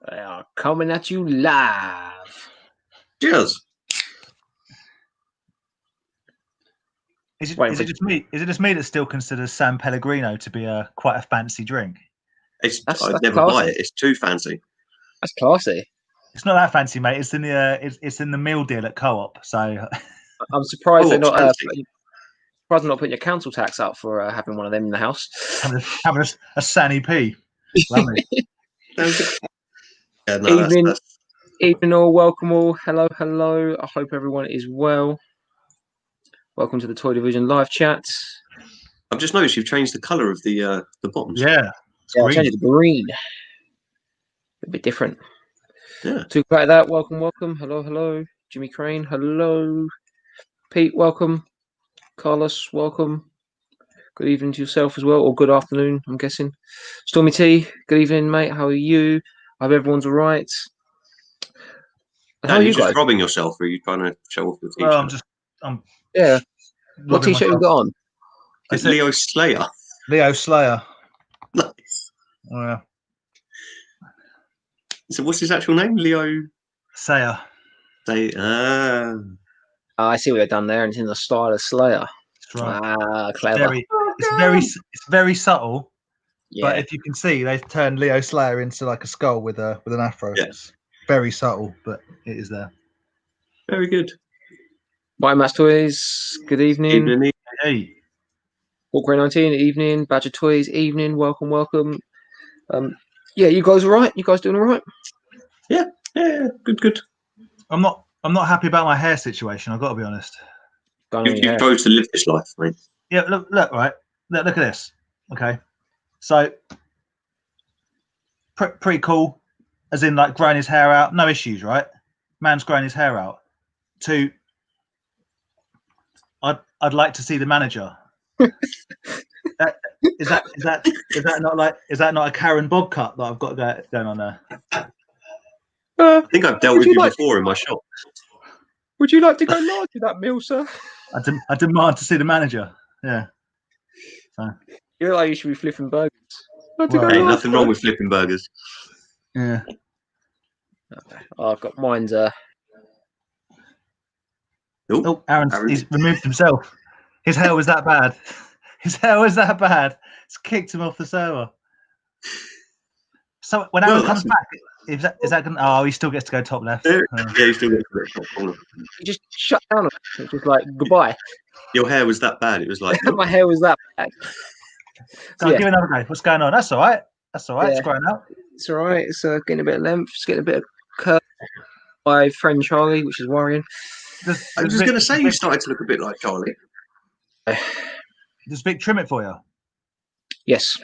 They are coming at you live. Cheers. Is it just me? Is it just me that still considers San Pellegrino to be quite a fancy drink? I'd never buy it. It's too fancy. That's classy. It's not that fancy, mate. It's in the it's in the meal deal at Co-op. So I'm surprised they're not. Surprised they're not putting your council tax up for having one of them in the house. having a Sanny P. Lovely. Yeah, no, evening all, welcome all. Hello. I hope everyone is well. Welcome to the Toy Division live chat. I've just noticed you've changed the colour of the bottoms. I changed it to green. A bit different. Yeah. To back that, welcome. Hello. Jimmy Crane, hello. Pete, welcome. Carlos, welcome. Good evening to yourself as well, or good afternoon, I'm guessing. Stormy T, good evening, mate. How are you? I hope everyone's all right. Are you just robbing yourself, or are you trying to show off your t-shirt? Yeah. What t-shirt you got on? It's Leo Slayer. Leo Slayer. Nice. Oh, yeah. So what's his actual name? Leo Slayer. I see what they've done there, and it's in the style of Slayer. That's right. Clever. It's very subtle. Yeah. But if you can see, they've turned Leo Slayer into like a skull with an afro. Yeah. It's very subtle, but it is there. Very good. White Matt's Toys, good evening. Evening. Hey. Walker 19, evening. Badger Toys, evening. Welcome. Yeah, you guys all right? You guys doing all right? Yeah, good. I'm not happy about my hair situation. I've got to be honest. You chose to live this life, mate. Yeah, look, right. Look at this. Okay, so pretty cool, as in like growing his hair out, no issues, right? Man's growing his hair out. 2, I'd like to see the manager. Is that not a Karen bob cut that I've got going on there? I think I've dealt with you before in my shop. Would you like to go large with that meal, sir? I demand to see the manager. Yeah. So. You look like you should be flipping burgers. Hey, nothing wrong with flipping burgers. Yeah. I've got mine's. He's removed himself. His hair was that bad. It's kicked him off the server. So when Aaron comes back, is that going? Oh, he still gets to go top left. Yeah, he still gets to go top corner. He just shut down. It's just like goodbye. Your hair was that bad. It was like my hair was that bad. So give it another go. What's going on? That's all right. Yeah. It's growing out. It's all right. It's getting a bit of length. It's getting a bit of curve. My friend Charlie, which is worrying. I was going to say you started to look a bit like Charlie. Does Vic trim it for you? Yes.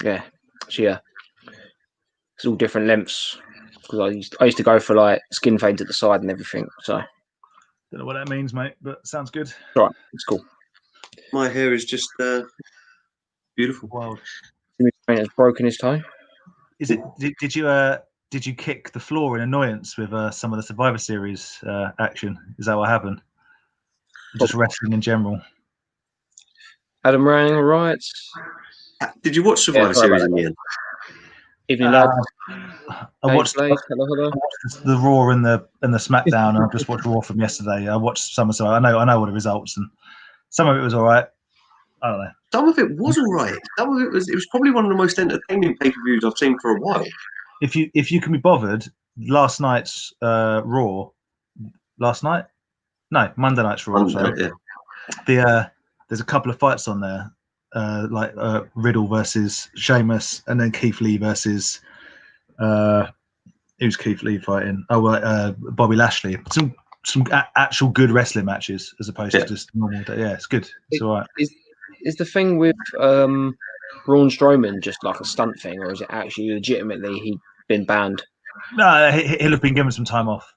Yeah. It's all different lengths because I used to go for like skin fades at the side and everything. So don't know what that means, mate, but sounds good. All right, it's cool. My hair is just beautiful. Wild. Has broken his toe. Is it? Did you kick the floor in annoyance with some of the Survivor Series action? Is that what happened? Just wrestling in general. Adam Rang, all right. Did you watch Survivor Series in the end? Evening, lad. I watched the Raw and the SmackDown, and I just watched Raw from yesterday. I watched some of it. I know all the results, and some of it was all right. I don't know. Some of it was all right. Some of it was probably one of the most entertaining pay-per-views I've seen for a while. If you can be bothered, last night's Raw, Monday night's Raw. There's a couple of fights on there, like Riddle versus Sheamus, and then Keith Lee versus who's Keith Lee fighting? Bobby Lashley. Some actual good wrestling matches as opposed to just normal. Yeah, it's good. It's all right. Is the thing with Braun Strowman just like a stunt thing, or is it actually legitimately he'd been banned? No, he'll have been given some time off.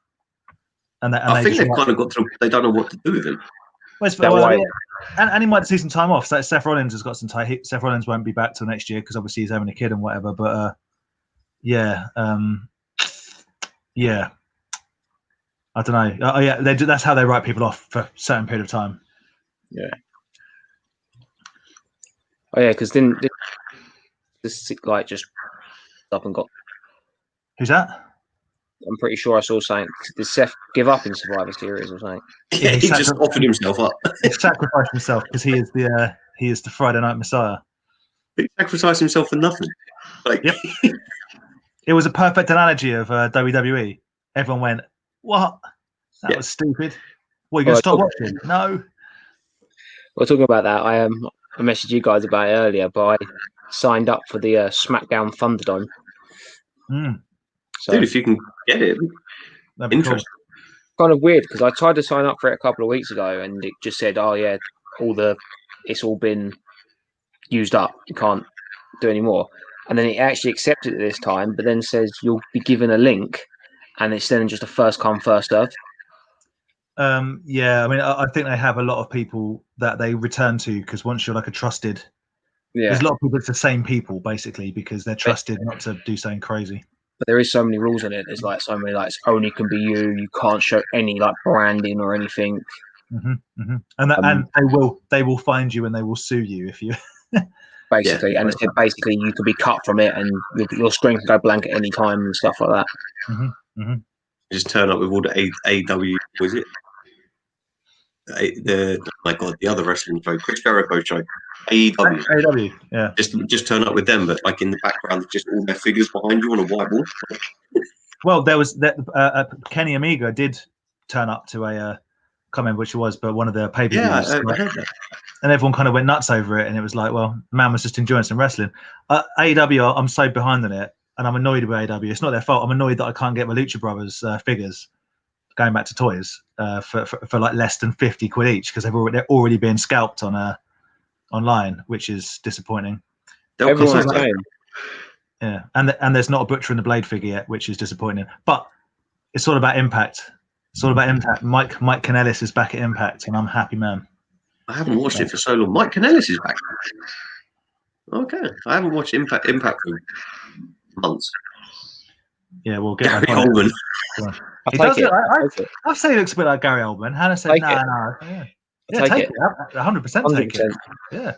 I think they've kind of got to. They don't know what to do with him. And he might see some time off. So Seth Rollins has got some time. Seth Rollins won't be back till next year because obviously he's having a kid and whatever. But I don't know. That's how they write people off for a certain period of time. Yeah. Oh yeah, because didn't this like just up and got Who's that? I'm pretty sure I saw something. Did Seth give up in Survivor Series or something? Yeah, he just offered himself up. He sacrificed himself because he is the Friday Night Messiah. He sacrificed himself for nothing. Like, Yep. It was a perfect analogy of WWE. Everyone went, "What? That was stupid. What, you going to stop watching?" No. We're talking about that. I messaged you guys about it earlier, but I signed up for the SmackDown Thunderdome. So, dude, if you can get it, interesting. Cool. Kind of weird because I tried to sign up for it a couple of weeks ago, and it just said, "Oh yeah, it's all been used up. You can't do any more." And then it actually accepted it this time, but then says you'll be given a link, and it's then just a first come first serve. Yeah, I mean, I think they have a lot of people that they return to because once you're like a trusted, there's a lot of people. It's the same people basically because they're trusted not to do something crazy. But there is so many rules in it. There's like so many it's only can be you. You can't show any like branding or anything. And they will find you and they will sue you if you. Basically, and it said basically you could be cut from it and your screen can go blank at any time and stuff like that. Just turn up with all the AW, was it? Oh my God, the other wrestling show, Chris Jericho show, AEW. AEW, yeah. Just turn up with them, but like in the background, just all their figures behind you on a white wall. Well, there was that Kenny Omega did turn up to a, I can't remember which it was, but one of the pay-per-views. Yeah, I heard that. And everyone kind of went nuts over it, and it was like, well, the man was just enjoying some wrestling. AEW, I'm so behind on it, and I'm annoyed with AEW. It's not their fault. I'm annoyed that I can't get my Lucha Brothers figures, going back to toys, for like less than 50 quid each because they're already being scalped on online, which is disappointing. Everyone's saying. Yeah, and there's not a Butcher and the Blade figure yet, which is disappointing. But it's all about Impact. It's all about Impact. Mike Kanellis is back at Impact, and I'm a happy man. I haven't watched it for so long. Mike Kanellis is back. Okay, I haven't watched Impact for months. Yeah, we'll get Gary Oldman. He does it. I say he looks a bit like Gary Oldman. Hannah said, "No." Yeah, take it. 100% take it. Yeah,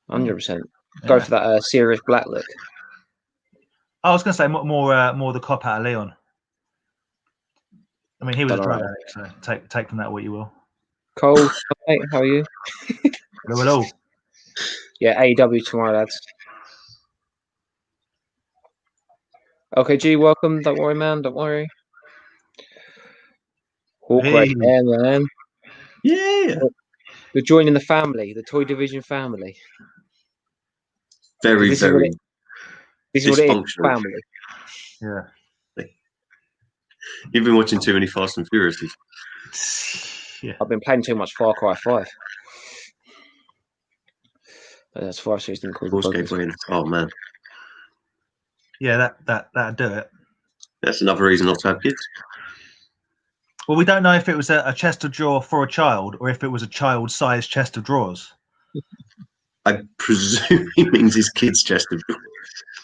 100%. Go for that serious black look. I was going to say more the cop out of Leon. I mean, he was a drug addict, so take from that what you will. Cole, mate, how are you? Hello. Yeah, AEW tomorrow, lads. Okay, G, welcome. Don't worry, man. Don't worry. Hawk right there, man. Yeah. You're joining the family, the Toy Division family. Very, this very this is what it is, family. Yeah. You've been watching too many Fast and Furious. Yeah. I've been playing too much Far Cry 5. That's 5 series didn't cause Oh man. Yeah, that'd do it. That's another reason not to have kids. Well, we don't know if it was a chest of drawer for a child or if it was a child-sized chest of drawers. I presume he means his kid's chest of drawers.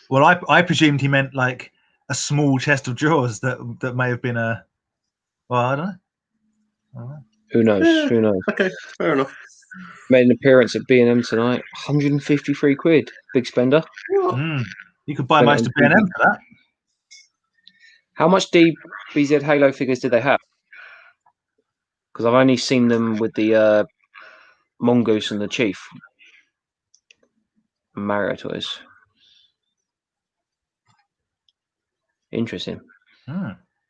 Well, I presumed he meant like a small chest of drawers that may have been a. Well, I don't know. Who knows? Yeah. Who knows? Okay, fair enough. Made an appearance at B&M tonight. 153 quid. Big spender. You could buy most of B&M for that. How much DBZ Halo figures do they have? Because I've only seen them with the Mongoose and the Chief. Mario toys. Interesting.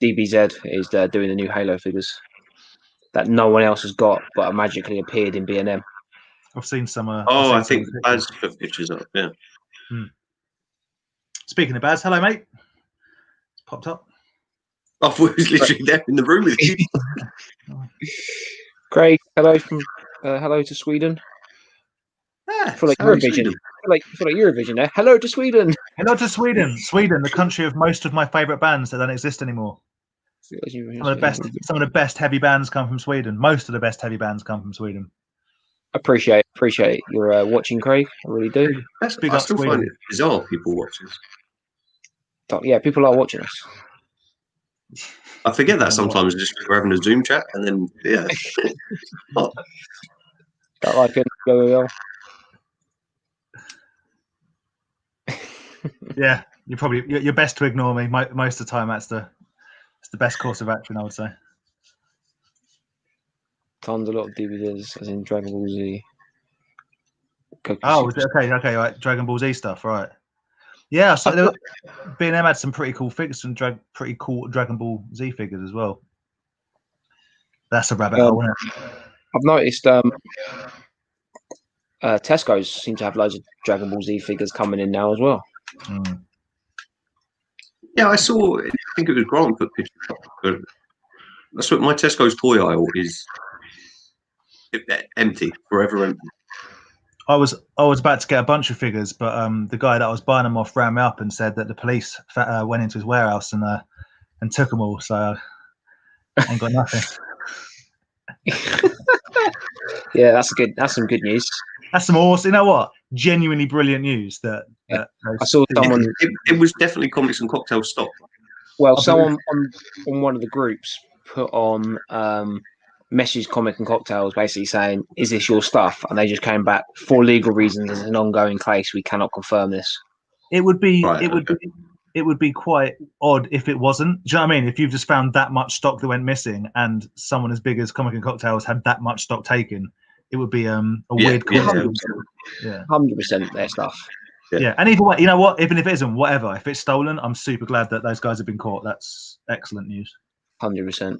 DBZ is doing the new Halo figures that no one else has got, but have magically appeared in B&M. I've seen some. I think Baz put pictures up. Yeah. Speaking of Baz, hello, mate. It's popped up. I thought he was literally there in the room with you. Craig, hello to Sweden. Yeah, for like Eurovision. For like Eurovision there. Hello to Sweden. Hello to Sweden. Sweden, the country of most of my favourite bands that don't exist anymore. Some of the best heavy bands come from Sweden. Most of the best heavy bands come from Sweden. Appreciate your watching, Craig. I really do. I still find it bizarre people watching us. Yeah, people are watching us. I forget that sometimes just we're having a Zoom chat and then That like it. Go. Yeah. you're best to ignore me. Most of the time, it's the best course of action, I would say. Tons a lot of DVDs, as in Dragon Ball Z. Oh, is it okay, right. Dragon Ball Z stuff, right? Yeah, so B&M had some pretty cool figures, pretty cool Dragon Ball Z figures as well. That's a rabbit hole, isn't it? I've noticed Tesco's seem to have loads of Dragon Ball Z figures coming in now as well. Yeah, I think it was Grant put pictures up, but that's what my Tesco's toy aisle is. Empty, forever empty. I was about to get a bunch of figures, but the guy that I was buying them off ran me up and said that the police went into his warehouse and took them all. So I ain't got nothing. Yeah, that's some good news. That's some awesome. You know what? Genuinely brilliant news. That I saw someone. It was definitely comics and cocktail stock. Well, someone on one of the groups put on message comic and cocktails, basically saying, "Is this your stuff?" And they just came back for legal reasons. As an ongoing case, we cannot confirm this. It would be. It would be quite odd if it wasn't. Do you know what I mean? If you've just found that much stock that went missing, and someone as big as Comic and Cocktails had that much stock taken, it would be a weird coincidence. Yeah, 100% their stuff. Yeah, and either way, you know what? Even if it isn't, whatever. If it's stolen, I'm super glad that those guys have been caught. That's excellent news. 100%.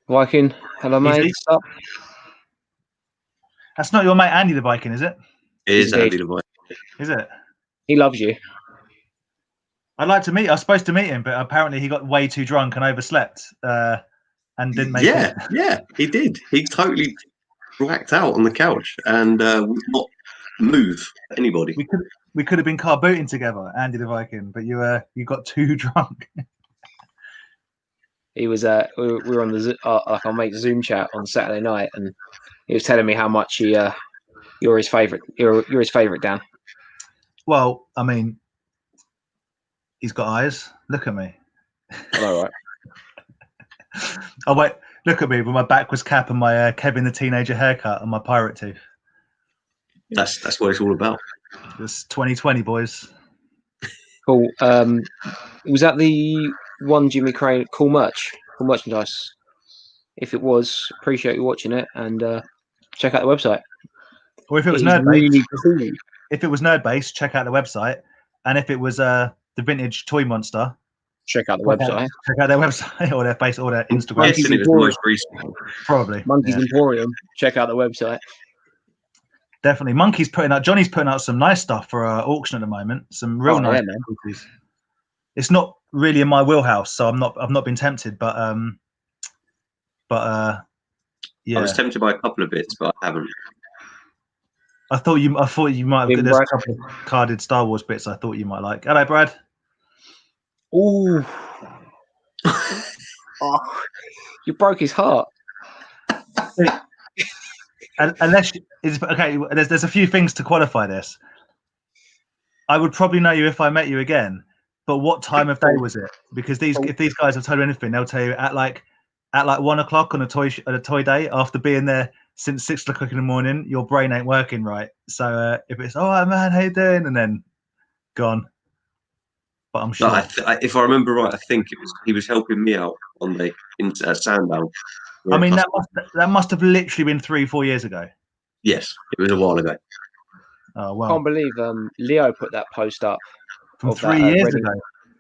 Viking, hello, mate. That's not your mate Andy the Viking, is it? It is Andy the Viking. Is it? He loves you. I'd like to meet. I was supposed to meet him, but apparently he got way too drunk and overslept and didn't make it. Yeah, he did. He totally blacked out on the couch and would not move anybody. We could have been car booting together, Andy the Viking, but you got too drunk. He was we were on the like our mate's Zoom chat on Saturday night, and he was telling me how much you're his favorite. You're his favorite, Dan. Well, I mean, he's got eyes. Look at me. All right. Oh wait, look at me with my backwards cap and my Kevin the Teenager haircut and my pirate tooth. That's what it's all about. It's 2020, boys. Cool. Was that the one Jimmy Crane cool merchandise? If it was, appreciate you watching it and check out the website. Or if it was nerd based, check out the website. And if it was the vintage toy monster, check out the website. Check out their website or their face or their Instagram. Yes, it was the most recent. Probably. Monkey's Emporium. Check out the website. Definitely. Johnny's putting out some nice stuff for auction at the moment. Some real nice movies. It's not really in my wheelhouse, so I've not been tempted, but yeah. I was tempted by a couple of bits, but I haven't. I thought you might have. There's a couple of carded Star Wars bits I thought you might like. Hello, Brad. Ooh. Oh, you broke his heart. Unless it's okay, there's a few things to qualify this. I would probably know you if I met you again, but what time of day was it? Because if these guys have told you anything, they'll tell you at like 1 o'clock on a toy day after being there since 6 o'clock in the morning. Your brain ain't working right. So if it's man, how you doing, and then gone. But I'm sure. No, if I remember right, I think he was helping me out on the Sandown. I mean, that must have literally been 3-4 years ago. Yes, it was a while ago. Oh wow! I can't believe Leo put that post up from 3 years ago.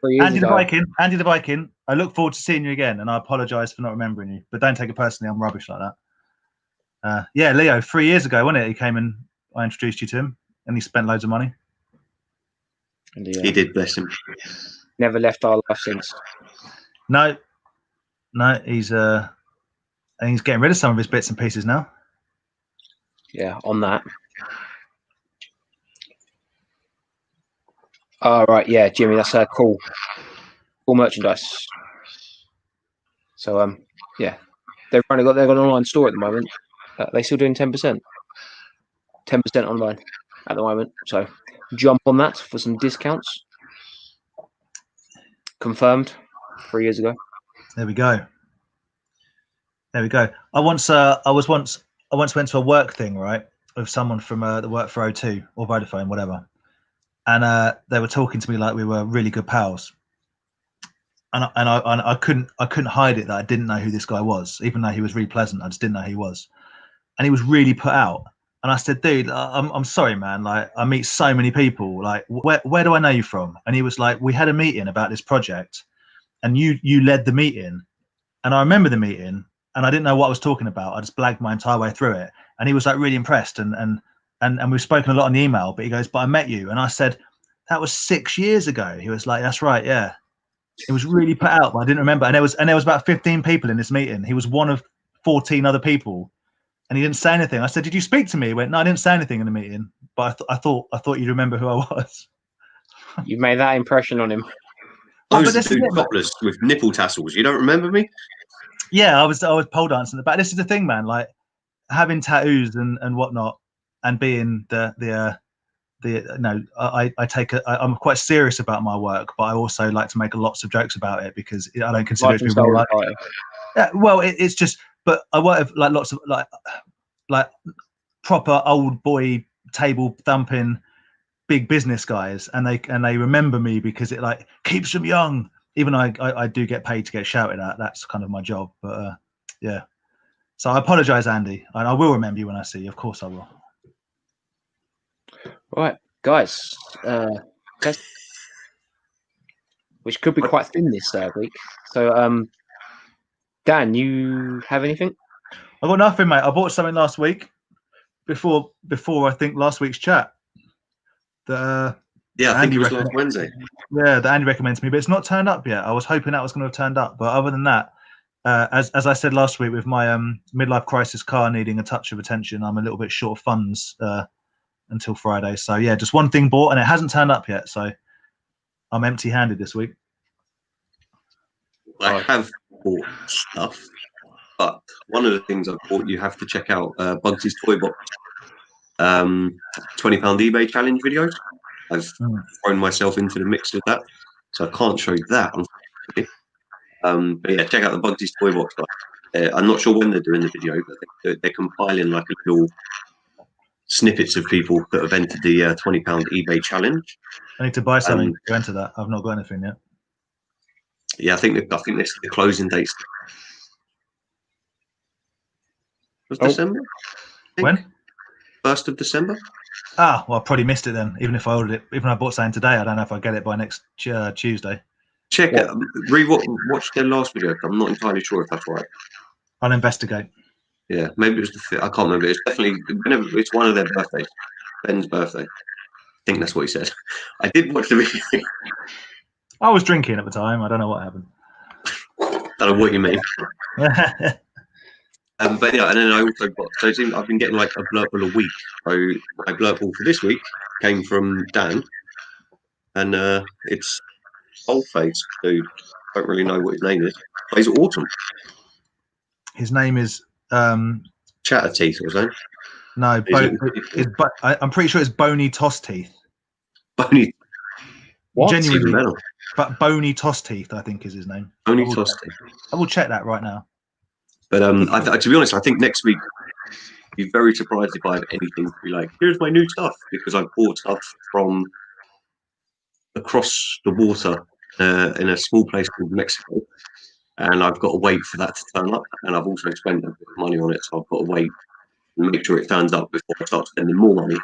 3 years ago. Andy the Viking. I look forward to seeing you again, and I apologise for not remembering you. But don't take it personally. I'm rubbish like that. Yeah, Leo. 3 years ago, wasn't it? He came and I introduced you to him, and he spent loads of money. And he did, bless him. Never left our life since. No, he's getting rid of some of his bits and pieces now. Yeah, on that. All right, yeah, Jimmy, that's cool merchandise. So yeah, they've got an online store at the moment. They're still doing 10% online at the moment. So jump on that for some discounts. Confirmed 3 years ago. There we go. I once went to a work thing, right, with someone from that worked for O2 or Vodafone, whatever. and they were talking to me like we were really good pals. And I couldn't hide it that I didn't know who this guy was, even though he was really pleasant. I just didn't know who he was, and he was really put out. And I said, dude, I'm sorry, man. Like, I meet so many people. Like, where do I know you from? And he was like, we had a meeting about this project, and you led the meeting. And I remember the meeting, and I didn't know what I was talking about. I just blagged my entire way through it. And he was like really impressed. And we've spoken a lot on the email. But he goes, but I met you. And I said, that was 6 years ago. He was like, that's right, yeah. It was really put out, but I didn't remember. And there was about 15 people in this meeting. He was one of 14 other people. And he didn't say anything. I said, did you speak to me? He went, no, I didn't say anything in the meeting, but I thought you'd remember who I was. You made that impression on him. I was the dude topless with nipple tassels. You don't remember me? Yeah, I was pole dancing. But this is the thing, man. Like having tattoos and whatnot, and being I'm quite serious about my work, but I also like to make lots of jokes about it because I don't consider it to be real life. Yeah, well, it's just. But I work with like lots of like proper old boy table thumping big business guys, and they remember me because it like keeps them young. Even though I do get paid to get shouted at. That's kind of my job. But yeah. So I apologize, Andy. And I will remember you when I see you. Of course I will. Right, guys. Which could be quite thin this week. So Dan, you have anything? I got nothing, mate. I bought something last week before I think last week's chat. I think it was last Wednesday. Yeah, that Andy recommends me, but it's not turned up yet. I was hoping that was going to have turned up, but other than that, as I said last week, with my midlife crisis car needing a touch of attention, I'm a little bit short of funds until Friday. So yeah, just one thing bought, and it hasn't turned up yet. So I'm empty-handed this week. I have bought stuff, but one of the things I've bought, you have to check out Bugsy's Toy Box £20 eBay challenge videos. I've thrown myself into the mix with that, so I can't show you that. But yeah, check out the Bugsy's Toy Box. I'm not sure when they're doing the video, but they're compiling like a little snippets of people that have entered the £20 eBay challenge. I need to buy something to enter that. I've not got anything yet. Yeah, I think this the closing dates. Was December? When? 1st of December. Ah, well, I probably missed it then. Even if I ordered it, even if I bought something today, I don't know if I get it by next Tuesday. Check it. Watch their last video. I'm not entirely sure if that's right. I'll investigate. Yeah, maybe it was the 5th. I can't remember. It's definitely it's one of their birthdays. Ben's birthday. I think that's what he said. I did watch the video. I was drinking at the time. I don't know what happened. Don't know what you mean. But yeah, and then I also got. So it seems I've been getting like a blurt ball a week. So my blurt ball for this week came from Dan, and it's old face dude. Don't really know what his name is. But he's Autumn. His name is Chatter Teeth or something. No, I'm pretty sure it's Bony Toss Teeth. Bony. What? Genuinely, but Bony Toss Teeth, I think, is his name. Bony Toss Teeth. I will check that right now. But to be honest, I think next week you'd be very surprised if I have anything to be like, here's my new stuff, because I've bought stuff from across the water in a small place called Mexico, and I've got to wait for that to turn up. And I've also spent a bit of money on it, so I've got to wait and make sure it turns up before I start spending more money.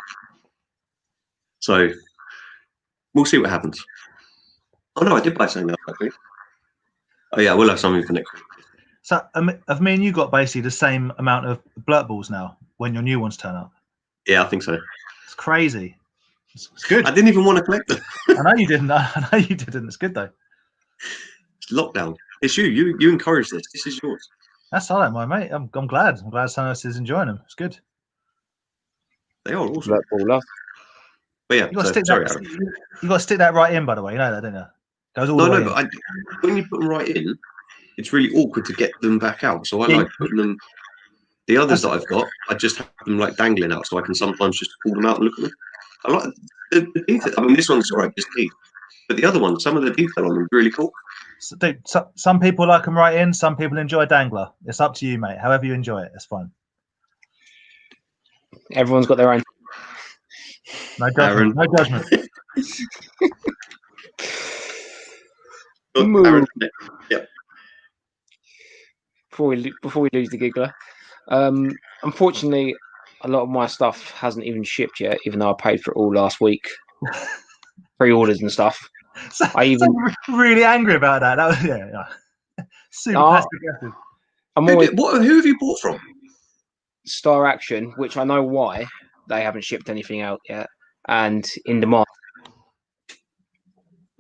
So we'll see what happens. Oh no, I did buy something last week. Oh yeah, we'll have something for next week. So have me and you got basically the same amount of blurt balls now when your new ones turn up? Yeah, I think so. It's crazy. It's good. I didn't even want to collect them. I know you didn't. I know you didn't. It's good though. It's lockdown. It's you. You encourage this. This is yours. That's all right, my mate. I'm glad. I'm glad someone else is enjoying them. It's good. They are awesome. Blurt ball love. But yeah, you got to stick that right in, by the way. You know that, don't you? Goes all the way but when you put them right in, it's really awkward to get them back out. So I like putting them. The others that I've got, I just have them like dangling out, so I can sometimes just pull them out and look at them. I like the detail. I mean, this one's alright, just teeth. But the other one, some of the detail on them is really cool. So, dude, some people like them right in. Some people enjoy dangler. It's up to you, mate. However you enjoy it, it's fine. Everyone's got their own. No judgment. Aaron. No judgment. Look, Moo. Aaron. Yep. Before we lose the giggler, unfortunately, a lot of my stuff hasn't even shipped yet, even though I paid for it all last week. Pre-orders and stuff. So, really angry about that. That was yeah. Super passive aggressive. Who have you bought from? Star Action, which I know why they haven't shipped anything out yet, and In Demand.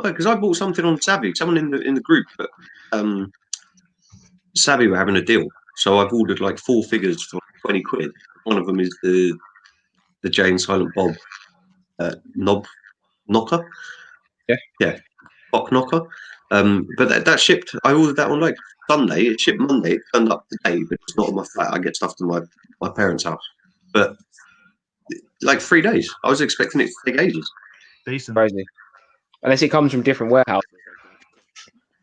Because I bought something on Savvy. Someone in the group, but Savvy were having a deal, so I've ordered like 4 figures for £20. One of them is the Jane Silent Bob knob knocker. Yeah, Box knocker. But that shipped. I ordered that on like Sunday. It shipped Monday. It turned up today, but it's not on my flat. I get stuff to my parents' house, but like 3 days. I was expecting it to take ages. Decent. Crazy. Unless it comes from different warehouses.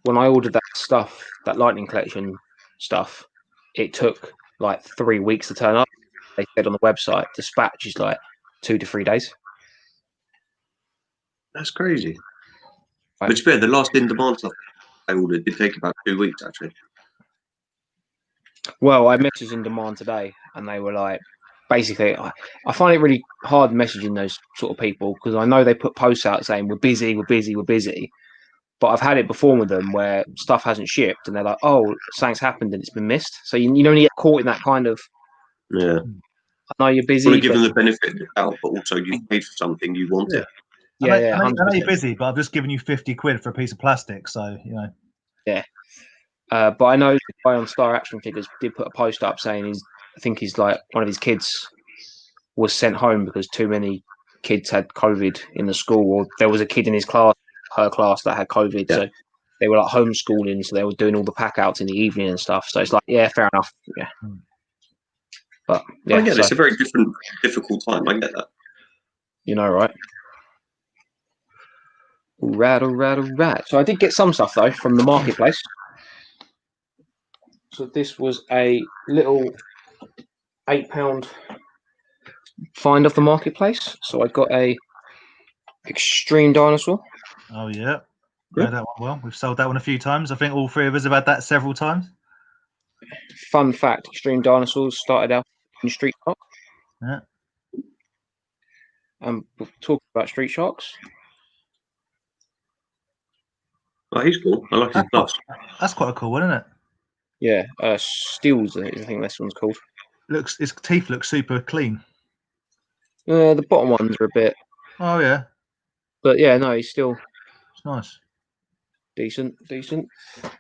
When I ordered that stuff, that Lightning Collection stuff, it took like 3 weeks to turn up. They said on the website, dispatch is like 2 to 3 days. That's crazy. Right. But to be fair, the last In Demand stuff I ordered did take about 2 weeks actually. Well, I messaged In Demand today, and they were like, basically, I find it really hard messaging those sort of people because I know they put posts out saying we're busy, we're busy, we're busy. But I've had it before with them where stuff hasn't shipped, and they're like, "Oh, something's happened and it's been missed." So you only get caught in that kind of. Yeah. I know you're busy. You want to give them the benefit of the doubt, but also you paid for something you want it. Yeah, I know you're busy, but I've just given you 50 quid for a piece of plastic, so you know. Yeah. But I know the guy on Star Action Figures did put a post up saying I think he's like one of his kids was sent home because too many kids had COVID in the school, or there was a kid in her class that had COVID. Yeah. So they were like homeschooling, so they were doing all the pack outs in the evening and stuff. So it's like, yeah, fair enough. Yeah. But yeah, it's a very difficult time. I get that. You know, right? Right. So I did get some stuff though from the marketplace. So this was a little £8 find off the marketplace. So I got a Extreme Dinosaur. Oh yeah. Know that one well. We've sold that one a few times. I think all 3 of us have had that several times. Fun fact: Extreme Dinosaurs started out in Street Sharks. Yeah. We're talking about Street Sharks. Oh, he's cool. I like his gloves. That's quite a cool one, isn't it? Yeah, Steels, I think this one's called. His teeth look super clean. The bottom ones are a bit. Oh yeah. But yeah, no, he's still. It's nice. Decent.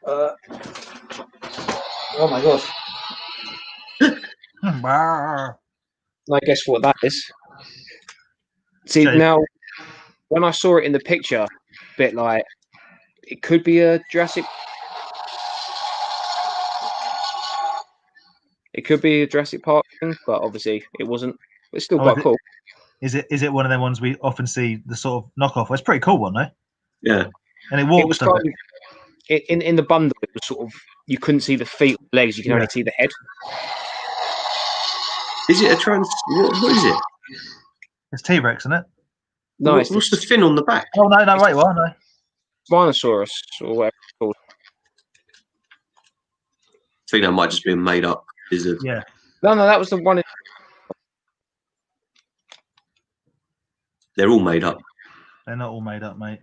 Oh my gosh. I guess what that is. See, now, when I saw it in the picture, a bit like, it could be a Jurassic. It could be a Jurassic Park thing, but obviously it wasn't. It's still quite cool. Is it one of them ones we often see the sort of knockoff? Well, it's a pretty cool one, though. Yeah. And it walks. It was kind of, in the bundle, it was sort of, you couldn't see the feet or legs, you can only see the head. Is it a trans? What is it? It's T-Rex, isn't it? No, what's the fin on the back? Oh no, wait, what? No. Spinosaurus or whatever it's called. I think that might just be made up. Is it? Yeah. No, that was the one. They're all made up. They're not all made up, mate.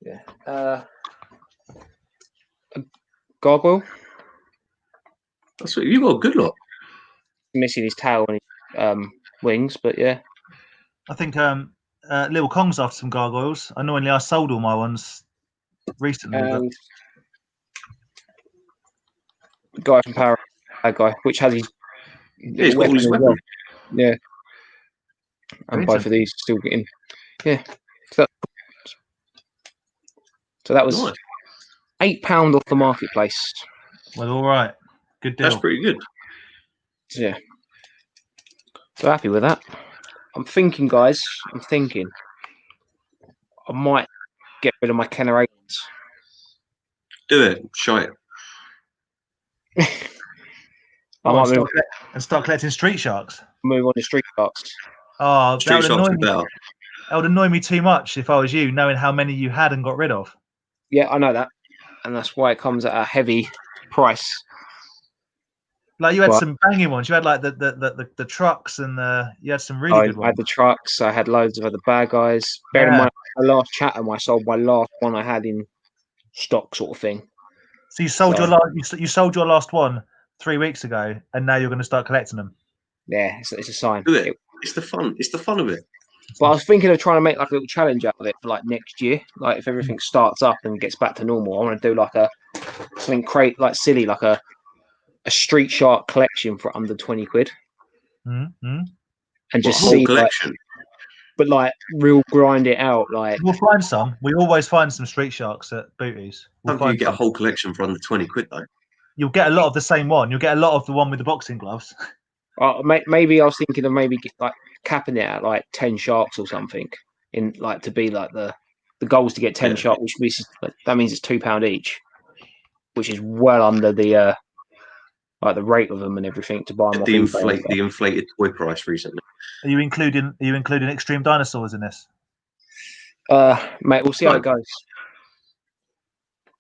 Yeah. A gargoyle. That's what you got a good lot. Missing his tail and his wings, but yeah. I think Little Kong's after some gargoyles. Annoyingly, I sold all my ones recently. And the guy from Paranormal, that guy, which has his weapon as well. Yeah. And both of these still getting. Yeah. So that was £8 off the marketplace. Well, all right. Good deal. That's pretty good. Yeah. So happy with that. I'm thinking, guys. I might get rid of my Kenner 8s. Do it. Shite. And start collecting Street Sharks. move on to Street Sharks. Oh, Street Sharks are better. that would annoy me too much if I was you, knowing how many you had and got rid of. Yeah, I know that, and that's why it comes at a heavy price. Like you had But- some banging ones. You had like the trucks and you had some really good I ones. had the trucks. I had loads of other bad guys. Bear in mind, my last Chatham, I sold my last one I had in stock, sort of thing. So you sold your last. You sold your last one 3 weeks ago, and now you're going to start collecting them. Yeah, it's a sign. Do it. It's the fun. It's the fun of it. But I was thinking of trying to make like a little challenge out of it for like next year. Like if everything starts up and gets back to normal, I want to do like something like silly, like a Street Shark collection for under 20 quid, Mm-hmm. and just whole see collection. but like real grind it out. Like We'll find some. We always find some Street Sharks at Booties. How do you get a whole collection for under 20 quid though? You'll get a lot of the same one. You'll get a lot of the one with the boxing gloves. maybe I was thinking of like capping it at like 10 sharks or something, in like to be like the goal is to get 10 sharks, which that means it's £2 each, which is well under the like the rate of them and everything to buy them. The inflated toy price recently. Are you including extreme dinosaurs in this? Mate, we'll see how it goes.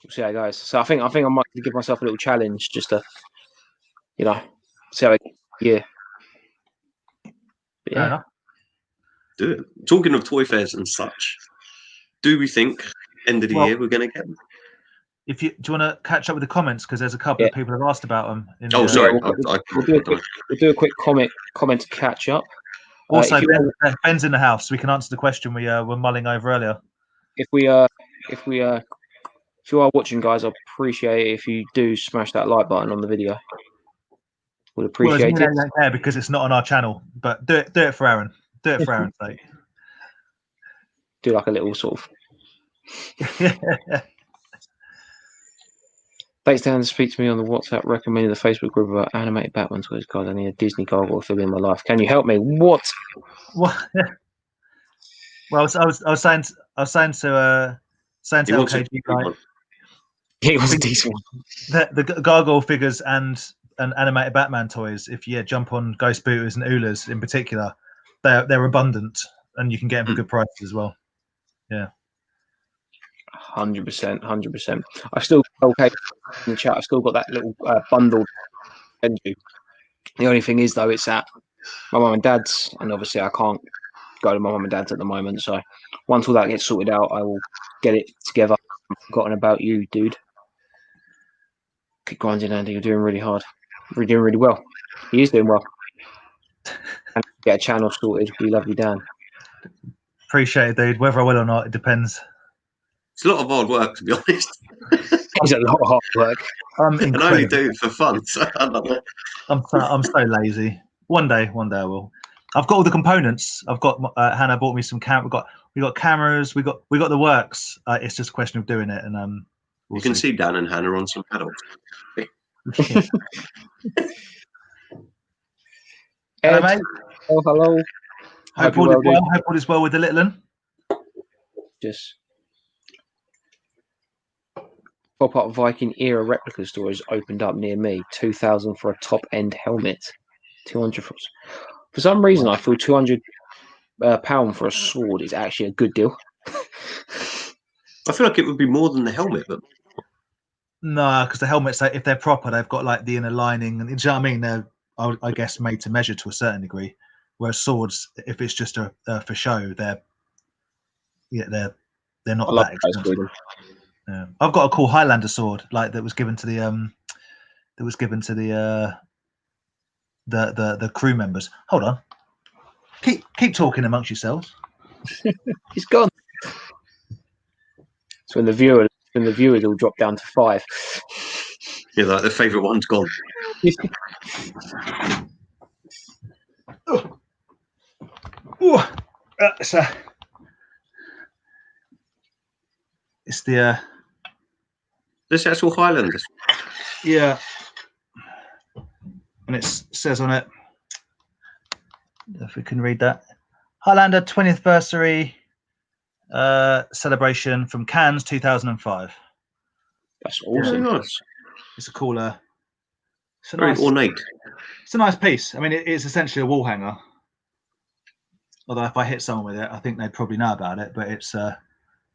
We'll see how it goes. So I think I might give myself a little challenge just to, see how it. Yeah. Fair enough. Do it. Talking of toy fairs and such, do we think end of the year we're going to get them? Do you want to catch up with the comments, because there's a couple of people have asked about them. Sorry. We'll do a quick comment catch up. Also, Ben's in the house, so we can answer the question we were mulling over earlier. If you are watching, guys, I appreciate it if you do smash that like button on the video. Would appreciate it. Don't care because it's not on our channel, but do it for Aaron. Do it for Aaron's sake. Do like a little sort of. Thanks, Dan, to speak to me on the WhatsApp, recommending the Facebook group about animated Batman toys. God, I need a Disney gargoyle to fill in my life. Can you help me? What? Well, I was saying to LKG, like, it was a decent one. The gargoyle figures and animated Batman toys. If you jump on Ghost Booters and Oolas in particular, they're abundant, and you can get them for good prices as well. Yeah. 100%. I still in the chat. I still got that little bundle. The only thing is, though, it's at my mum and dad's, and obviously I can't go to my mum and dad's at the moment. So once all that gets sorted out, I will get it together. I've forgotten about you, dude. Keep grinding, Andy. You're doing really hard. You're doing really well. He is doing well. And get a channel sorted. We love you, Dan. Appreciate it, dude. Whether I will or not, it depends. It's a lot of hard work, to be honest. It's a lot of hard work. And I only do it for fun. So I don't know. I'm so lazy. One day I will. I've got all the components. I've got Hannah bought me some we got cameras. We got the works. It's just a question of doing it, and you can see Dan and Hannah on some adults. Hello, mate. Oh, hello. Hope all is well with the little one. Just pop-up Viking era replica store has opened up near me. 2,000 for a top-end helmet. 200 for some reason. I feel 200 pound for a sword is actually a good deal. I feel like it would be more than the helmet, but no, because the helmets, if they're proper, they've got like the inner lining, and do you know what I mean? They're, I guess, made to measure to a certain degree. Whereas swords, if it's just for show, they're not that expensive. Yeah. I've got a cool Highlander sword, like that was given to the the crew members. Hold on, keep talking amongst yourselves. He's gone. It's when the viewers all drop down to 5. Yeah, like the favourite one's gone. It's the this actual Highlanders. Yeah, and it says on it, if we can read that, Highlander 20th anniversary celebration from Cannes 2005. That's awesome. Very nice. It's a cooler. It's a Very nice, ornate. it's a nice piece. I mean, it's essentially a wall hanger. Although if I hit someone with it, I think they'd probably know about it. But it's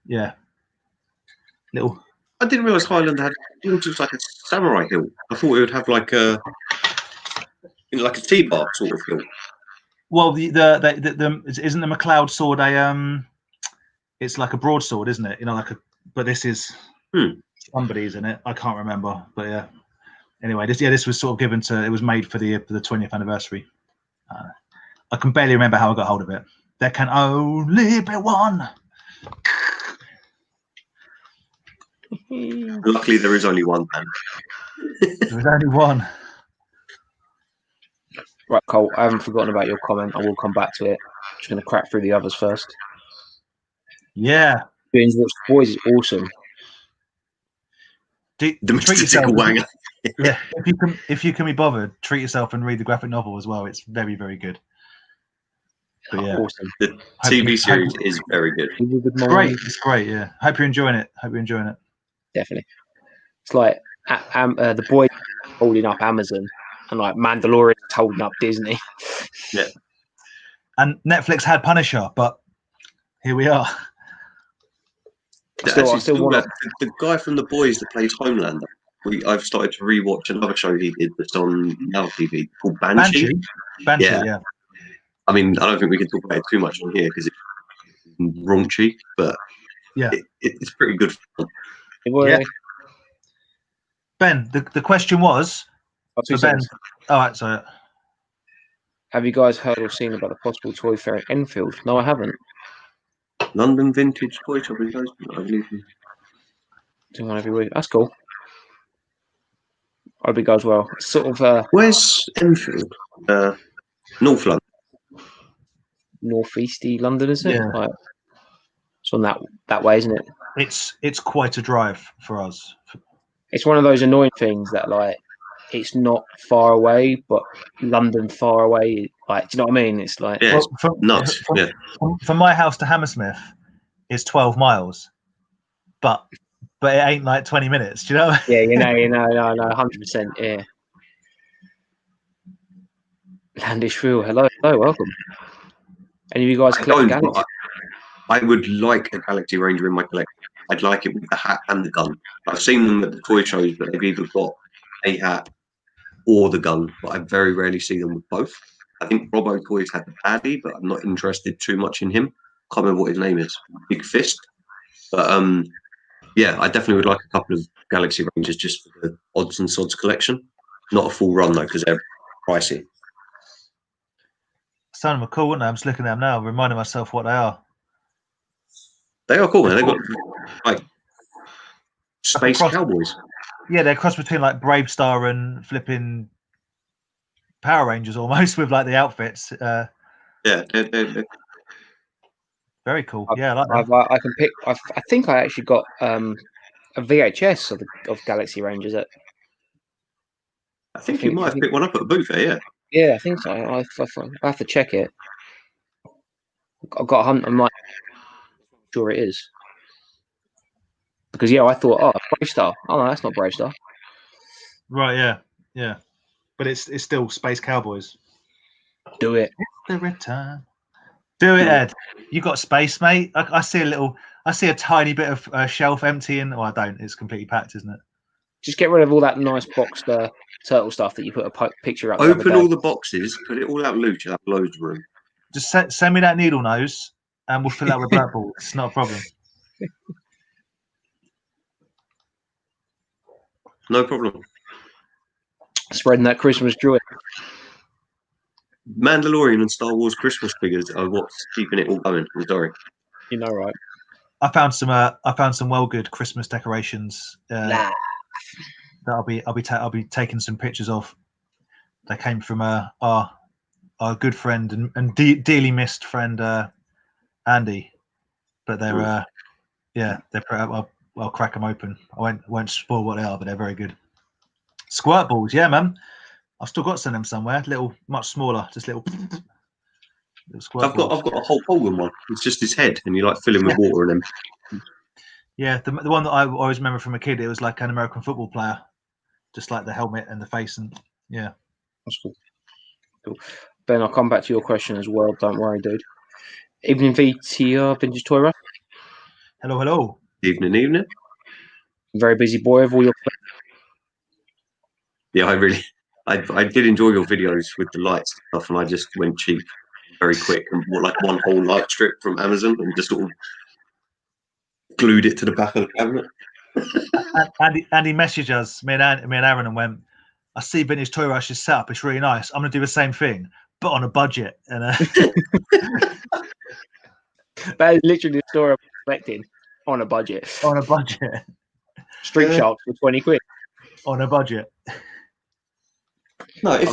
yeah, little. I didn't realise Highland had just like a samurai hilt. I thought it would have like a like a T-bar sort of hilt. Well, the isn't the MacLeod sword a it's like a broadsword, isn't it? You know, like a. But this is somebody's in it. I can't remember, but yeah. Anyway, this was sort of given to. It was made for the 20th anniversary. I can barely remember how I got hold of it. There can only be one. Luckily, there is only one man. There is only one. Right, Cole, I haven't forgotten about your comment. I will come back to it. Just going to crack through the others first. Yeah. Binge Watch the Boys is awesome. Treat Domestic yourself. wanger. Yeah, if you can be bothered, treat yourself and read the graphic novel as well. It's very, very good. But yeah, Awesome. The TV series is very good. It's great. It's great. Yeah. Hope you're enjoying it. Definitely. It's like the boys holding up Amazon and like Mandalorian holding up Disney. Yeah. And Netflix had Punisher, but here we are. The guy from The Boys that plays Homelander. I've started to rewatch another show he did that's on Now TV called Banshee. Banshee, yeah. I mean, I don't think we can talk about it too much on here because it's raunchy, but yeah, it's pretty good fun. Yeah. Ben, the question was for Ben. All right, so have you guys heard or seen about the possible toy fair in Enfield? No, I haven't. London Vintage Toy Shop in Ghost, I believe. Do one every week. That's cool. I hope it goes well. It's sort of where's Enfield? North London. Northeasty London, is it? Yeah. Like, it's on that way, isn't it? It's quite a drive for us. It's one of those annoying things that like it's not far away, but London far away. Like, do you know what I mean? It's like nuts. From my house to Hammersmith, it's 12 miles, but it ain't like 20 minutes. Do you know? Yeah, no, 100%. Yeah. Landishville, hello, welcome. Any of you guys collect Galaxy? I would like a Galaxy Ranger in my collection. I'd like it with the hat and the gun. I've seen them at the toy shows, but they've either got a hat or the gun, but I very rarely see them with both. I think Robbo Toys had the baddie, but I'm not interested too much in him. Can't remember what his name is. Big Fist. But yeah, I definitely would like a couple of Galaxy Rangers just for the odds and sods collection. Not a full run though, because they're pricey. Some of them are cool, aren't they? I'm just looking at them now, reminding myself what they are. They are cool, man. They've got like space cowboys. Yeah, they're a cross between like Brave Star and flipping Power Rangers almost with like the outfits. Yeah, they're very cool. I like that. I can pick. I think I actually got a VHS of Galaxy Rangers. I think you might have picked one up at a booth there. Yeah. Yeah, I think so. I have to check it. I've got a hunt. I'm not sure it is. Because I thought, Brave Star. Oh no, that's not Brave Star. Right, yeah. But it's still Space Cowboys. Do it. It's the return. Do it, Ed. You got space, mate. I see a tiny bit of shelf emptying. Oh, I don't. It's completely packed, isn't it? Just get rid of all that nice boxed turtle stuff that you put a picture up. Open all the boxes, put it all out loose. You have loads of room. Just send me that needle nose, and we'll fill that with black balls. It's not a problem. No problem. Spreading that Christmas joy. Mandalorian and Star Wars Christmas figures are what's keeping it all going. I'm sorry. You know, right? I found some well good Christmas decorations. That I'll be taking some pictures of. They came from our good friend and dearly missed friend Andy, but they're I'll crack them open. I won't spoil what they are, but they're very good. Squirt balls, yeah, man. I've still got some of them somewhere. Little, much smaller, just little squirt balls. I've got a Hulk Hogan one. It's just his head, and you like fill him with water and then. Yeah, the one that I always remember from a kid, it was like an American football player, just like the helmet and the face, and Yeah. That's cool. Cool. Ben, I'll come back to your question as well. Don't worry, dude. Evening VTR, Vintage Toy Rush. Hello, hello. Evening. Very busy boy of all your. Yeah, I did enjoy your videos with the lights and stuff, and I just went cheap very quick and bought like one whole light strip from Amazon and just sort of glued it to the back of the cabinet. Andy messaged us, me and Aaron, and went, I see Vintage Toy Rush's setup. It's really nice. I'm going to do the same thing, but on a budget. And That is literally the store I'm expecting on a budget. on a budget. Street Sharks for 20 quid. On a budget. No, if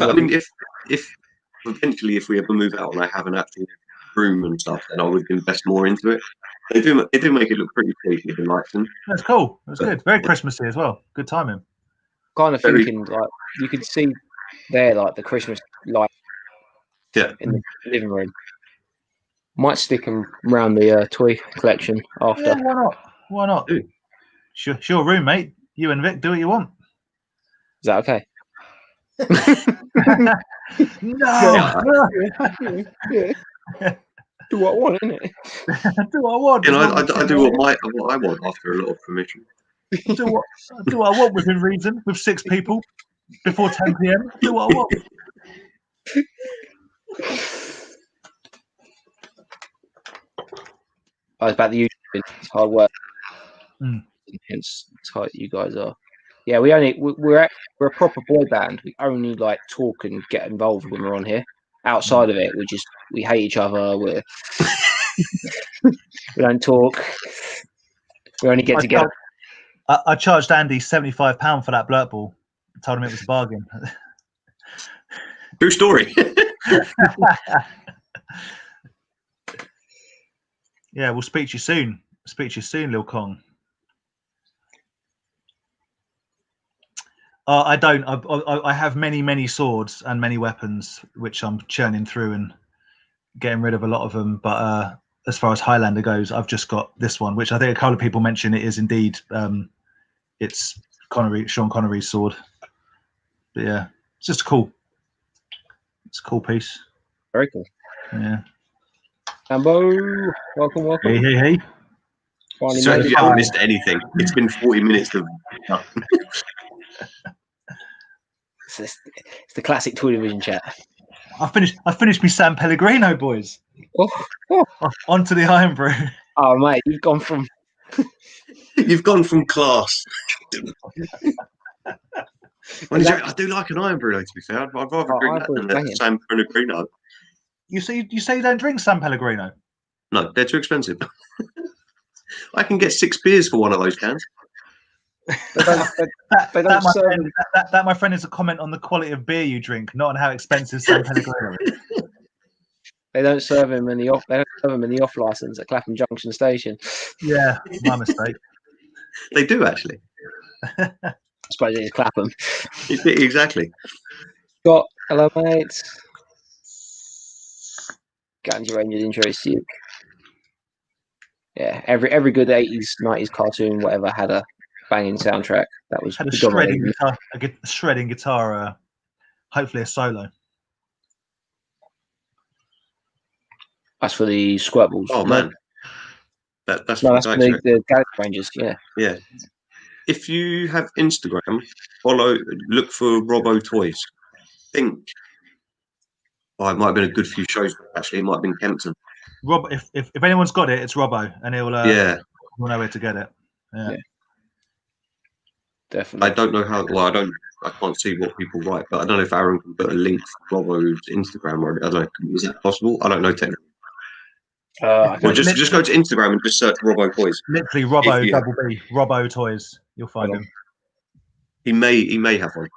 eventually if we ever move out and I have an actual room and stuff, then I would invest more into it. They do make it look pretty sweet with the lights and. That's cool. That's good. Very Christmassy as well. Good timing. Kind of thinking like you could see there like the Christmas light in the living room. Might stick them around the toy collection after. Yeah, why not? Sure room, mate. You and Vic do what you want. Is that okay? No. Do what I want, innit? Do what I want. You know, I do what I want after a lot of permission. Do what I want within reason, with 6 people before 10 p.m. Do what I want. I was about the usual. It's hard work. Mm. Hence how tight you guys are. Yeah, we're a proper boy band. We only like talk and get involved when we're on here. Outside of it, we hate each other. We don't talk. We only get together. I charged Andy £75 for that blurt ball. Told him it was a bargain. True story. Yeah, we'll speak to you soon. Speak to you soon, Lil Kong. I don't. I have many swords and many weapons, which I'm churning through and getting rid of a lot of them. But as far as Highlander goes, I've just got this one, which I think a couple of people mention it is indeed. It's Sean Connery's sword. But yeah, it's just cool. It's a cool piece. Very cool. Yeah. Ambo, welcome. Hey. Finally So made if it. you haven't missed anything, it's been 40 minutes of. It's the classic Toy Division chat. I finished me San Pellegrino, boys. Oh. On to the Iron Brew. Oh, mate, you've gone from class. I do like an Iron Brew, to be fair. I'd rather drink that than a San Pellegrino. You say you don't drink San Pellegrino? No, they're too expensive. I can get 6 beers for one of those cans. That, my friend, is a comment on the quality of beer you drink, not on how expensive San Pellegrino is. They don't serve him in the off. They don't serve him in the off license at Clapham Junction Station. Yeah, my mistake. They do actually. I suppose it is Clapham. Exactly. Scott, hello, mate. Ganji Rangers interests you. Yeah, every good 80s, 90s cartoon, whatever, had a banging soundtrack. That was had a shredding guitar, hopefully a solo. That's for the Squirt Balls. Oh man, that's for the Galaxy Rangers. Yeah. If you have Instagram, look for Robbo Toys. It might have been a good few shows. Actually, it might have been Kempton. Rob, if anyone's got it, it's Robbo, and he'll know where to get it. Yeah. Definitely. I don't know how. Well, I can't see what people write, but I don't know if Aaron can put a link for Robbo's Instagram, or I don't know. Is that possible? I don't know technically. Well, just go to Instagram and just search Robbo Toys. Literally Robbo double B, Robbo Toys. You'll find him. He may have one.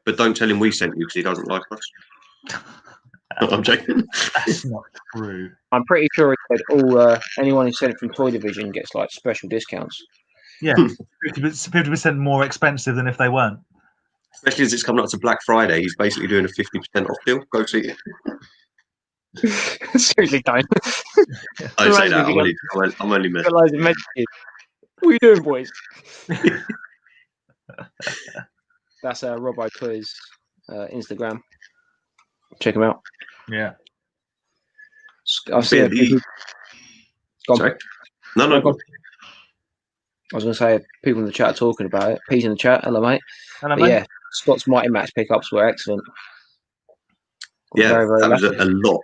But don't tell him we sent you because he doesn't like us. I'm joking. That's not true. I'm pretty sure he said anyone who sent it from Toy Division gets like special discounts. Yeah, 50% more expensive than if they weren't. Especially as it's coming up to Black Friday, he's basically doing a 50% off deal. Go see it. Seriously, don't. I say that. I'm only messing. What are you doing, boys? That's Rob O'Toy's Instagram. Check him out. Yeah. I've seen a few people. Sorry. No. I was going to say people in the chat are talking about it. Peace in the chat. Hello, mate. Hello, But mate. yeah, Scott's Mighty Max pickups were excellent. Yeah, very, very that was lucky. a lot.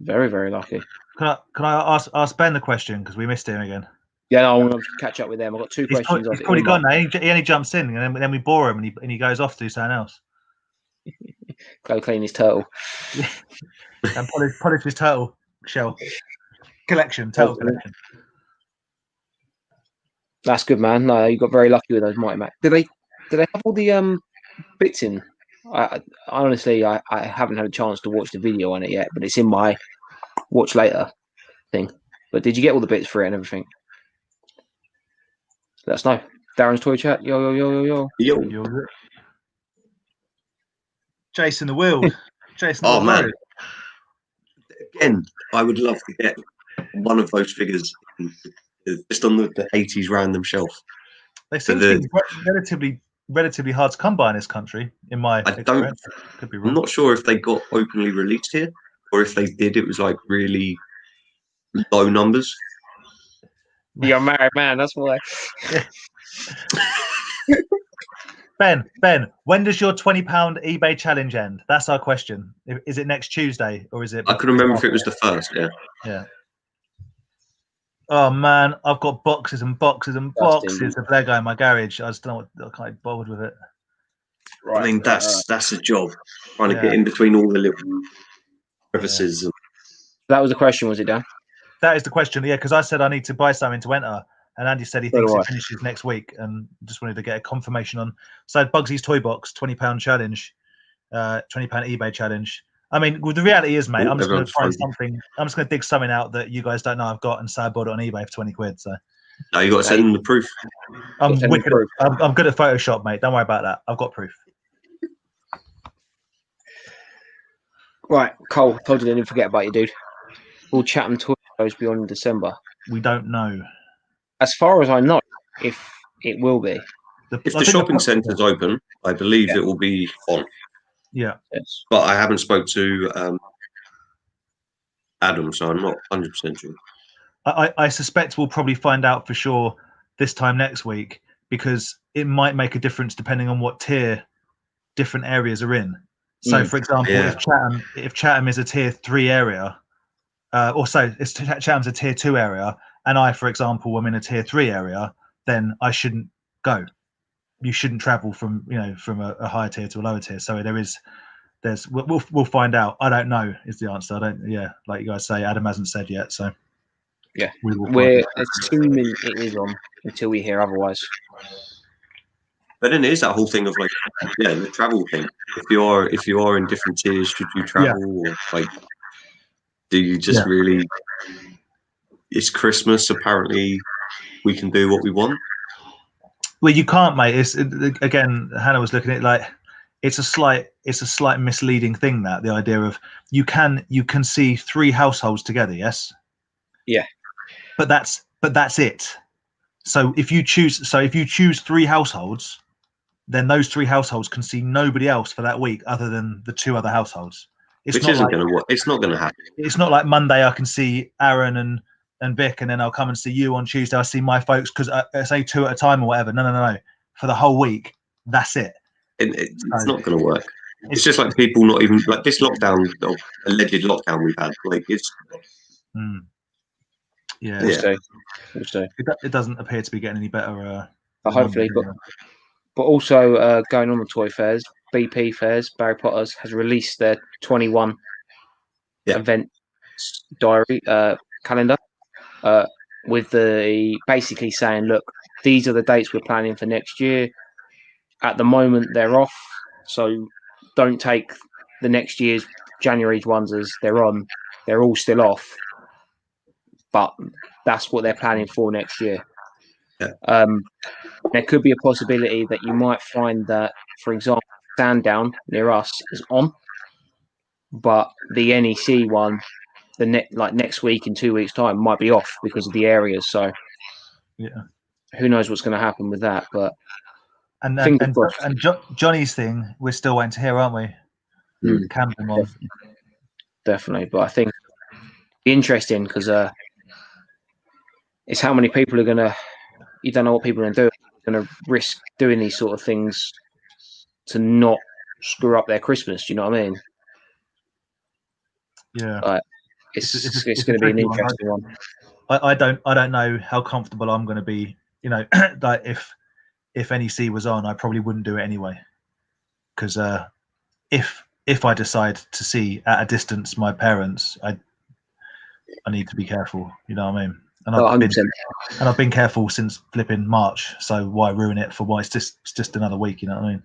Very, very lucky. Can I ask Ben the question because we missed him again? Yeah, no, I want to catch up with them. I've got two questions. He's probably gone now. He only jumps in and then we bore him and he goes off to do something else. Go clean his turtle. And polish his turtle shell collection. That's good, man. No, you got very lucky with those Mighty Max. Did they have all the bits in? I honestly haven't had a chance to watch the video on it yet, but it's in my watch later thing. But did you get all the bits for it and everything? Let us know. Darren's Toy Chat. Yo. Jason the Wild. Jason. Oh man. Again, I would love to get one of those figures just on the 80s random shelf. They seem to be relatively hard to come by in this country, in my experience. Could be wrong. I'm not sure if they got openly released here, or if they did, it was like really low numbers. You're a married man, that's why. Ben, when does your £20 eBay challenge end? That's our question. Is it next Tuesday or is it? I couldn't remember if it was the first. Yeah. Oh man, I've got boxes and boxes and boxes of Lego in my garage. I just don't know. I can't be bothered with it. Right. I mean, that's a job. Trying to get in between all the little crevices. Yeah. That was the question, was it, Dan? That is the question. Yeah, because I said I need to buy something to enter, and Andy said he thinks it finishes next week, and just wanted to get a confirmation on. So Bugsy's Toy Box, £20 challenge, £20 eBay challenge. I mean, the reality is, mate, I'm just going to find something. I'm just going to dig something out that you guys don't know I've got and say I bought it on eBay for 20 quid. So. No, you got to send them the proof. I'm wicked. I'm good at Photoshop, mate. Don't worry about that. I've got proof. Right, Cole, told you they didn't forget about you, dude. Will Chatham Toy Shows be on in December? We don't know. As far as I know, if it will be. If the shopping centre's open, I believe it will be on. Yeah. Yes. But I haven't spoke to Adam, so I'm not 100% sure. I suspect we'll probably find out for sure this time next week because it might make a difference depending on what tier different areas are in. So, for example, if Chatham is a tier 3 area, Chatham's a tier 2 area, and I, for example, am in a tier 3 area, then I shouldn't go. You shouldn't travel from a higher tier to a lower tier. So we'll find out. I don't know is the answer. Like you guys say, Adam hasn't said yet. So yeah, we're assuming it is on until we hear otherwise. But then there's that whole thing of like, the travel thing. If you are in different tiers, should you travel or like? Do you just really? It's Christmas. Apparently, we can do what we want. Well, you can't, mate. Again, Hannah was looking at it like it's a slight misleading thing, that the idea of you can see 3 households together. Yes. Yeah. But that's it. So if you choose 3 households, then those 3 households can see nobody else for that week other than the 2 other households. Which isn't going to work. It's not going to happen. It's not like Monday I can see Aaron and Vic, and then I'll come and see you on Tuesday. I see my folks because I say 2 at a time or whatever. No. For the whole week, that's it. It's not going to work. It's just like people not even like this lockdown, or alleged lockdown we've had. Like it's. Yeah. We'll see. It doesn't appear to be getting any better. Hopefully, but also going on the toy fairs, BP fairs, Barry Potter's has released their 21 event diary calendar with the basically saying, look, these are the dates we're planning for next year. At the moment, they're off, so don't take the next year's January's ones as they're on. They're all still off, but that's what they're planning for next year. Yeah. There could be a possibility that you might find that, for example, Sandown near us is on, but the NEC one, next week in 2 weeks' time, might be off because of the areas. So, who knows what's going to happen with that? But And Fingers crossed. Johnny's thing, we're still waiting to hear, aren't we? Camden one. Definitely, but I think it'll be interesting because it's how many people are gonna. You don't know what people are gonna do. Going to risk doing these sort of things to not screw up their Christmas. Do you know what I mean? Yeah. It's going to be an interesting one. I don't know how comfortable I'm going to be. You know, like if NEC was on, I probably wouldn't do it anyway. Because if I decide to see at a distance my parents, I need to be careful. You know what I mean? And I've been careful since flipping March. So why ruin it for why it's just another week? You know what I mean?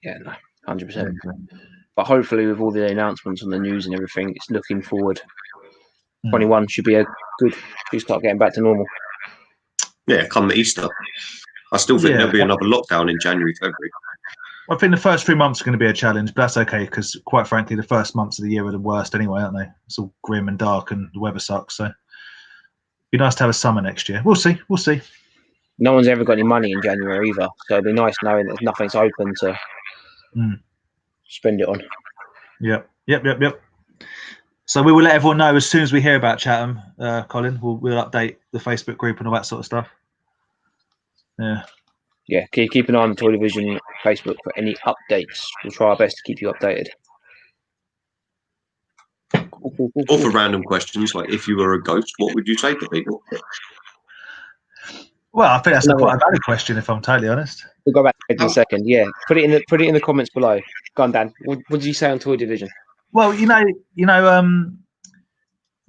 Yeah, no, 100%. But hopefully, with all the announcements on the news and everything, it's looking forward. 21 should be a good. Should start getting back to normal. Yeah, come Easter. I still think there'll be another lockdown in January, February. I think the first 3 months are going to be a challenge, but that's okay because, quite frankly, the first months of the year are the worst anyway, aren't they? It's all grim and dark, and the weather sucks. So, be nice to have a summer next year. We'll see. We'll see. No one's ever got any money in January either, so it'd be nice knowing that nothing's open to spend it on. Yep. So we will let everyone know as soon as we hear about Chatham, Colin. We'll update the Facebook group and all that sort of stuff. Yeah, keep an eye on the Toy Division Facebook for any updates. We'll try our best to keep you updated. Or for random questions, like if you were a ghost, what would you say to people? Well, I think that's quite a valid question, if I'm totally honest. We'll go back in a second. Yeah, put it in the comments below. Go on, Dan. What did you say on Toy Division? Well,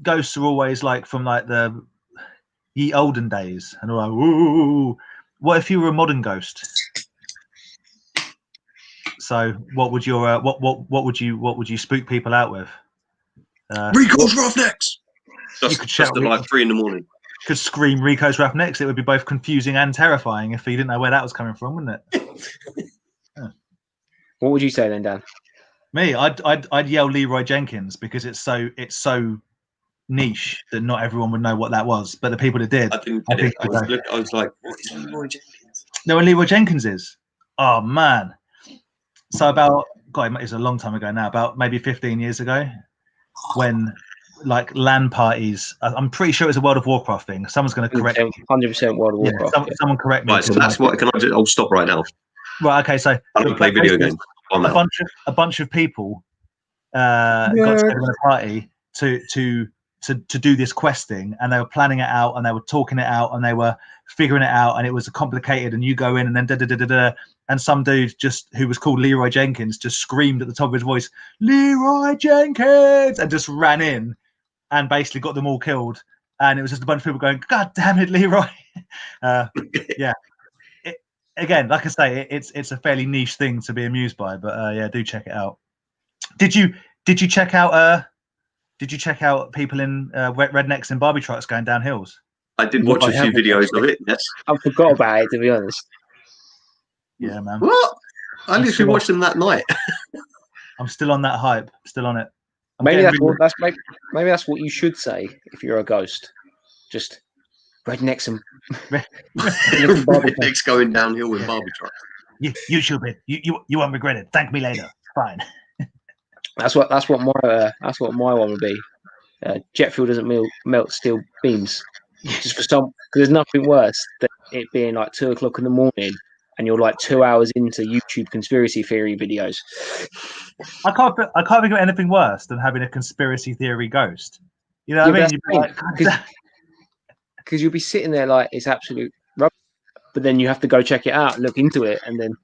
ghosts are always like from like the ye olden days, and all like, ooh. What if you were a modern ghost? So, what would your what would you spook people out with? Rico's Roughnecks. You could shout at like 3 a.m. Could scream Rico's Roughnecks. It would be both confusing and terrifying if you didn't know where that was coming from, wouldn't it? What would you say then, Dan? Me, I'd yell Leroy Jenkins because it's so niche that not everyone would know what that was. But the people that did, I didn't get it. I was like, what is Leroy Jenkins? Know what Leroy Jenkins is? Oh man! So it's a long time ago now. About maybe 15 years ago, when like LAN parties. I'm pretty sure it was a World of Warcraft thing. Someone's going to correct me. 100% World of Warcraft. Someone correct me. Right, so that's what. I'll stop right now. Right. Okay. So I don't play video games. A bunch of people got together in a party to do this quest thing, and they were planning it out, and they were talking it out, and they were figuring it out, and it was complicated. And you go in, and then da. And some dude who was called Leroy Jenkins just screamed at the top of his voice, "Leroy Jenkins!" and just ran in, and basically got them all killed. And it was just a bunch of people going, "God damn it, Leroy!" Yeah. Again, like I say, it's a fairly niche thing to be amused by, but yeah, do check it out. Did you check out people in rednecks in Barbie trucks going down hills? I did watch a few videos of it. Yes, I forgot about it, to be honest. Yeah, man. What? I literally watched them that night. I'm still on that hype. Still on it. Maybe that's what you should say if you're a ghost. Just rednecks and rednecks going downhill with Barbie trucks. You should be. You won't regret it. Thank me later. Fine. That's what my one would be. Jet fuel doesn't melt steel beams. Just for some, because there's nothing worse than it being like 2 o'clock in the morning and you're like 2 hours into YouTube conspiracy theory videos. I can't think of anything worse than having a conspiracy theory ghost. You know what I mean? Because you'll be sitting there like it's absolute rubbish, but then you have to go check it out, look into it, and then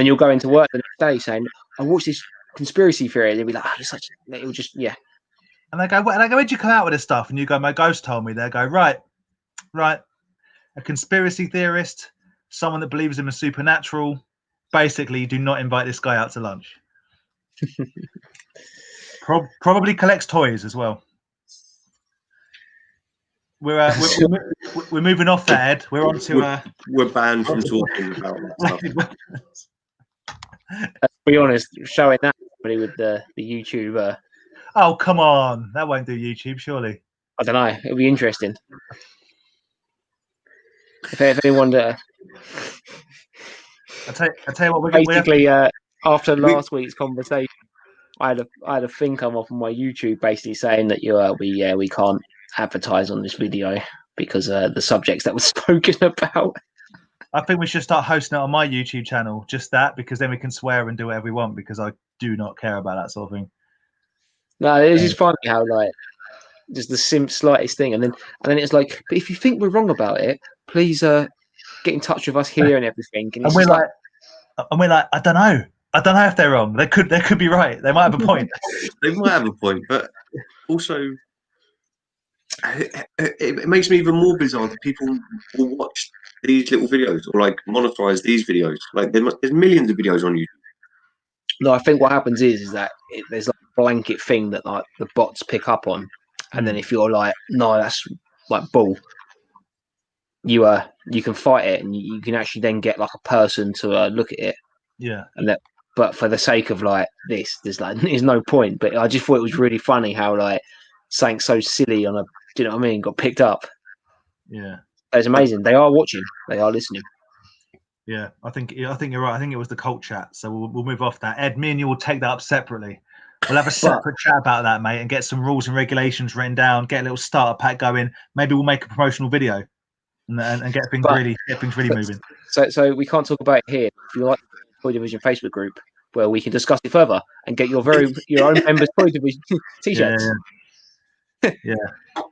you'll go into work the next day saying, "I watched this conspiracy theory," and they'll be like, "Oh, it'll just yeah." And they go, "Where'd you come out with this stuff?" And you go, "My ghost told me." They go, right. A conspiracy theorist, someone that believes in the supernatural. Basically, you do not invite this guy out to lunch. Probably collects toys as well. We're moving off that, Ed. We're on to we're banned from talking about that stuff. To be honest, showing that with the YouTube. Oh come on, that won't do YouTube, surely. I don't know. It'll be interesting. If anyone, I tell you what, basically, after last week's conversation, I had a thing come up on my YouTube basically saying that we can't advertise on this video because the subjects that was spoken about. I think we should start hosting it on my YouTube channel, just that, because then we can swear and do whatever we want, because I do not care about that sort of thing. No, it's just funny how like just the slightest thing, and then it's like, but if you think we're wrong about it, please get in touch with us here and everything. And we're like, I don't know if they're wrong. They could be right. They might have a point. They might have a point, but also it makes me even more bizarre that people will watch these little videos or like monetize these videos. Like there's millions of videos on YouTube. No, I think what happens is that there's like a blanket thing that like the bots pick up on, and then if you're like, no, that's like bull, you can fight it, and you can actually then get like a person to look at it. Yeah. And that, but for the sake of like this, there's no point. But I just thought it was really funny how like something so silly on a, do you know what I mean, got picked up. Yeah. It's amazing. They are watching. They are listening. Yeah, I think you're right. I think it was the cult chat. So we'll move off that. Ed, me and you will take that up separately. We'll have a separate chat about that, mate, and get some rules and regulations written down. Get a little starter pack going. Maybe we'll make a promotional video and get things really moving. So we can't talk about it here. If you like the Toy Division Facebook group, where we can discuss it further and get your own members Toy Division t-shirts. Yeah.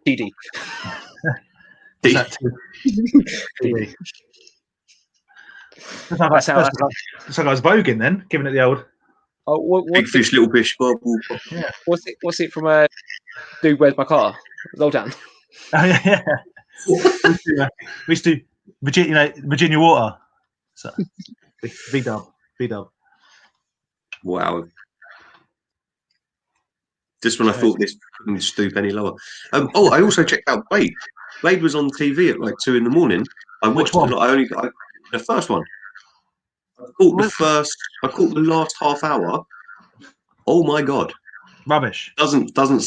TD. TD. That's how I was voguing then, giving it the old. Oh, big fish, little fish, bubble. Yeah. What's it from? Dude, where's my car? Zoltan. Oh yeah. We used to Virginia Water. So B-dub. Wow. Just when I thought this couldn't stoop any lower. I also checked out Blade. Blade was on TV at like 2 a.m. I watched it. The first one. I caught the last half hour. Oh my god! Rubbish. Doesn't stand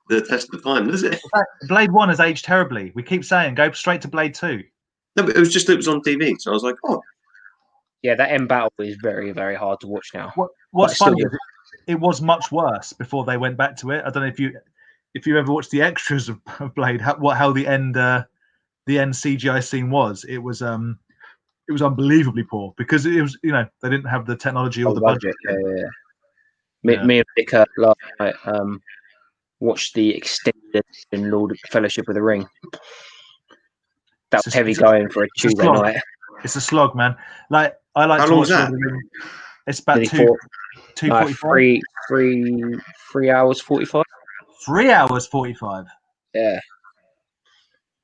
the test of time, does it? Blade 1 has aged terribly. We keep saying go straight to Blade 2. No, but it was on TV, so I was like, oh. Yeah, that end battle is very, very hard to watch now. What's funny is it was much worse before they went back to it. I don't know if you ever watched the extras of Blade, how the end CGI scene was. It was unbelievably poor because it was, they didn't have the technology or the budget. Yeah. Me and Vic last night watched the extended Lord Fellowship of the Ring. That was heavy going for a Tuesday night. It's a slog, man. Like I like how to long watch was that? It's about 2:45. 3 hours 45. 3 hours 45. Yeah.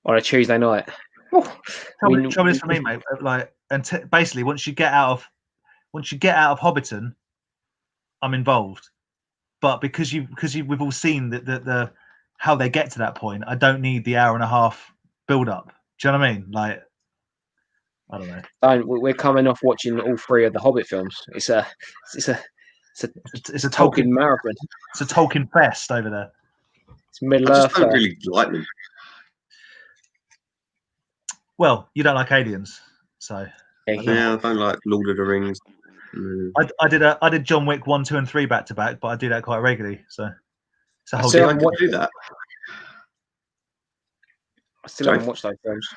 On a Tuesday night. Trouble is for me, mate. Like, basically, once you get out of Hobbiton, I'm involved. But because we've all seen the how they get to that point, I don't need the hour and a half build up. Do you know what I mean? Like, I don't know. We're coming off watching all 3 of the Hobbit films. It's a Tolkien marathon. It's a Tolkien fest over there. It's Middle I Earth. just don't really like them. Well, you don't like aliens, so yeah, I don't like Lord of the Rings. I did John Wick 1, 2, and 3 back to back, but I do that quite regularly. So it's a whole. I could do that. I still haven't watched those films.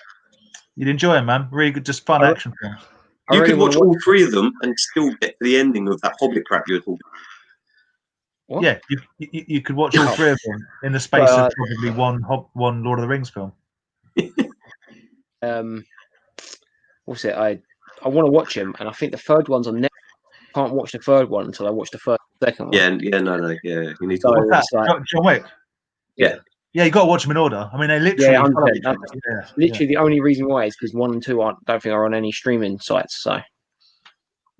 You'd enjoy them, man. Really good, just fun action films. You could watch all 3 of them and still get to the ending of that Hobbit crap you're talking about. What? Yeah, you could watch all 3 of them in the space of probably one Lord of the Rings film. What's it? I want to watch him, and I think the 3rd one's on Netflix. I can't watch the 3rd one until I watch the second one. No. Yeah, you need to watch that. Like, John Wick. Yeah. Yeah, you got to watch them in order. I mean, they literally. Literally, the only reason why is because 1 and 2 don't think are on any streaming sites. So,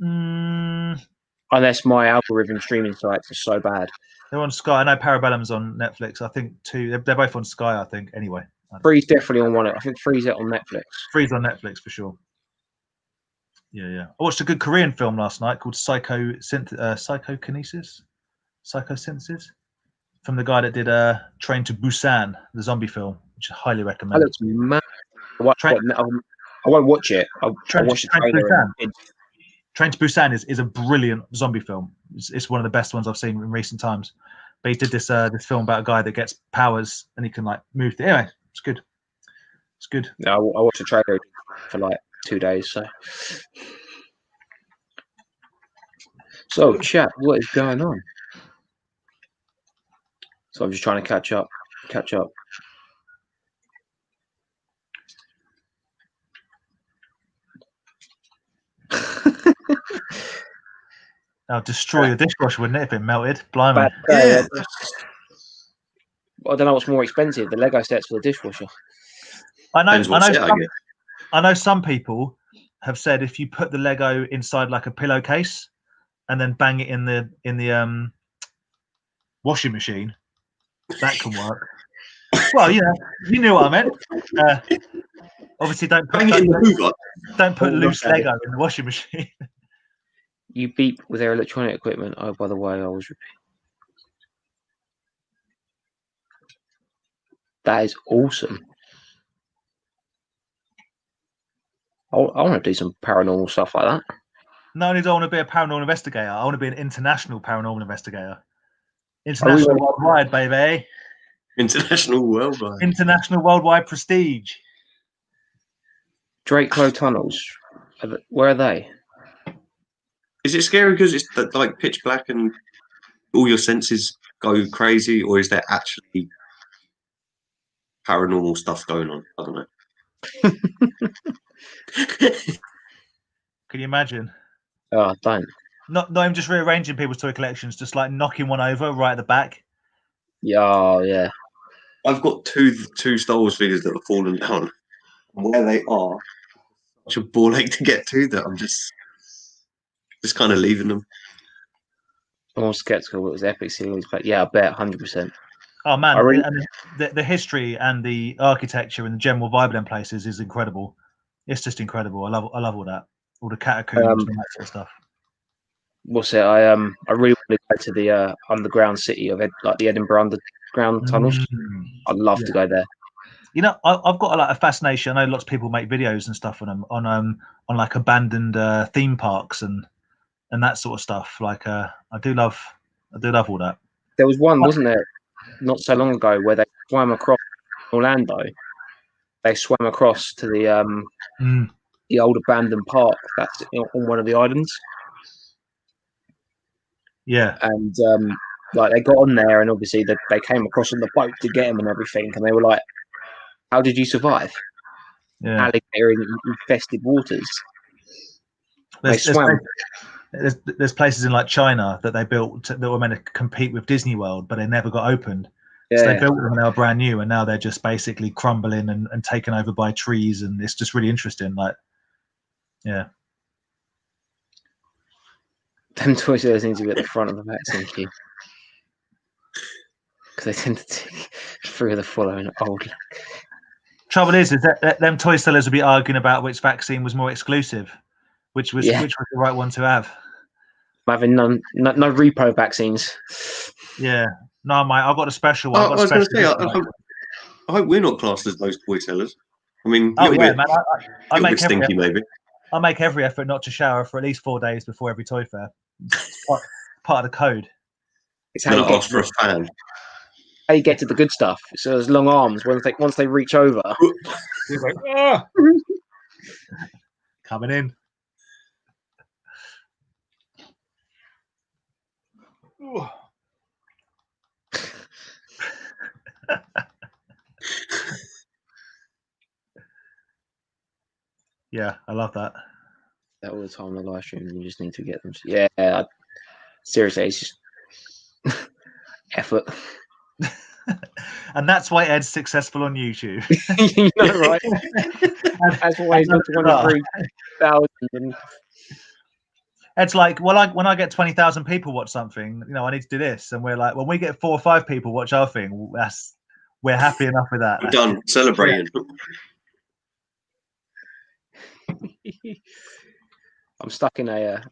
unless my algorithm streaming sites are so bad, they're on Sky. I know Parabellum's on Netflix. I think 2. They're both on Sky. I think anyway. 3's definitely on one. I think 3's on Netflix. 3's on Netflix for sure. Yeah. I watched a good Korean film last night called Psychokinesis, from the guy that did Train to Busan, the zombie film, which I highly recommend. That looks mad. I won't watch it. I watched the Train to trailer. Busan. Train to Busan is a brilliant zombie film. It's one of the best ones I've seen in recent times. But he did this film about a guy that gets powers and he can like move. Anyway, it's good. It's good. I watched the trailer for like 2 days. So chat, what is going on? So I'm just trying to catch up. That'll destroy your dishwasher, wouldn't it, if it melted? Blimey. Yeah. I don't know what's more expensive, the Lego sets for the dishwasher. I know some people have said if you put the Lego inside like a pillowcase and then bang it in the washing machine, that can work. Well, you knew what I meant. Obviously, don't put loose Lego in the washing machine. You beep with their electronic equipment. Oh, by the way, I was repeating. That is awesome. I want to do some paranormal stuff like that. Not only do I want to be a paranormal investigator, I want to be an international paranormal investigator. International worldwide, baby. International worldwide. International worldwide prestige. Drakelow tunnels. Where are they? Is it scary because it's like pitch black and all your senses go crazy, or is there actually paranormal stuff going on? I don't know. Can you imagine? Oh, don't. Not even just rearranging people's toy collections, just like knocking one over right at the back. Yeah. I've got two Star Wars figures that have fallen down. Where they are, such a ball ache to get to that I'm just kind of leaving them. I'm all skeptical. It was epic series, but yeah, I bet 100%. Oh man, the history and the architecture and the general vibe of them places is incredible. It's just incredible. I love all that, all the catacombs and that sort of stuff. What's it? I really want to go to the underground city of the Edinburgh underground tunnels. I'd love to go there. You know, I've got a fascination. I know lots of people make videos and stuff on them on like abandoned theme parks and that sort of stuff. Like I do love all that. There was one, wasn't there, not so long ago, where they swam across Orlando. They swam across to the old abandoned park that's on one of the islands. Yeah, and like they got on there, and obviously they came across on the boat to get him and everything, and they were like, "How did you survive? Yeah. Alligator infested waters." They swam. There's places in like China that they built that were meant to compete with Disney World, but they never got opened. Yeah. So they built them when they were brand new, and now they're just basically crumbling and taken over by trees, and it's just really interesting. Like, yeah. Them toy sellers need to be at the front of the vaccine queue because they tend to take through the following old. Trouble is that them toy sellers will be arguing about which vaccine was more exclusive, which was the right one to have. I'm having no repo vaccines. Yeah, no, mate, I've got a special one. I was going to say, I hope we're not classed as those toy sellers. I mean, man, I make stinky maybe. I make every effort not to shower for at least 4 days before every toy fair. It's part of the code. It's how you ask for a fan. How you get to the good stuff. So there's long arms. Once they reach over, it's like, ah! Coming in. Yeah, I love that. All the time on the live stream, you just need to get them. Yeah, seriously, it's just effort. And that's why Ed's successful on YouTube. You know, right? That's why he's got 23,000. Ed's like, well, when I get 20,000 people watch something, I need to do this, and we're like, when we get 4 or 5 people watch our thing, we're happy enough with that. We're done celebrating. I'm stuck in I'm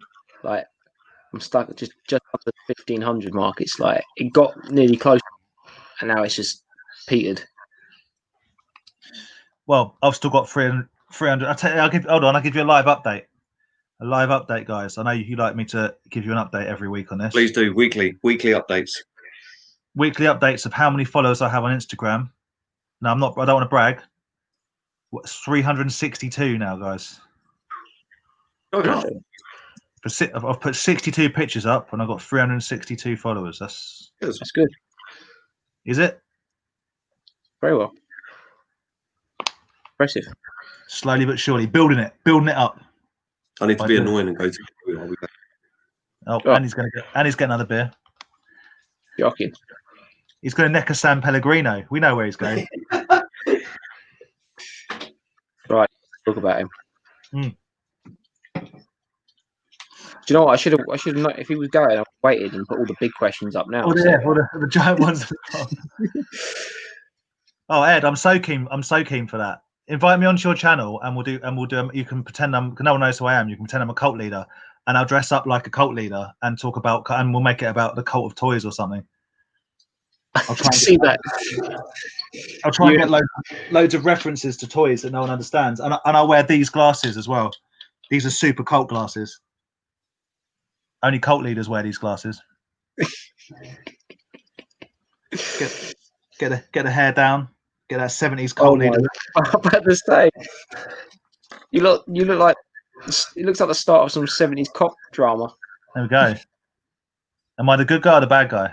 stuck just up the 1,500 mark. It's like it got nearly close, and now it's just petered. Well, I've still got 300. I'll give you a live update. A live update, guys. I know you like me to give you an update every week on this. Please do weekly updates. Weekly updates of how many followers I have on Instagram. No, I don't want to brag. 362 now, guys. Oh, no. I've put 62 pictures up and I've got 362 followers. That's good. Is it? Very well. Impressive. Slowly but surely, building it up. I need to be annoying and go to. And he's getting another beer. Shocking. He's going to neck a San Pellegrino. We know where he's going. Right, talk about him. Mm. Do you know what? I should have. If he was going, I waited and put all the big questions up now. All the giant ones. Oh, Ed, I'm so keen for that. Invite me onto your channel, and we'll do. You can pretend no one knows who I am. You can pretend I'm a cult leader, and I'll dress up like a cult leader and talk about, and we'll make it about the cult of toys or something. I'll try and see that. I'll try and get loads of references to toys that no one understands, and I'll wear these glasses as well. These are super cult glasses. Only cult leaders wear these glasses. Get the hair down. Get that 70s cult leader. I'm about to say, you look like it looks like the start of some 70s cop drama. There we go. Am I the good guy or the bad guy?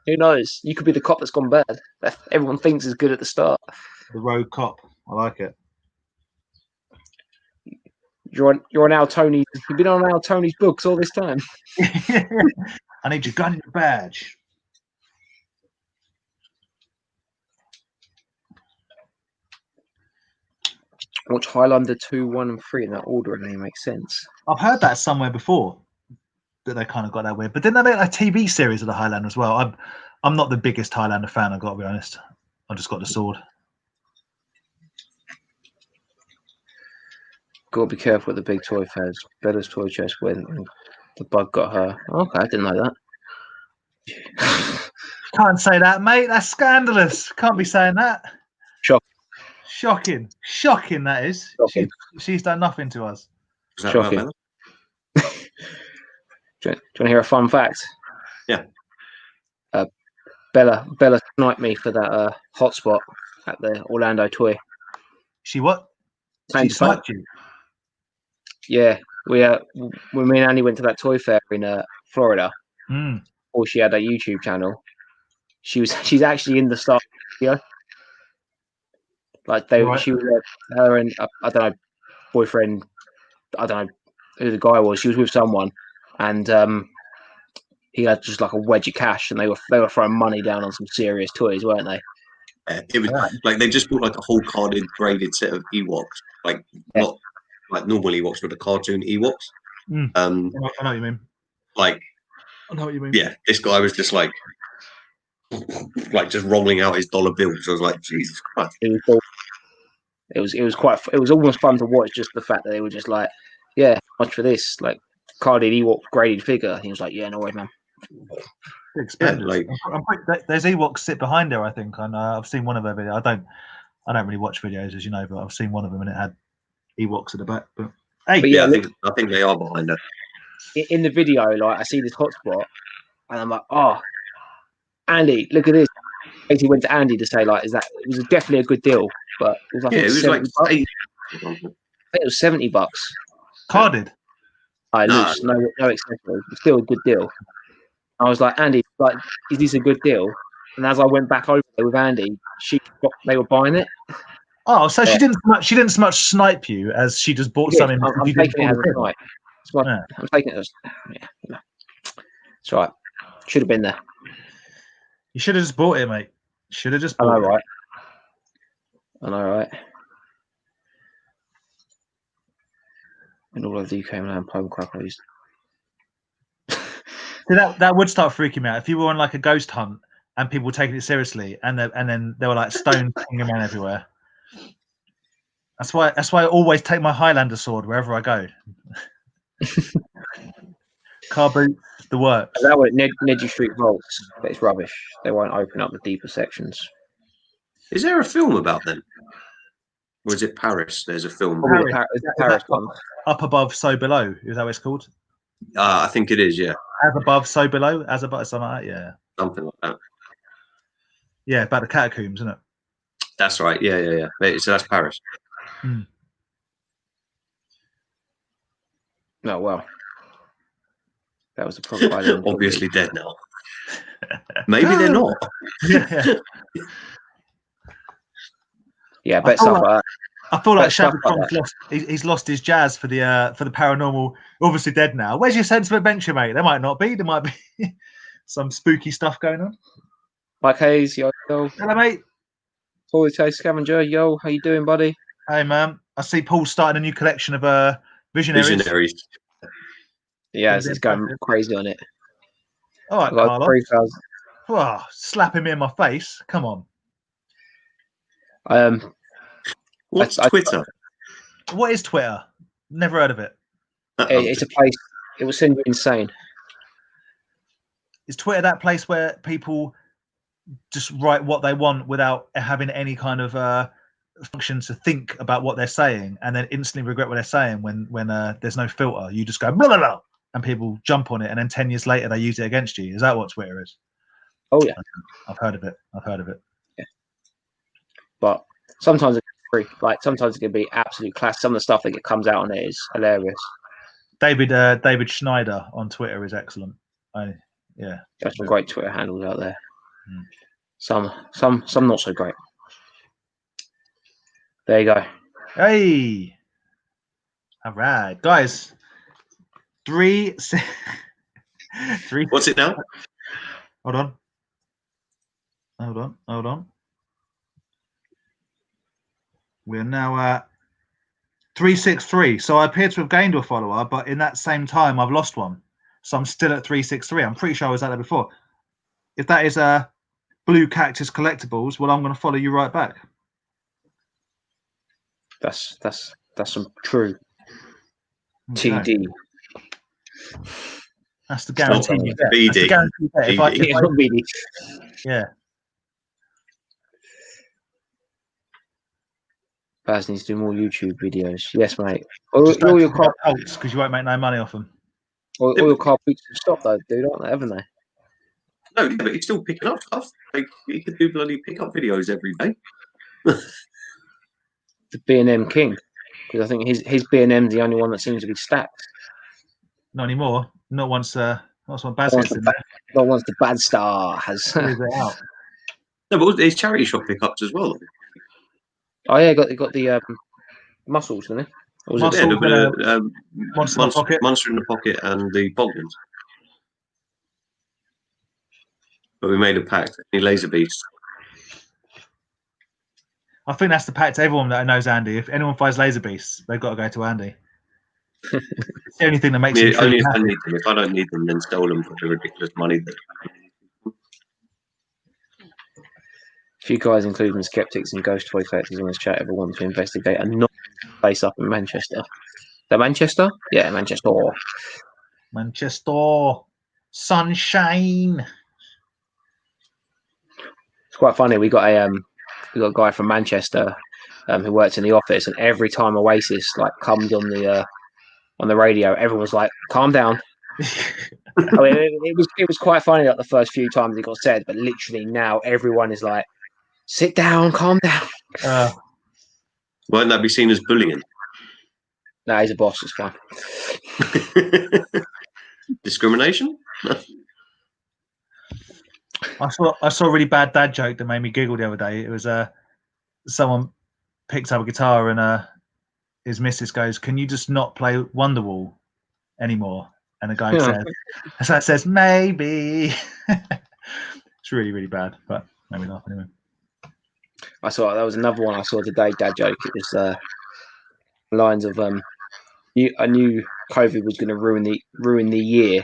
Who knows? You could be the cop that's gone bad. Everyone thinks is good at the start. The rogue cop. I like it. You're on Al Tony's. You've been on Al Tony's books all this time. I need your gun and your badge. Watch Highlander 2, 1, and 3 in that order, and it makes sense. I've heard that somewhere before. That they kind of got that weird. But didn't they make a TV series of the Highlander as well? I'm not the biggest Highlander fan, I've got to be honest. I just got the sword. Got to be careful with the big toy fairs. Bella's toy chest went and the bug got her. Okay, I didn't know that. Can't say that, mate. That's scandalous. Can't be saying that. Shocking, that is. Shocking. She's done nothing to us. Shocking. Do you want to hear a fun fact? Yeah. Bella sniped me for that hotspot at the Orlando toy. She what? She sniped you? Yeah. When me and Annie went to that toy fair in Florida, or she had a YouTube channel, she's actually in the start video. Like she was her and I don't know, boyfriend, I don't know who the guy was. She was with someone, and he had just like a wedge of cash, and they were throwing money down on some serious toys, weren't they? It was like they just bought like a whole carded, graded set of Ewoks, not like normal Ewoks, but the cartoon Ewoks. I know what you mean. Like, I know what you mean. Yeah, this guy was just like just rolling out his dollar bills. I was like, Jesus Christ. It was almost fun to watch, just the fact that they were just like, yeah, much for this, like carded Ewok graded figure. He was like, yeah, no way, man. There's Ewoks sit behind her, I think, and I've seen one of her videos. I don't really watch videos, as you know, but I've seen one of them and it had Ewoks at the back. But hey, but yeah, I think they are behind her. In the video, like I see this hotspot, and I'm like, oh, Andy, look at this. I basically went to Andy to say, like, it was definitely a good deal, but it was like, it was like I think it was $70. Carded. Loose, no accessories, but still a good deal. I was like, Andy, like, is this a good deal? And as I went back over there with Andy, they were buying it. Oh, so she didn't so much snipe you as she just bought something. I'm taking it as a snipe. I'm taking it as it's right. Should have been there. You should have just bought it, mate. Should have just bought it. I know, right? And all of you came out and pome crackers. That would start freaking me out if you were on like a ghost hunt and people were taking it seriously, and then there were like stones hanging around everywhere. That's why I always take my Highlander sword wherever I go. Car boot, the works. That was Nedgy Street Vaults, but it's rubbish. They won't open up the deeper sections. Is there a film about them? Was it Paris? There's a film. Probably Paris. the Paris one. Up above, so below. Is that what it's called? I think it is. Yeah, As above, so below. As above, something like that. Yeah. something like that. Yeah, about the catacombs, isn't it? That's right. Yeah. So that's Paris. No, well, that was the proper. Obviously dead now. Maybe they're not. Yeah. Yeah, bet stuff like that. I feel like stuff Shabby like Kong's lost. He's lost his jazz for the paranormal. Obviously dead now. Where's your sense of adventure, mate? There might not be. There might be some spooky stuff going on. Mike Hayes, yo. Hello, mate. Paul Chase Scavenger, yo. How you doing, buddy? Hey, man. I see Paul's starting a new collection of visionaries. Yeah, it's going crazy on it. All right, Carlo. 3,000. Oh, slapping me in my face. Come on. What's Twitter? What is Twitter? Never heard of it. It's a place. It will send you insane. Is Twitter that place where people just write what they want without having any kind of function to think about what they're saying, and then instantly regret what they're saying when there's no filter? You just go blah blah blah, and people jump on it, and then 10 years later they use it against you. Is that what Twitter is? Oh yeah, I've heard of it. Yeah, but sometimes it's free. Like sometimes it can be absolute class. Some of the stuff that comes out on it is hilarious. David Schneider on Twitter is excellent. Yeah, there's some great Twitter handles out there. Some not so great. There you go. Hey, all right, guys. 3. What's it now? Hold on. We're now at 363. So I appear to have gained a follower, but in that same time, I've lost one. So I'm still at 363. I'm pretty sure I was at there before. If that is Blue Cactus Collectibles, well, I'm going to follow you right back. That's some true TD. That's the guarantee you get. BD. That's the guarantee you get. Yeah. Baz needs to do more YouTube videos. Yes, mate. All your car cults, because you won't make no money off them. All your car boots have stopped though, dude, aren't they? Haven't they? No, yeah, but he's still picking up stuff. Like, he could do bloody pickup videos every day. The B&M king, because I think his B&M's the only one that seems to be stacked. Not anymore. Not once Baz gets in there. Not once the bad star has. It out. No, but there's charity shop pickups as well. Oh yeah, got the muscles, didn't he? Monster in the pocket. Monster in the pocket and the Boglins. But we made a pact. Any laser beasts. I think that's the pact to everyone that knows Andy. If anyone buys laser beasts, they've got to go to Andy. It's the only thing that makes him only if I need them. If I don't need them, then sell them for the ridiculous money that. A few guys, including skeptics and ghost toy collectors on this chat, ever want to investigate a not place up in Manchester. The Manchester? Yeah, Manchester. Manchester. Sunshine. It's quite funny. We got a guy from Manchester who works in the office, and every time Oasis comes on the radio, everyone's like, "Calm down." I mean, it was quite funny the first few times it got said, but literally now everyone is like, "Sit down, calm down." Won't that be seen as bullying? No, he's a boss. It's fine. Discrimination? I saw a really bad dad joke that made me giggle the other day. It was someone picked up a guitar and his missus goes, "Can you just not play Wonderwall anymore?" And the guy says, "Maybe." It's really, really bad, but made me laugh anyway. I saw that was another one I saw today. Dad joke. It was lines of I knew COVID was going to ruin the year.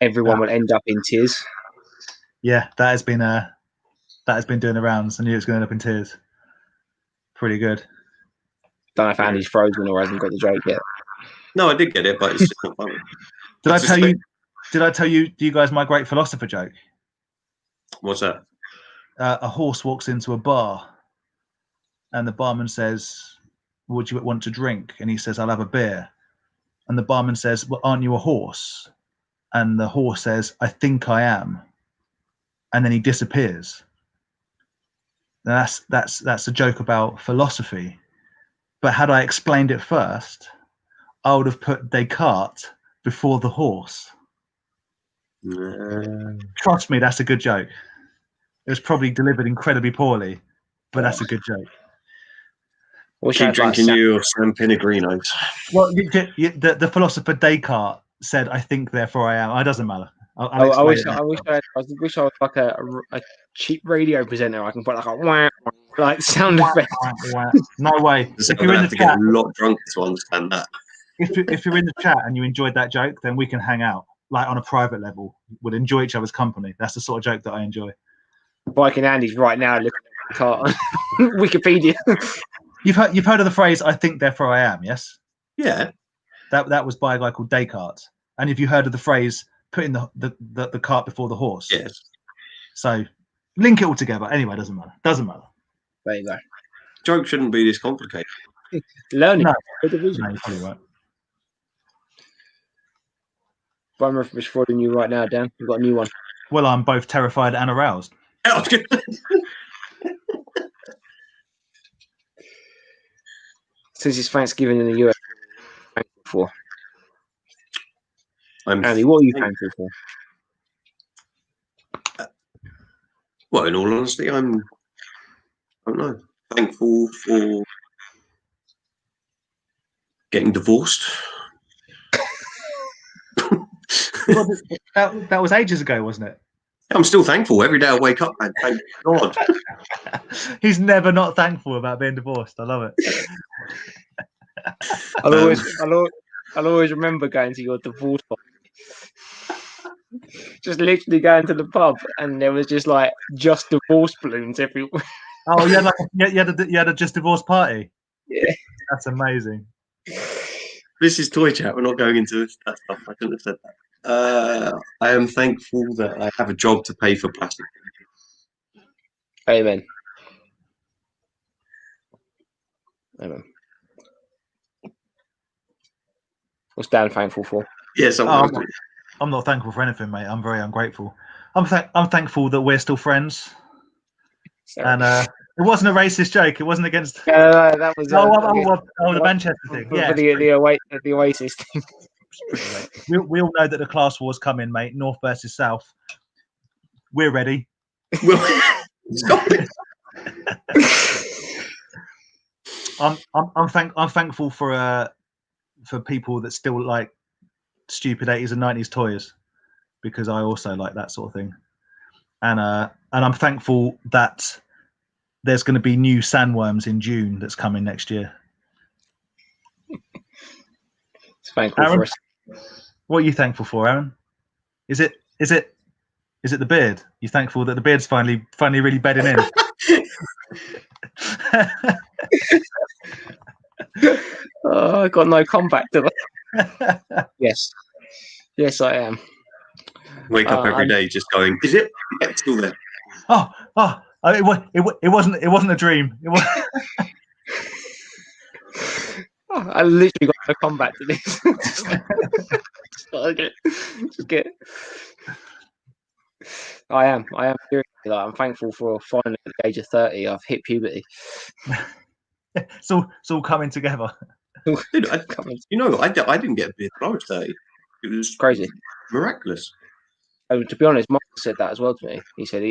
Everyone will end up in tears. Yeah, that has been doing the rounds. I knew it was going to end up in tears. Pretty good. Don't know if Andy's frozen or hasn't got the joke yet. No, I did get it, but it's just not funny. Did I tell you? Do you guys my great philosopher joke? What's that? A horse walks into a bar, and the barman says, "Would you want to drink?" And he says, "I'll have a beer." And the barman says, "Well, aren't you a horse?" And the horse says, "I think I am." And then he disappears. Now that's a joke about philosophy. But had I explained it first, I would have put Descartes before the horse. Trust me, that's a good joke. It was probably delivered incredibly poorly, but that's a good joke. Keep drinking your San Pellegrinos. Well, the philosopher Descartes said, "I think, therefore I am." It doesn't matter. I wish I was like a cheap radio presenter. I can put like a wah, like sound effect. No way. If you're in the chat, get a lot drunk to understand that. If you're in the chat and you enjoyed that joke, then we can hang out like on a private level. We'll enjoy each other's company. That's the sort of joke that I enjoy. Viking Andy's right now looking at the Wikipedia. You've heard of the phrase "I think, therefore I am"? Yes. Yeah. That was by a guy called Descartes. And have you heard of the phrase "putting the cart before the horse"? Yes. So link it all together. Anyway, doesn't matter. There you go. Joke shouldn't be this complicated. Learning. No, you're probably right. I'm frauding you right now, Dan. We've got a new one. Well, I'm both terrified and aroused. Since it's Thanksgiving in the US, thankful for. Andy, what are you thankful for? Well, in all honesty, I don't know. Thankful for getting divorced. that was ages ago, wasn't it? I'm still thankful. Every day I wake up and thank God. He's never not thankful about being divorced. I love it. I'll always remember going to your divorce party. Just literally going to the pub, and there was just divorce balloons everywhere. Oh, you had a just divorce party. Yeah, that's amazing. This is Toy Chat. We're not going into that stuff. I couldn't have said that. I am thankful that I have a job to pay for plastic. Amen. What's Dan thankful for? Yes, I'm not thankful for anything, mate. I'm very ungrateful. I'm thankful that we're still friends. Sorry. And it wasn't a racist joke. It wasn't against. That was the Manchester thing. Yeah, the Oasis thing. We all know that the class war's coming, mate. North versus South. We're ready. Stop it. I'm thankful for people that still like stupid 80s and 90s toys, because I also like that sort of thing. And I'm thankful that there's going to be new sandworms in June that's coming next year. It's thankful Aaron, for us. What are you thankful for, Aaron? Is it the beard? You thankful that the beard's finally really bedding in? I got no comeback to that. Yes, I am. Wake up every day just going, is it? Yeah, it's still there. It wasn't a dream. It was. I literally got no comeback to this. just get. I am seriously, I'm thankful for finally at the age of 30 I've hit puberty. It's all coming together. Dude, I didn't get a beard when I was 30. It was crazy, miraculous. Oh, to be honest, Mark said that as well to me. He said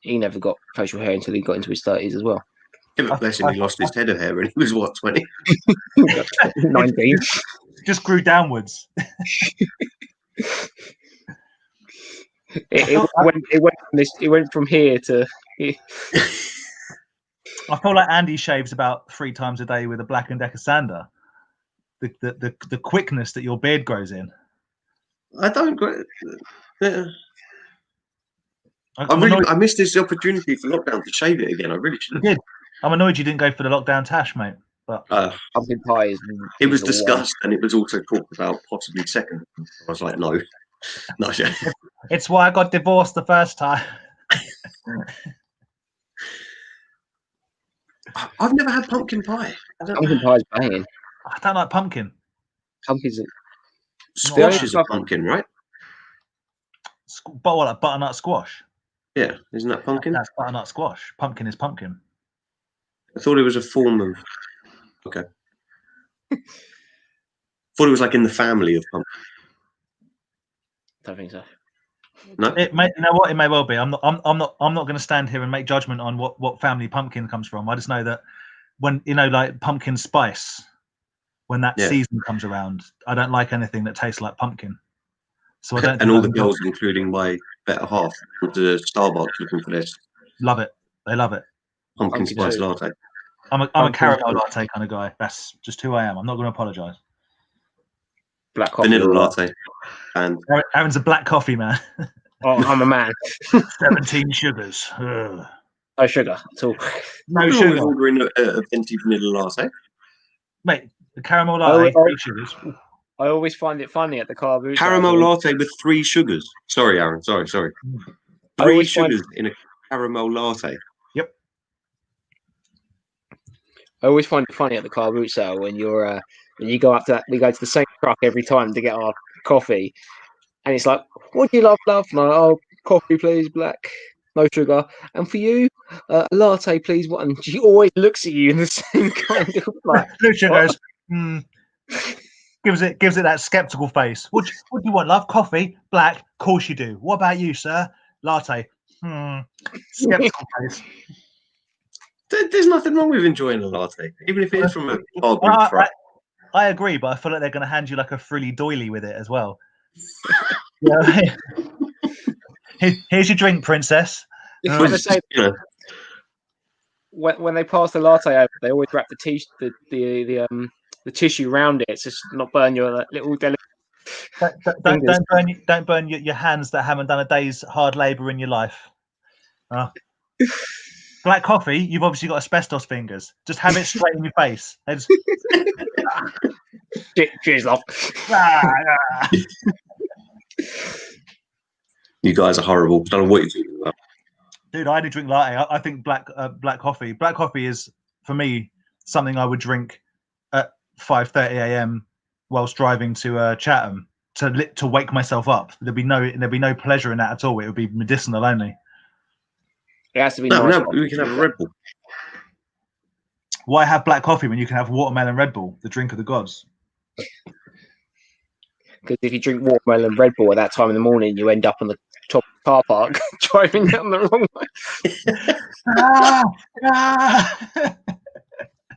he never got facial hair until he got into his 30s as well. Yeah, but bless him, he lost his head of hair when he was 20? 19. Just grew downwards. It went from here to here. I feel like Andy shaves about 3 times a day with a Black & Decker sander. The quickness that your beard grows in. I don't. I missed this opportunity for lockdown to shave it again. I really should have. I'm annoyed you didn't go for the lockdown tash, mate. But pumpkin pie it was discussed, and it was also talked about possibly second. I was like, no, not yet. It's why I got divorced the first time. I've never had pumpkin pie. Pumpkin pie's banging. I don't like pumpkin. Pumpkin's Squash is a pumpkin, right? But what, like butternut squash? Yeah, isn't that pumpkin? That's butternut squash. Pumpkin is pumpkin. I thought it was a form of. Okay. Thought it was like in the family of pumpkin. Don't think so. No. It may, you know what? It may well be. I'm not going to stand here and make judgment on what family pumpkin comes from. I just know that when like pumpkin spice, when that season comes around, I don't like anything that tastes like pumpkin. So I don't. And all the girls, including my better half, went to Starbucks looking for this. Love it. They love it. Pumpkin spice latte. I'm a caramel latte kind of guy. That's just who I am. I'm not going to apologise. Black coffee. Vanilla latte. And Aaron's a black coffee man. Oh, I'm a man. 17 sugars. Ugh. No sugar at all. No sugar. Ordering a venti vanilla latte. Mate, the caramel latte, 3 sugars. I always find it funny at the car boot. Caramel latte with 3 sugars. Sorry, Aaron. Sorry. 3 sugars in a caramel latte. Yep. I always find it funny at the car boot sale when you're when you go up to that. We go to the same truck every time to get our coffee, and it's like, "What do you love, love?" And I'm like, "Oh, coffee, please, black, no sugar." And for you, a latte, please. What? And she always looks at you in the same kind of like. Lucia goes, gives it that skeptical face. What do you want, love? Coffee, black. Of course you do. What about you, sir? Latte. Skeptical face. There's nothing wrong with enjoying a latte, even if it is from a hard truck. I agree, but I feel like they're going to hand you like a frilly doily with it as well. You know? Here's your drink, princess. When they pass the latte over, they always wrap the tissue around it. It's just not burn your little delicate. Don't burn your hands that haven't done a day's hard labour in your life. Black coffee, you've obviously got asbestos fingers. Just have it straight in your face. Cheers, love. You guys are horrible. Don't know what you're talking about. Dude, I only drink latte. I think black coffee. Black coffee is, for me, something I would drink at 5:30 a.m. whilst driving to Chatham to wake myself up. There'd be no pleasure in that at all. It would be medicinal only. It has to be. No, we can have a Red Bull. Why have black coffee when you can have watermelon Red Bull, the drink of the gods? Because if you drink watermelon Red Bull at that time in the morning, you end up on the top of the car park driving down the wrong way.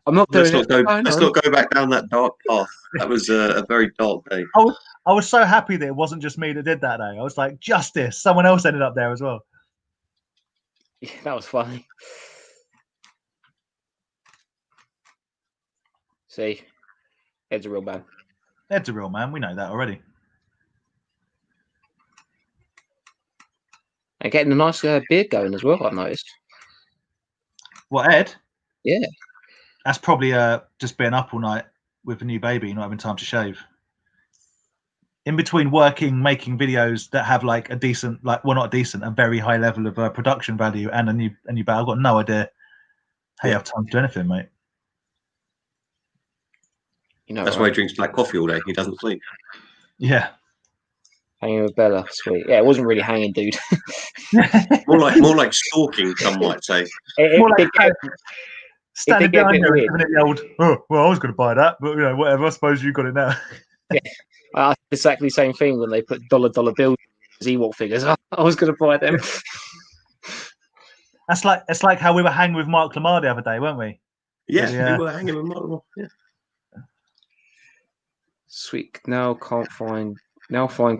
I'm not doing Let's not go back down that dark path. That was a very dark day. I was so happy that it wasn't just me that did that day. I was like, justice. Someone else ended up there as well. Yeah, that was funny. See, Ed's a real man. Ed's a real man. We know that already. And getting a nice beard going as well, I've noticed. What, Ed? Yeah. That's probably just being up all night with a new baby, not having time to shave. In between working, making videos that have like a decent, a very high level of production value and a new baby, I've got no idea how you have time to do anything, mate. You know, that's why he drinks black coffee all day. He doesn't sleep. Yeah. Hanging with Bella, sweet. Yeah, it wasn't really hanging, dude. more like stalking, some might say. Standing behind her and giving it the old, oh, well, I was going to buy that, but whatever. I suppose you got it now. Yeah, exactly the same thing when they put dollar bills as Ewok figures. I was going to buy them. It's like how we were hanging with Mark Lamar the other day, weren't we? Yeah, we were hanging with Mark Lamar. Yeah. Sweet. Now find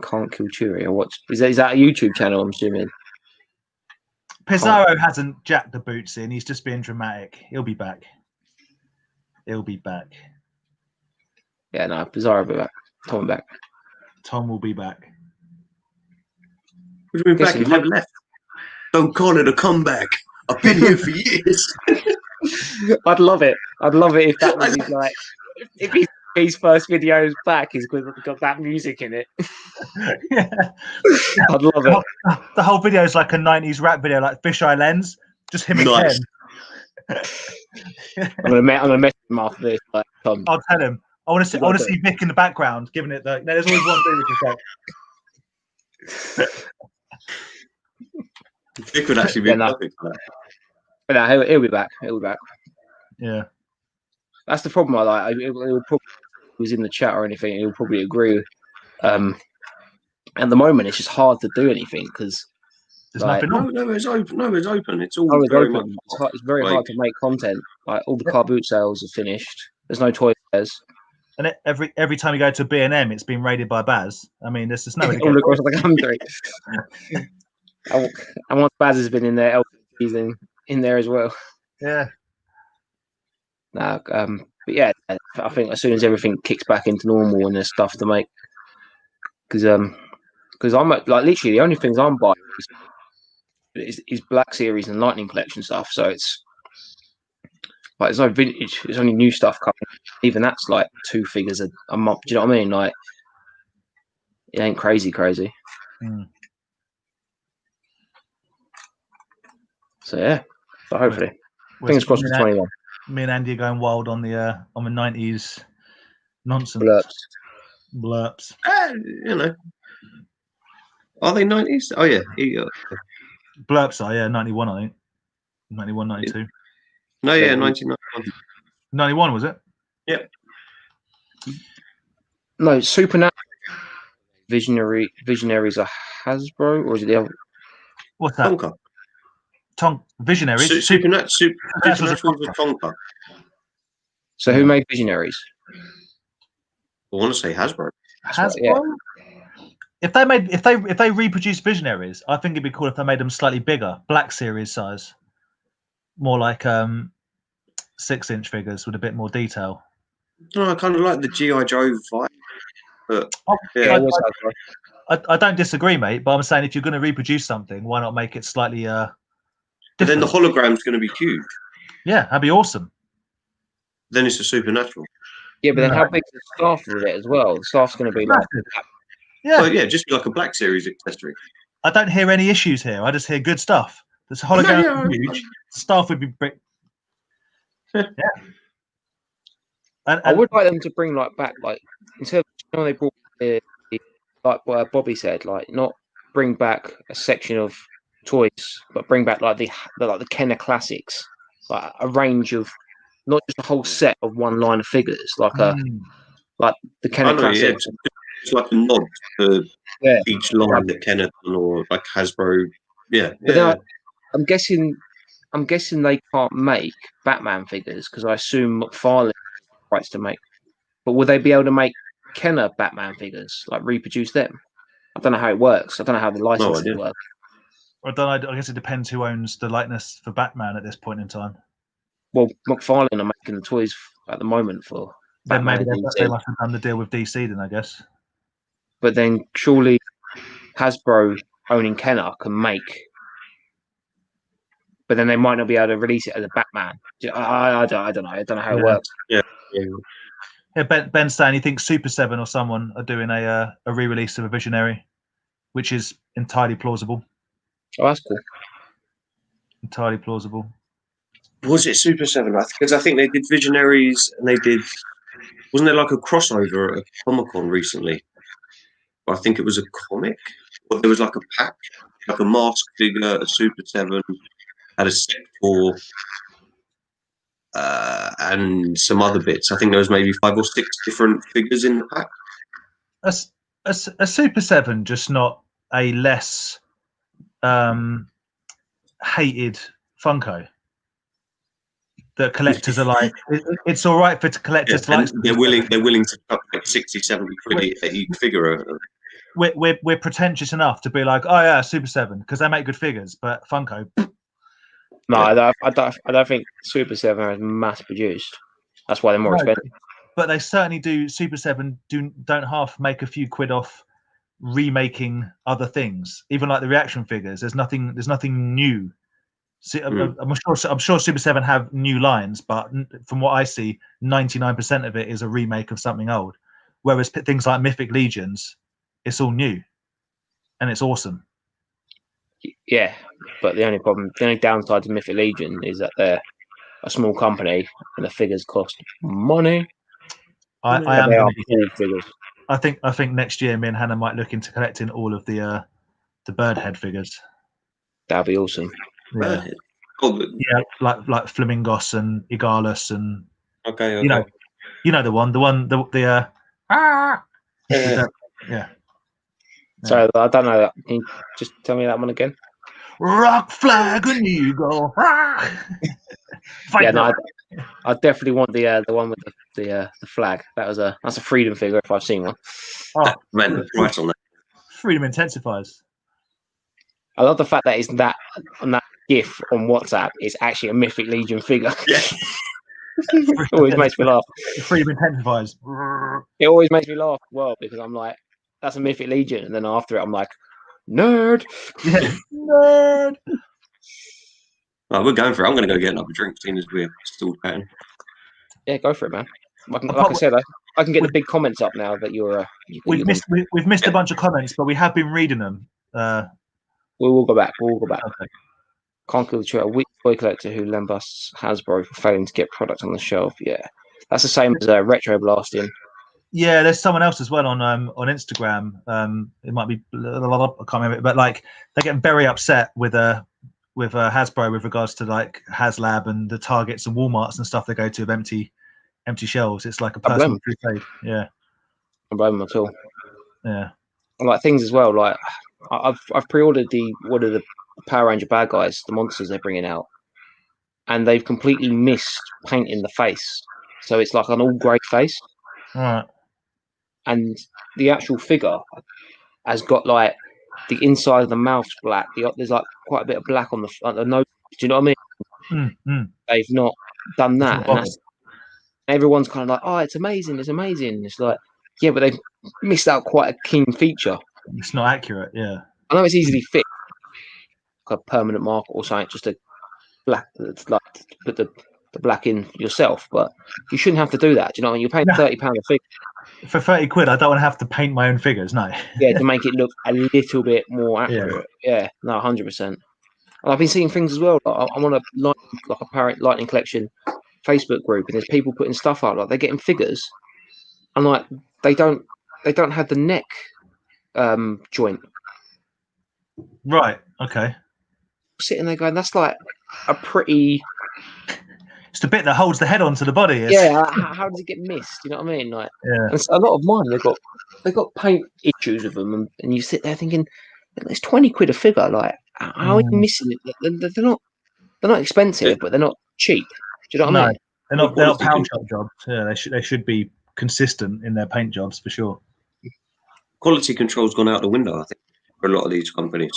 Can't Kill Cheery. What is that a YouTube channel? I'm assuming. Pizarro hasn't jacked the boots in. He's just being dramatic. He'll be back. Yeah, no, Pizarro will be back. Tom back. Tom will be back. What do you mean back? He's never left. Don't call it a comeback. I've been here for years. I'd love it. If that was if his first video is back, he's got that music in it. Yeah. I'd love it. The whole video is like a 90s rap video, like Fisheye Lens, just him and Ken. I'm gonna message him after this. Like, Tom, I'll tell him. I want to see. You I want got to see Vic in the background, giving it the. There's always one dude with Vic would actually be Yeah, no. perfect for that. but no, he'll be back. He'll be back. Yeah. That's the problem. I like. He'll probably if he was in the chat or anything. He'll probably agree. At the moment, it's just hard to do anything because There's like, nothing on. No, it's open. No, it's open. It's all it's very open. much. It's very hard to make content. Like all the car boot sales are finished. There's no toy fairs. And every time you go to B&M, it's been raided by Baz. I mean, there's just nowhere to All get. across the country. And once Baz has been in there, LP's in there as well. Yeah. Nah, but yeah, I think as soon as everything kicks back into normal and there's stuff to make, because I'm like literally the only things I'm buying is Black Series and Lightning Collection stuff. So it's like there's no vintage. There's only new stuff coming. Even that's like 2 figures a month. Do you know what I mean? Like it ain't crazy. Mm. So yeah. So hopefully, Whereas fingers crossed for 21. Me and Andy are going wild on the 90s nonsense blurps. You know, are they 90s? Oh yeah, Blurps are 91, I think. 91, 92. no, yeah, 1991. 91 was it? Yep. No, Supernatural Visionaries are Hasbro, or is it the other? What's that? Tonka. Visionaries. Supernatural was a Tonka. So who made Visionaries? I want to say Hasbro. Hasbro. Yeah. If they reproduce Visionaries, I think it'd be cool if they made them slightly bigger, Black Series size, more like 6-inch figures with a bit more detail. No, I kind of like the G.I. Joe vibe. But Yeah, I don't disagree, mate. But I'm saying if you're going to reproduce something, why not make it slightly but then the hologram's going to be huge. Yeah, that'd be awesome. Then it's a Supernatural. Yeah, but then how big is the staff with it as well? The staff's going to be like, yeah, well, yeah, just like a Black Series accessory. I don't hear any issues here. I just hear good stuff. This hologram is huge. The staff would be big. Yeah. And I would like them to bring back instead of they brought like what Bobby said, like not bring back a section of toys, but bring back the Kenner classics, like a range of not just a whole set of one line of figures, like the Kenner classics. Yeah. It's like a nod to each line that Kenner done, or like Hasbro. Yeah. But then I'm guessing they can't make Batman figures because I assume McFarlane rights to make. But would they be able to make Kenner Batman figures, like reproduce them? I don't know how it works. I don't know how the licensing works. I don't know. I guess it depends who owns the likeness for Batman at this point in time. Well, McFarlane are making the toys at the moment for then Batman. Maybe they must have done the deal with DC then, I guess. But then surely Hasbro owning Kenner can make, but then they might not be able to release it as a Batman. I don't know. I don't know how it works. Yeah. Ben saying he thinks Super 7 or someone are doing a re-release of a Visionary, which is entirely plausible. Oh, that's cool. Entirely plausible. Was it Super 7? Because I think they did Visionaries, and they did. Wasn't there like a crossover at a Comic-Con recently? I think it was a comic. But there was like a pack, like a mask figure, a Super 7, had a Sector, and some other bits. I think there was maybe 5 or 6 different figures in the pack. A Super 7, just not a less hated Funko that collectors are like. It's all right for collectors to like. They're willing to cut like 60, 70 quid at each figure. We're pretentious enough to be like, oh yeah, Super 7, because they make good figures, but Funko. No, I don't think Super 7 is mass produced. That's why they're more expensive. But they certainly do. Super 7 don't half make a few quid off remaking other things. Even like the reaction figures, there's nothing new. See, I'm sure Super 7 have new lines, but from what I see, 99% of it is a remake of something old. Whereas things like Mythic Legions, it's all new, and it's awesome. Yeah, but the only downside to Mythic Legion is that a small company and the figures cost money. I am. They are cool figures. I think next year me and Hannah might look into collecting all of the bird head figures. That'd be awesome. Yeah. Yeah, like Flamingos and Igalus and Okay. you know the one yeah. So I don't know. Can you just tell me that one again? Rock flag and eagle. Yeah, no, I definitely want the one with the flag. That's a freedom figure if I've seen one. Oh, Man, the price on that. freedom intensifies. I love the fact that it's that on that GIF on WhatsApp is actually a Mythic Legion figure. Yeah. It always makes me laugh. Freedom intensifies. It always makes me laugh. Well, because I'm like, that's a Mythic Legion, and then after it, I'm like, nerd. Yeah, nerd. We're going for it. I'm going to go get another drink, seeing as we're still chatting. Yeah, go for it, man. Like I said, I can get the big comments up now that you're. We've missed a bunch of comments, but we have been reading them. We will go back. Okay. Can't kill the tree. A weak toy collector who lambasts Hasbro for failing to get product on the shelf. Yeah, that's the same as Retro Blasting. Yeah, there's someone else as well on Instagram. It might be I can't remember, but like they get very upset with Hasbro with regards to like HasLab and the Targets and WalMarts and stuff they go to of empty shelves. It's like a personal crusade. Yeah, I blame them at all. Yeah, and like things as well. Like I've pre-ordered one of the Power Ranger bad guys, the monsters they're bringing out, and they've completely missed painting the face, so it's like an all grey face. Right. And the actual figure has got like the inside of the mouth's black. There's like quite a bit of black on the nose. Do you know what I mean? They've not done that, and everyone's kind of like, "Oh, it's amazing! It's amazing!" It's like, yeah, but they've missed out quite a keen feature. It's not accurate. Yeah, I know it's easily fixed, like a permanent mark or something, just a black, like put the black in yourself, but you shouldn't have to do that. Do you know what I mean? You're paying £30 a figure. For 30 quid, I don't want to have to paint my own figures. No. Yeah, to make it look a little bit more accurate. Yeah, no, 100%. And I've been seeing things as well. Like, I'm on a Parrot Lightning Collection Facebook group, and there's people putting stuff up. Like they're getting figures, and like they don't have the neck joint. Right. Okay. Sitting there going, that's like a pretty. It's the bit that holds the head onto the body. Yeah, how does it get missed? You know what I mean? Like, yeah. And a lot of mine, they've got paint issues with them, and you sit there thinking, it's 20 quid a figure. Like, how are you missing it? They're not expensive, but they're not cheap. Do you know what I mean? They're not pound shop jobs. Yeah, they should be consistent in their paint jobs for sure. Quality control's gone out the window, I think, for a lot of these companies.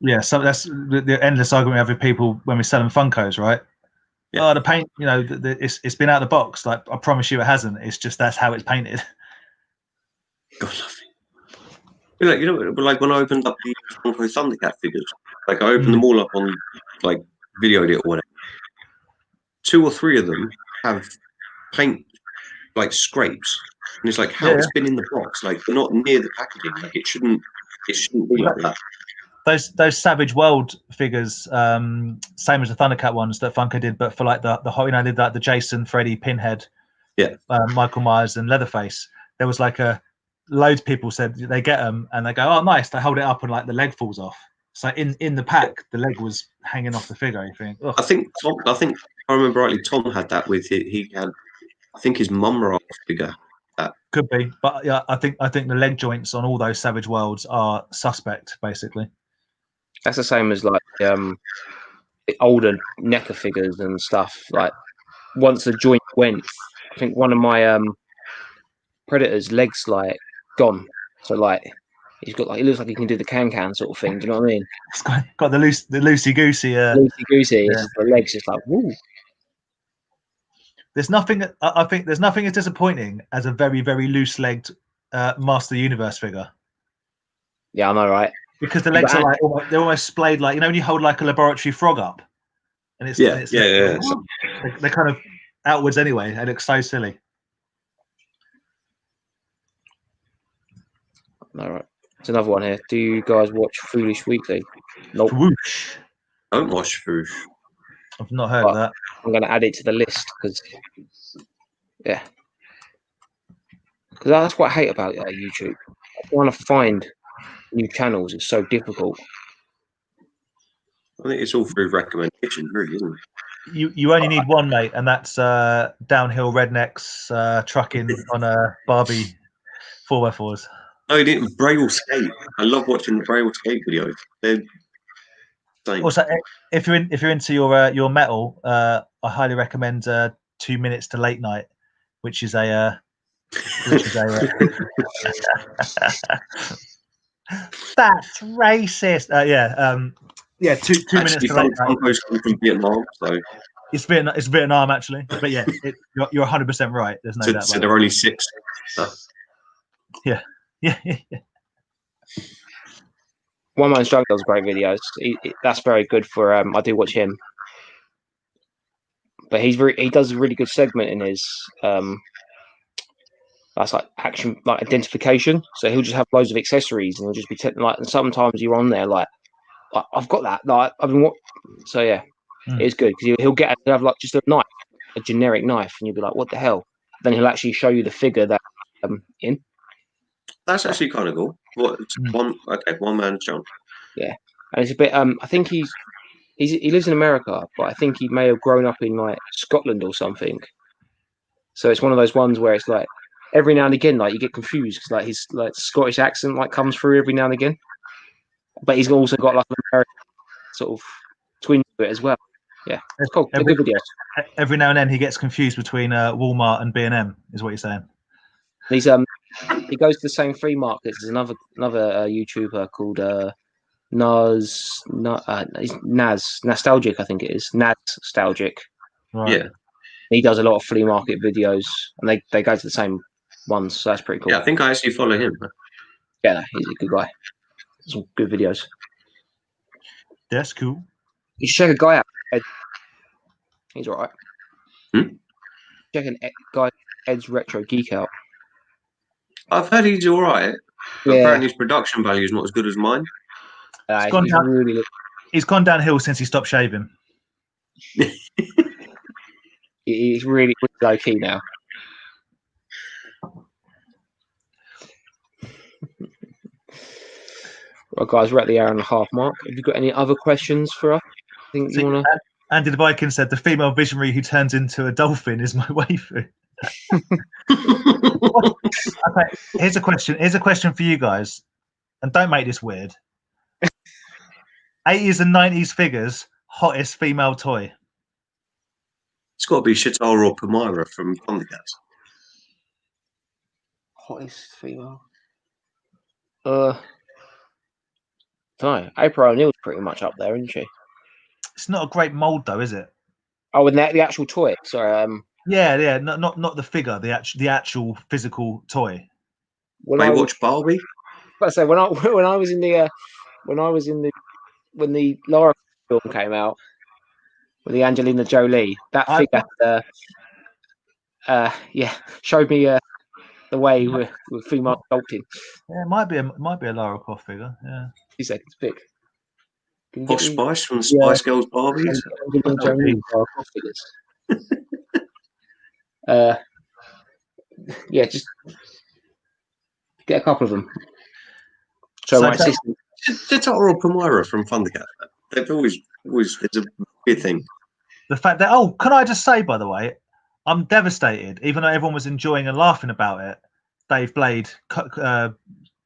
Yeah, so that's the endless argument we have with people when we sell them Funkos, right? Yeah. Oh, the paint, it's been out of the box. Like, I promise you, it hasn't. It's just that's how it's painted. God love it. Like when I opened up the Funko Thundercat figures, like I opened them all up on, like, videoed it or whatever. 2 or 3 of them have paint, like, scrapes, and it's like, how it's been in the box. Like, they're not near the packaging. Like, it shouldn't be like that. Those Savage World figures, same as the Thundercat ones that Funko did, but for like the whole, they did like the Jason, Freddy, Pinhead, Michael Myers, and Leatherface. There was like loads of people said they get them and they go, oh nice. They hold it up and like the leg falls off. So in the pack, the leg was hanging off the figure. You think? Ugh. I think if I remember rightly, Tom had that with it. He had, I think, his Mum figure. Could be, but yeah, I think the leg joints on all those Savage Worlds are suspect, basically. That's the same as like the older NECA figures and stuff. Like once the joint went, I think one of my Predator's legs like gone. So like he's got like, it looks like he can do the can sort of thing. Do you know what I mean? It's got the loosey goosey. Loosey goosey. Yeah. The legs just like woo. There's nothing. I think there's nothing as disappointing as a very very loose legged Master Universe figure. Yeah, I know, right? Because the legs are like they're almost splayed, like when you hold like a laboratory frog up, and it's they're kind of outwards anyway. It looks so silly. All right, there's another one here. Do you guys watch Foolish Weekly? Nope. Whoosh. Don't wash food. I've not heard But of that. I'm going to add it to the list because, yeah. Because that's what I hate about YouTube. Trying to find new channels is so difficult. I think it's all through recommendation, really, isn't it? You only need one, mate, and that's downhill rednecks trucking on a Barbie 4x4s. No, he didn't. Braille skate. I love watching the Braille skate videos. They're insane. Also, if you're into your metal, I highly recommend 2 Minutes to Late Night, which is a that's racist. Yeah, two minutes Actually, to Late Night. Funko's come from Vietnam, so It's Vietnam actually, but yeah, you're 100% right. There's no doubt. so they're only 6. Yeah. One Man Struggle does great videos. That's very good for. I do watch him, but he does a really good segment in his. That's like action, like identification. So he'll just have loads of accessories, and he'll just be like. And sometimes you're on there like I've got that. Like I've been. So yeah, it's good because he'll have like just a knife, a generic knife, and you'll be like, what the hell? Then he'll actually show you the figure that in. That's actually kind of cool. One man show. Yeah, and it's a bit. I think he lives in America, but I think he may have grown up in like Scotland or something. So it's one of those ones where it's like every now and again, like you get confused because like his like Scottish accent like comes through every now and again, but he's also got like an American sort of twin to it as well. Yeah, it's cool. They're good videos. Every now and then he gets confused between Walmart and B&M, is what you're saying. He's he goes to the same flea markets as another YouTuber called Naz Nostalgic, I think it is. Naz Nostalgic. Right. Yeah. He does a lot of flea market videos, and they go to the same ones, so that's pretty cool. Yeah, I think I actually follow him. Yeah, he's a good guy. Some good videos. That's cool. You should check a guy out. Ed. He's all right. Check an guy, Ed's Retro Geek out. I've heard he's all right. But apparently his production value is not as good as mine. He's gone downhill since he stopped shaving. He's really low key now. Well, guys, we're at the hour and a half mark. Have you got any other questions for us? I think you want to. Andy the Viking said the female visionary who turns into a dolphin is my waifu. Okay, here's a question for you guys, and don't make this weird. 80s and 90s figures, hottest female toy. It's got to be Chitara or Palmyra from Thundercats. Hottest female. No, April O'Neil's pretty much up there, isn't she? It's not a great mold, though, is it? Oh, and the actual toy. Sorry. Yeah. Not the figure. The actual physical toy. When Barbie. I say when the Laura film came out with the Angelina Jolie, that figure showed me the way with female sculpting. Yeah, it might be a Lara Croft figure. Yeah. 2 seconds, pick. Posh Spice from the Spice Girls Barbies. Angelina Jolie Lara Croft figures. Just get a couple of them. So my assistant. Chitara or Palmyra from Thundercats. They've always it's a weird thing. The fact that can I just say, by the way, I'm devastated. Even though everyone was enjoying and laughing about it, Dave Blade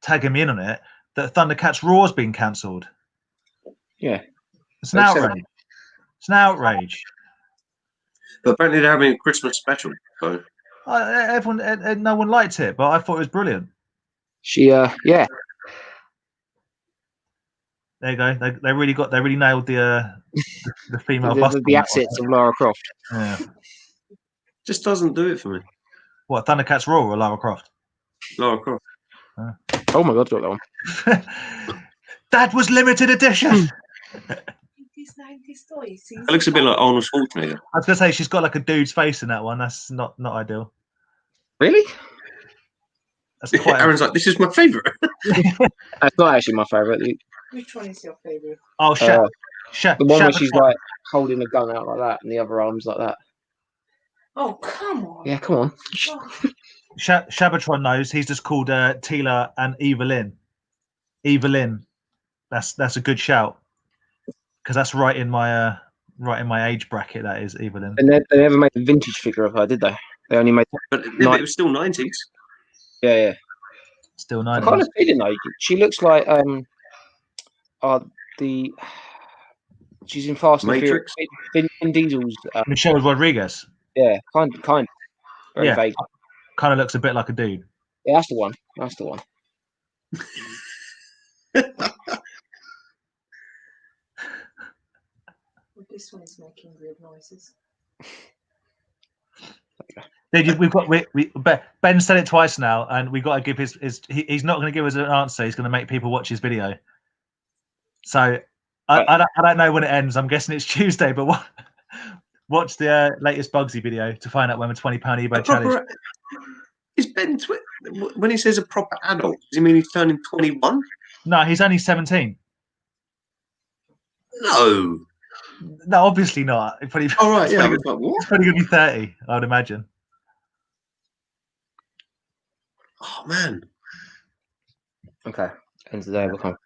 tagging me in on it, that Thundercats Raw's been cancelled. Yeah, it's an outrage. It's an outrage. But apparently they're having a Christmas special. So everyone, no one liked it, but I thought it was brilliant. Yeah. There you go. They really nailed the female the assets of Lara Croft. Yeah. Just doesn't do it for me. What, Thundercats Raw or Lara Croft? Lara Croft. Oh my God, got that one. That was limited edition. It looks a bit like Arnold Schwarzenegger. I was gonna say she's got like a dude's face in that one. That's not ideal. Really? That's quite. Aaron's like, this is my favourite. That's not actually my favourite. Which one is your favourite? Oh, The one where she's like holding a gun out like that, and the other arm's like that. Oh, come on. Yeah, come on. Shabatron knows. He's just called Tila and Evelyn. Evelyn. That's a good shout, because that's right in my age bracket. That is Evelyn. And they never made a vintage figure of her, did they? They only made. But it was still 90s. Yeah. Still I 90s. kind of feeling though. She looks like she's in Fast and Furious. Matrix. Vin Diesel's. Michelle Rodriguez. Yeah, kind. Very vague. Kind of looks a bit like a dude. Yeah, that's the one. That's the one. Well, this one is making weird noises. Ben said it twice now, and we got to give he's not going to give us an answer. He's going to make people watch his video. So I don't know when it ends. I'm guessing it's Tuesday, but watch the latest Bugsy video to find out when the £20 eBay challenge. Is Ben when he says a proper adult? Does he mean he's turning 21? No, he's only 17. No, obviously not. All right, yeah. It's probably going to be 30, I would imagine. Oh man. Okay. End of the day, we'll come.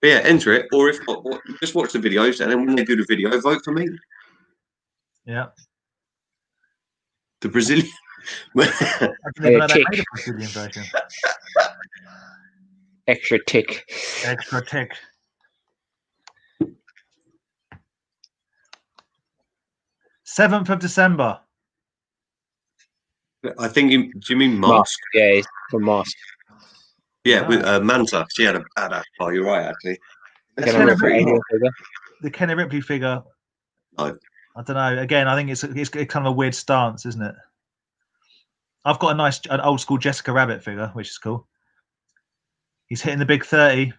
But yeah, enter it, or if not, just watch the videos, and then when they do the video, vote for me. Yeah. The Brazilian. I didn't know they made a Brazilian version. Extra tick. Extra tick. December 7th. I think do you mean Mask? Yeah, it's from Mask. Yeah, with Manta. She had a badass. Oh, you're right, actually. The Kenny Ripley figure. No. I don't know. Again, I think it's kind of a weird stance, isn't it? I've got an old school Jessica Rabbit figure, which is cool. He's hitting the big 30,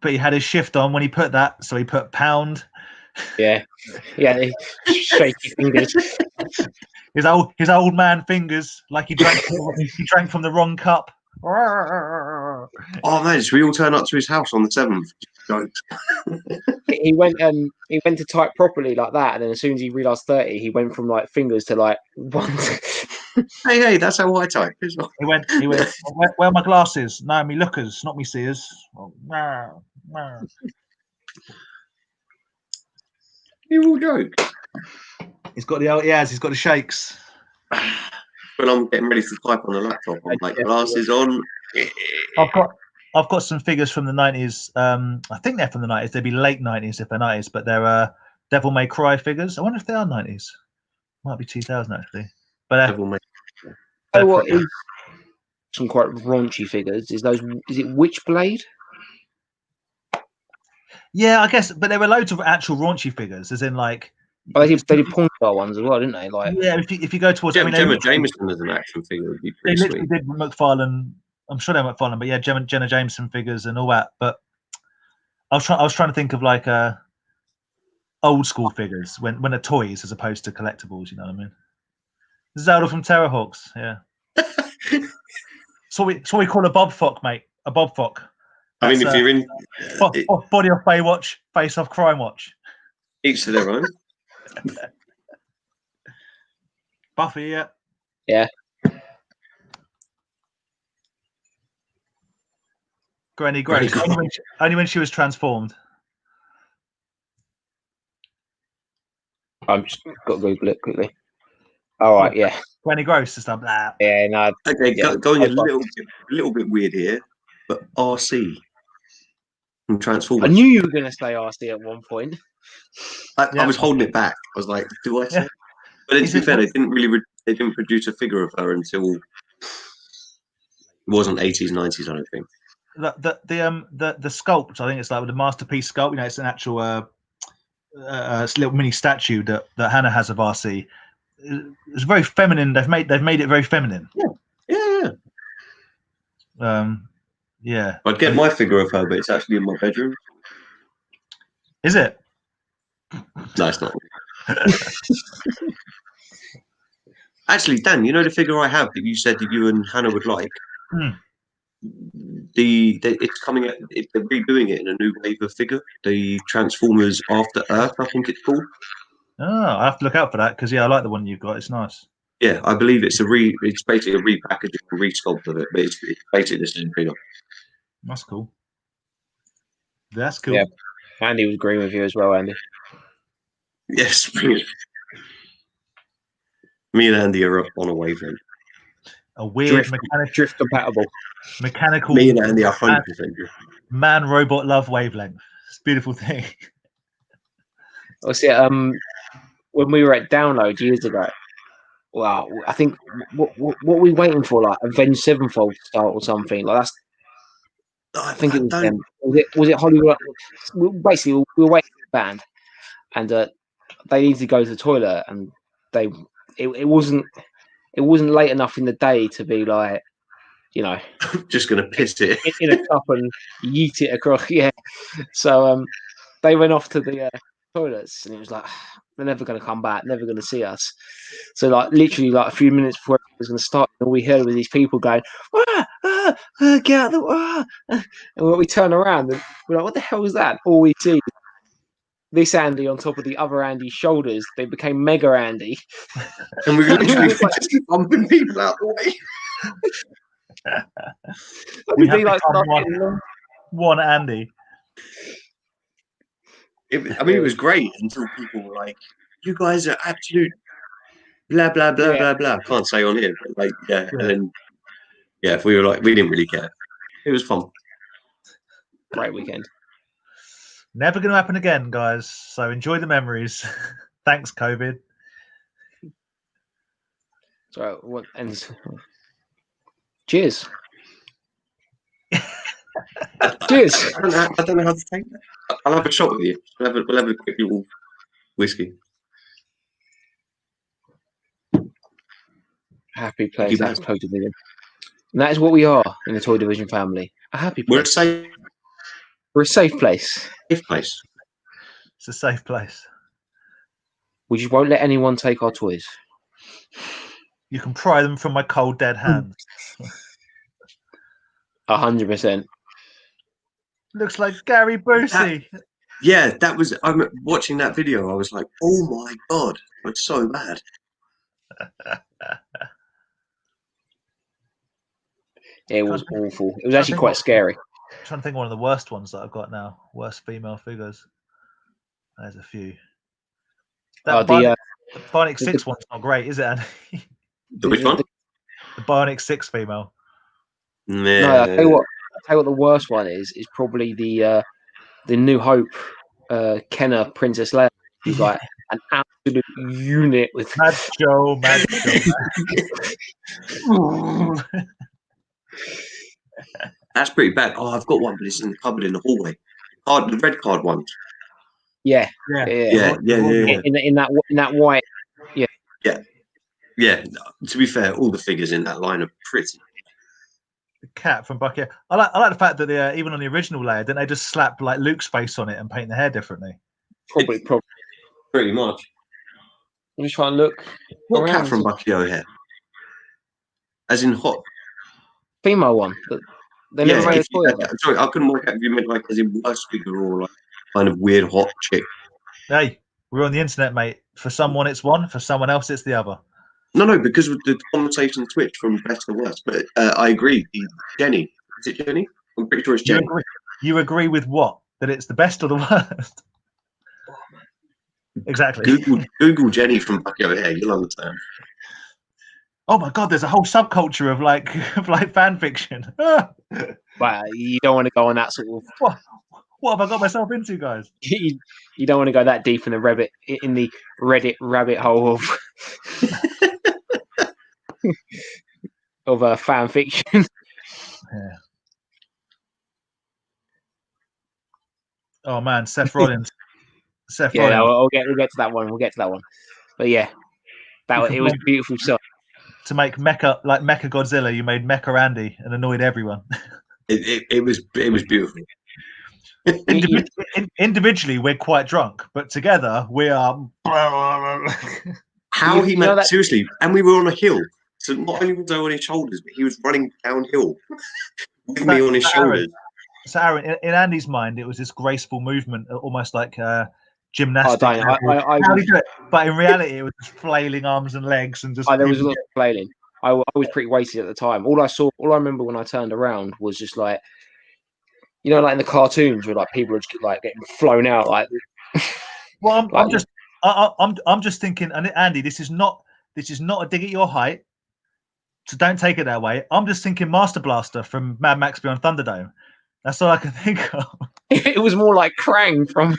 but he had his shift on when he put that, so he put pound. Yeah, shaky fingers. His old man fingers, like he drank from the wrong cup. Oh man, should we all turn up to his house on the 7th? He went to type properly like that, and then as soon as he realised 30, he went from like fingers to like one. Hey, that's how I type. He went. Where are my glasses? No, me lookers, not me seers. You all joke. He's got the shakes. When I'm getting ready to type on the laptop, I'm like glasses on. I've got some figures from the 90s. I think they're from the 90s. They'd be late 90s if they're 90s, but they're Devil May Cry figures. I wonder if they are 90s. Might be 2000 actually. But Devil May. What is some quite raunchy figures? Is it Witchblade? Yeah, I guess. But there were loads of actual raunchy figures, as in like. Oh, they did porn star ones as well, didn't they? Like, yeah, if you go towards Gemma Jameson as an action figure would be pretty sweet. They did McFarlane. I'm sure they're McFarlane, but yeah, Jenna Jameson figures and all that. But I was trying to think of like old school figures when they're toys as opposed to collectibles. You know what I mean? Zelda from Terrorhawks, yeah. So we call a Bobfock, mate. A Bobfock. I mean, if you're in Body off Baywatch, Face off Crime Watch. Each to their own. Buffy, yeah. Yeah. Granny Gross. Only when she was transformed. I'm just got to Google it quickly. All right, yeah. Granny Gross and stuff. Blah. Yeah, no. Okay, going a little bit weird here, but RC from Transformers. I knew you were going to say RC at one point. I was holding it back. I was like, do I say? Yeah. But to be fair, they didn't produce a figure of her until it wasn't 80s, 90s, I don't think. The sculpt, I think it's like with the masterpiece sculpt. You know, it's an actual little mini statue that Hannah has of RC. It's very feminine. They've made it very feminine. Yeah. Yeah. I'd get my figure of her, but it's actually in my bedroom. Is it? No, it's not. Actually, Dan, you know the figure I have that you said that you and Hannah would like? it's coming out. They're redoing it in a new wave of figure. The Transformers After Earth, I think it's called. Oh, I have to look out for that because I like the one you've got. It's nice. Yeah, I believe it's it's basically a repackaging and resculpt of it, but it's basically the same figure. That's cool. That's cool. Yeah. Andy was agreeing with you as well, Andy. Yes, bring it. Me and Andy are on a wavelength. A weird drift compatible. Mechanical. Me and Andy are 100% drift. Man robot love wavelength. It's a beautiful thing. See, when we were at Download years ago, wow, I think what were we waiting for? Like Avenged Sevenfold to start or something like that's. I think it was them. Was it Hollywood? Basically, we were waiting for the band, and they needed to go to the toilet, and it wasn't late enough in the day to be like, you know, just gonna piss it in a cup and yeet it across. Yeah, so they went off to the toilets, and it was like they're never going to come back, never going to see us. So like literally like a few minutes before it was going to start, all we heard was these people going, get out of the and when we turn around, and we're like, what the hell is that? All we see is this Andy on top of the other Andy's shoulders. They became Mega Andy, and we were literally just bumping people out the way. We have become one Andy. It was great until people were like, "You guys are absolute blah blah blah blah blah." I can't say on here, but like, yeah. And then, if we were like, we didn't really care. It was fun. Great weekend. Never going to happen again, guys. So enjoy the memories. Thanks, COVID. So what ends? Cheers. Cheers. I don't know how to take that. I'll have a shot with you. We'll have a quick little whiskey. Happy place. That's Toy Division. And that is what we are in the Toy Division family. A happy place. We're a safe place. Safe place. It's a safe place. We just won't let anyone take our toys. You can pry them from my cold, dead hands. 100%. Looks like Gary Busey. Yeah, that was. I'm watching that video. I was like, "Oh my god, it's so bad." It was awful. It was actually quite scary. I'm trying to think of one of the worst ones that I've got now. Worst female figures. There's a few. That the Bionic 6 one's not great, is it, Andy? Which one? The Bionic 6 female. No, I'll tell you what the worst one is probably the New Hope Kenner Princess Leia. She's like an absolute unit with Mad Joe. That's pretty bad. Oh, I've got one, but it's in the cupboard in the hallway. The red card ones. Yeah. In that white. Yeah. To be fair, all the figures in that line are pretty. The cat from Bucky. I like the fact that even on the original layer, didn't they just slap like Luke's face on it and paint the hair differently? Probably. Pretty much. I'm just trying to look. What cat from Bucky O'Hare? As in hot. Female one. They never made a toy of it. Sorry, I couldn't work out if you meant like as in worst figure or like kind of weird hot chick. Hey, we're on the internet, mate. For someone it's one, for someone else it's the other. No, because with the conversation switched from best to worst. But I agree. Jenny. Is it Jenny? I'm pretty sure it's Jenny. You agree with what? That it's the best or the worst? Exactly. Google Jenny from Bucky O'Hare. You'll understand. Oh my god, there's a whole subculture of like fan fiction. But you don't want to go on that sort of. What have I got myself into, guys? You don't want to go that deep in the Reddit rabbit hole of fan fiction. Yeah. Oh man, Seth Rollins. We'll get to that one. But yeah, it was beautiful stuff. To make Mecha Godzilla, you made Mecha Andy and annoyed everyone. It was beautiful. Individually, we're quite drunk, but together we are. How he made seriously, and we were on a hill, so not only was I on his shoulders, but he was running downhill with me on his shoulders. So Aaron, in Andy's mind, it was this graceful movement, almost like gymnastics. I How do you do it? But in reality, it was just flailing arms and legs and just. there was a lot of flailing. I was pretty wasted at the time. All I remember when I turned around was just like, like in the cartoons where like people are just like getting flown out. Like, well, like, I'm just thinking, and Andy, this is not a dig at your height, so don't take it that way. I'm just thinking Master Blaster from Mad Max Beyond Thunderdome. That's all I can think of. It was more like Krang from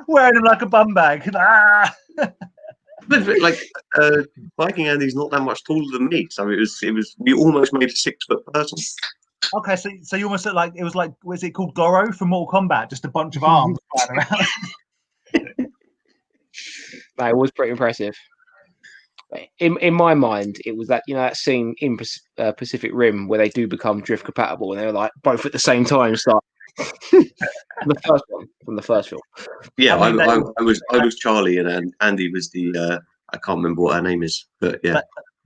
wearing him like a bum bag. Ah! But like Viking Andy's not that much taller than me, so it was we almost made a 6 foot person. Okay, so you almost look like it was like, was it called Goro from Mortal Kombat? Just a bunch of arms flying around. No, it was pretty impressive. In my mind, it was that that scene in Pacific Rim where they do become drift compatible and they're like both at the same time start. From the first film. Yeah, I was Charlie and Andy was the I can't remember what her name is, but yeah.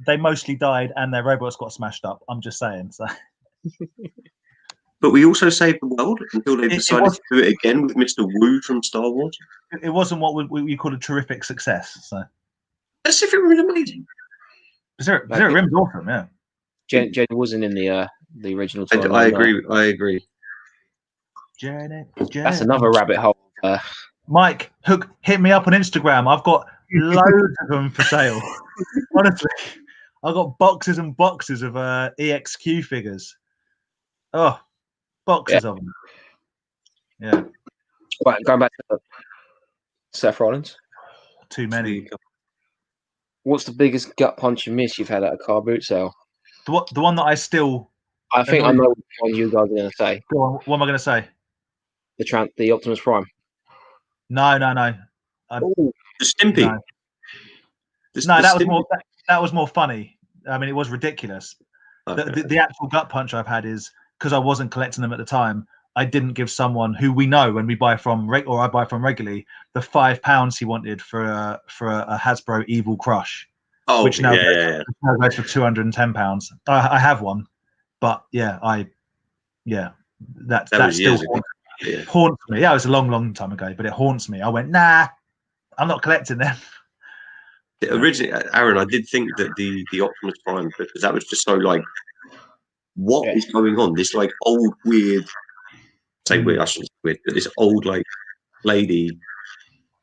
They mostly died and their robots got smashed up. I'm just saying. So. But we also saved the world until they decided to do it again with Mr. Wu from Star Wars. It wasn't what we call a terrific success. So. Pacific Rim was amazing. Pacific Rim's awesome, yeah. Jenny wasn't in the original. I agree. Jenny. That's another rabbit hole. Mike, hit me up on Instagram. I've got loads of them for sale. Honestly, I've got boxes and boxes of EXQ figures. Oh, boxes of them. Yeah. Right, going back to Seth Rollins. Too many. What's the biggest gut punch and miss you've had at a car boot sale? The one that I still. I think I know what one you guys are going to say. Go on, what am I going to say? The Optimus Prime. No. The Stimpy. No, that was more funny. I mean, it was ridiculous. Okay. The actual gut punch I've had is because I wasn't collecting them at the time. I didn't give someone who we know when we buy from, or I buy from regularly, the £5 he wanted for a Hasbro Evil Crush, which now goes for £210. I have one, but that still haunts me. Yeah, it was a long time ago, but it haunts me. I went, nah, I'm not collecting them. Originally, Aaron, I did think that the Optimus Prime, because that was just so like, what is going on? This like old weird. Weird, I shouldn't say weird, but this old like lady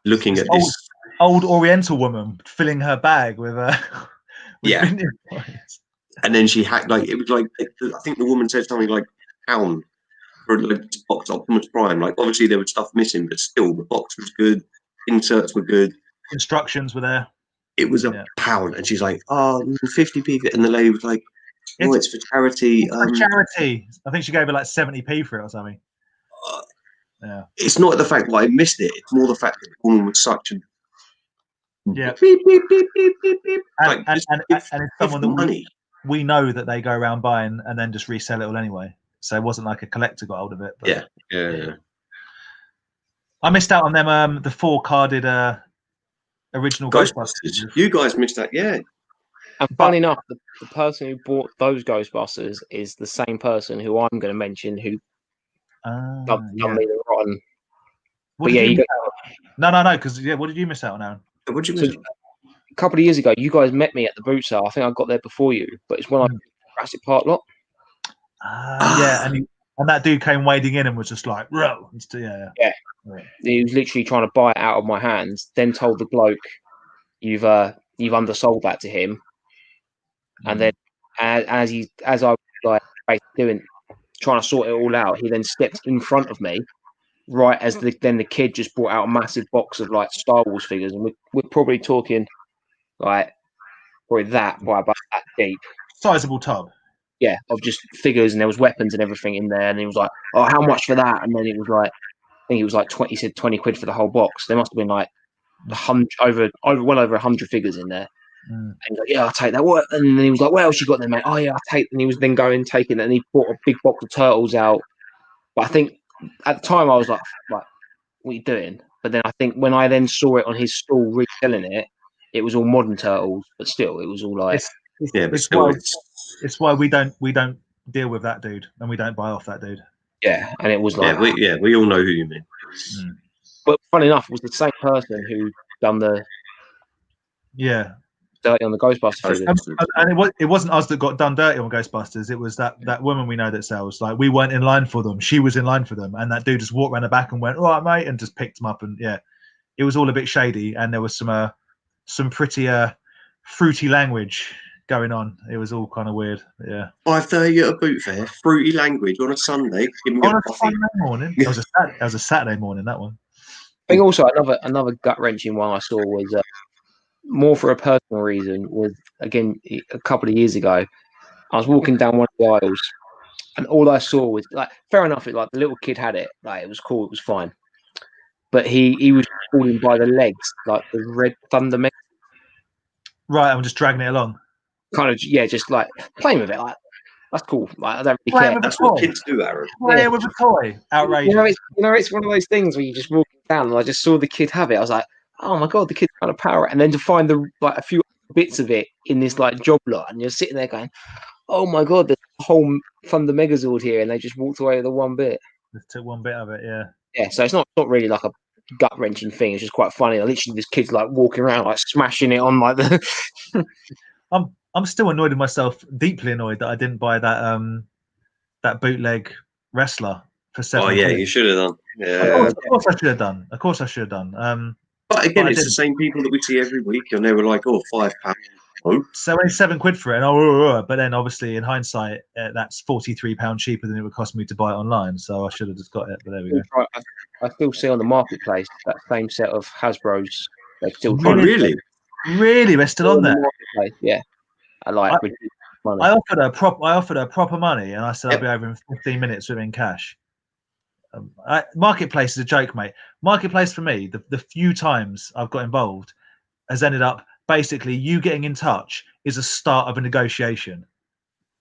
looking at this old Oriental woman filling her bag with and then she had like it was like I think the woman said something like £1 for like this box Optimus Prime. Like obviously there was stuff missing, but still the box was good, inserts were good, instructions were there. It was £1, and she's like, "Oh, 50p," and the lady was like, "Oh, it's for charity." It's for charity. I think she gave her like 70p for it or something. Yeah, it's not the fact that I missed it; it's more the fact that the woman was such a beep, beep, beep, beep, beep, beep. And it's someone that we know that they go around buying and then just resell it all anyway. So it wasn't like a collector got hold of it. But yeah. I missed out on them. The 4-carded original Ghostbusters. You guys missed that, yeah. And funny enough, the person who bought those Ghostbusters is the same person who I'm going to mention who done me the rotten. No, because what did you miss out on, Aaron? What did you miss? A couple of years ago, you guys met me at the boot sale. I think I got there before you, but it's when I Jurassic Park lot. And that dude came wading in and was just like, "Row." Yeah. He was literally trying to buy it out of my hands. Then told the bloke, "You've undersold that to him." And then, as I was like trying to sort it all out, he then stepped in front of me, right as the kid just brought out a massive box of like Star Wars figures, and we're probably talking like probably that by about that deep, sizable tub. Yeah, of just figures, and there was weapons and everything in there. And he was like, "Oh, how much for that?" And then it was like, I think it was like 20. He said 20 quid for the whole box. There must have been like well over 100 figures in there. And he was like, "Yeah, I'll take that." What? And then he was like, "What else you got there, mate?" "Oh yeah, I'll take." And he was then taking it, and he bought a big box of turtles out. But I think at the time I was like, "What are you doing?" But then I think when I then saw it on his stall reselling it, it was all modern turtles, but still, it was all like, it's why we don't deal with that dude, and we don't buy off that dude. Yeah, and it was like, we all know who you mean. but funny enough, it was the same person who done the Yeah, dirty on the Ghostbuster figures. and it wasn't us that got done dirty on Ghostbusters. It was that woman we know that sells. Like, we weren't in line for them. She was in line for them, and that dude just walked around the back and went, "All right, mate," and just picked them up. And yeah, it was all a bit shady, and there was some pretty fruity language going on. It was all kind of weird. Yeah. 5:30 at a boot fair, fruity language on a Sunday. Give me On a a coffee. Sunday morning. That was a Saturday morning. That one. I think also another gut wrenching one I saw was more for a personal reason. Was again a couple of years ago. I was walking down one of the aisles, and all I saw was like, fair enough. It, like the little kid had it, like it was cool, it was fine. But he was holding by the legs, like the red Thunderdome. Right, I'm just dragging it along. Kind of, yeah, just like playing with it. Like that's cool. Like I don't really Playing care. with That's a what toy. kids do, Aaron. Playing with a toy. Outrageous. It's one of those things where you just walk down, and I just saw the kid have it. I was like, oh my god, the kid's kind of power. And then to find a few bits of it in this like job lot, and you're sitting there going, oh my god, there's a whole Thunder Megazord here, and they just walked away with the one bit. Just took one bit of it, yeah. Yeah, so it's not really like a gut wrenching thing. It's just quite funny. Literally, this kid's like walking around, like smashing it on like the. I'm still annoyed with myself, deeply annoyed that I didn't buy that bootleg wrestler for £7. Oh yeah, you should have done. Yeah. Of course I should have done. Of course I should have done. But again, But I it's the didn't. same people that we see every week, and they were like, "Oh, £5." Oh, So only £7 for it, but then obviously in hindsight, that's £43 cheaper than it would cost me to buy it online. So I should have just got it. But there we go. I still see on the marketplace that same set of Hasbro's. They're still oh really? Really, we're still on there. Marketplace, yeah. I like. Money. I offered her proper money, and I said I'll be over in 15 minutes within cash. Marketplace is a joke, mate. Marketplace for me, the few times I've got involved, has ended up basically you getting in touch is a start of a negotiation,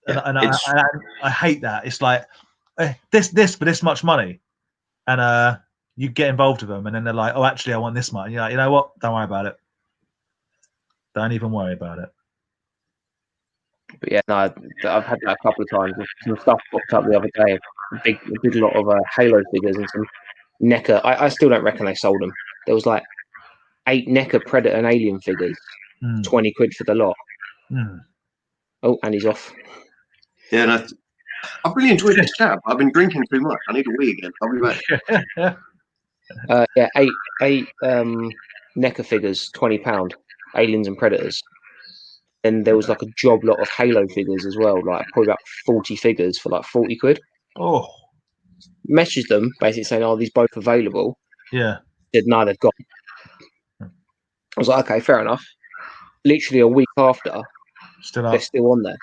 Yeah, and I hate that. It's like this for this much money, and you get involved with them, and then they're like, "Oh, actually, I want this much." You're like, you know what? Don't worry about it. Don't even worry about it. But yeah, no, I've had that a couple of times. Some stuff popped up the other day. A big lot of Halo figures and some NECA. I still don't reckon they sold them. There was like 8 NECA Predator and Alien figures, £20 for the lot. Oh, and he's off. Yeah, no, I've really enjoyed this chat. I've been drinking too much. I need a wee again. I'll be back. Yeah, eight NECA figures, £20, Aliens and Predators. Then there was like a job lot of Halo figures as well, like probably about 40 figures for like £40. Oh, Messaged them basically saying, "Are these both available?" yeah. Said no, they've gone. I was like, okay, fair enough. Literally a week after, they're still on there.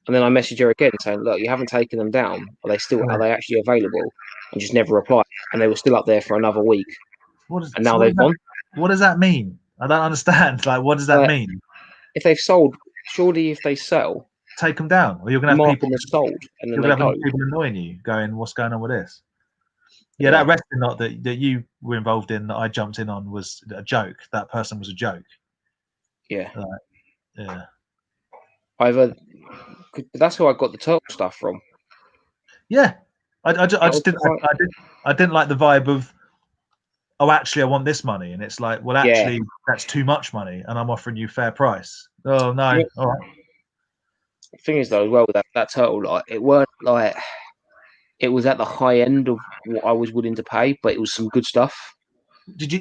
And then I messaged her again saying, "Look, you haven't taken them down. Are they actually available?" And just never replied. And they were still up there for another week. And now they've gone. What does that mean? I don't understand. Like, what does that mean? If they've sold, surely if they sell, take them down, or you're going to have people sold, and then you're going to have people annoying you, going, "What's going on with this?" Yeah, that wrestling knot that you were involved in, that I jumped in on, was a joke. That person was a joke. Yeah, yeah. That's who I got the turtle stuff from. Yeah, I just didn't like the vibe of, "Oh, actually, I want this money," and it's like, well, actually, that's too much money, and I'm offering you fair price. Oh no, yeah. All right. The thing is, though, as well, with that turtle lot, it weren't like it was at the high end of what I was willing to pay, but it was some good stuff.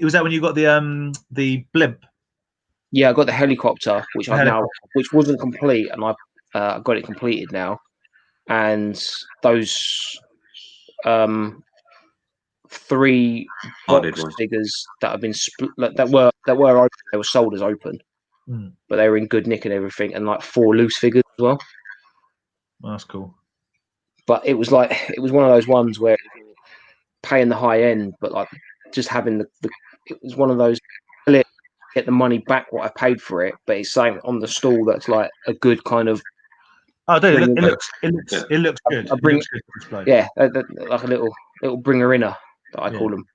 Was that when you got the blimp? Yeah, I got the helicopter, which which wasn't complete, and I got it completed now. And those 3 box figures that have been that were open, they were sold as open, but they were in good nick and everything, and like 4 loose figures as well. That's cool. But it was one of those ones where paying the high end, but like just having it was one of those, get the money back what I paid for it, but it's saying on the stall that's like a good kind of. Oh, dude, it looks good. Yeah, like a little bringer inner that I call them.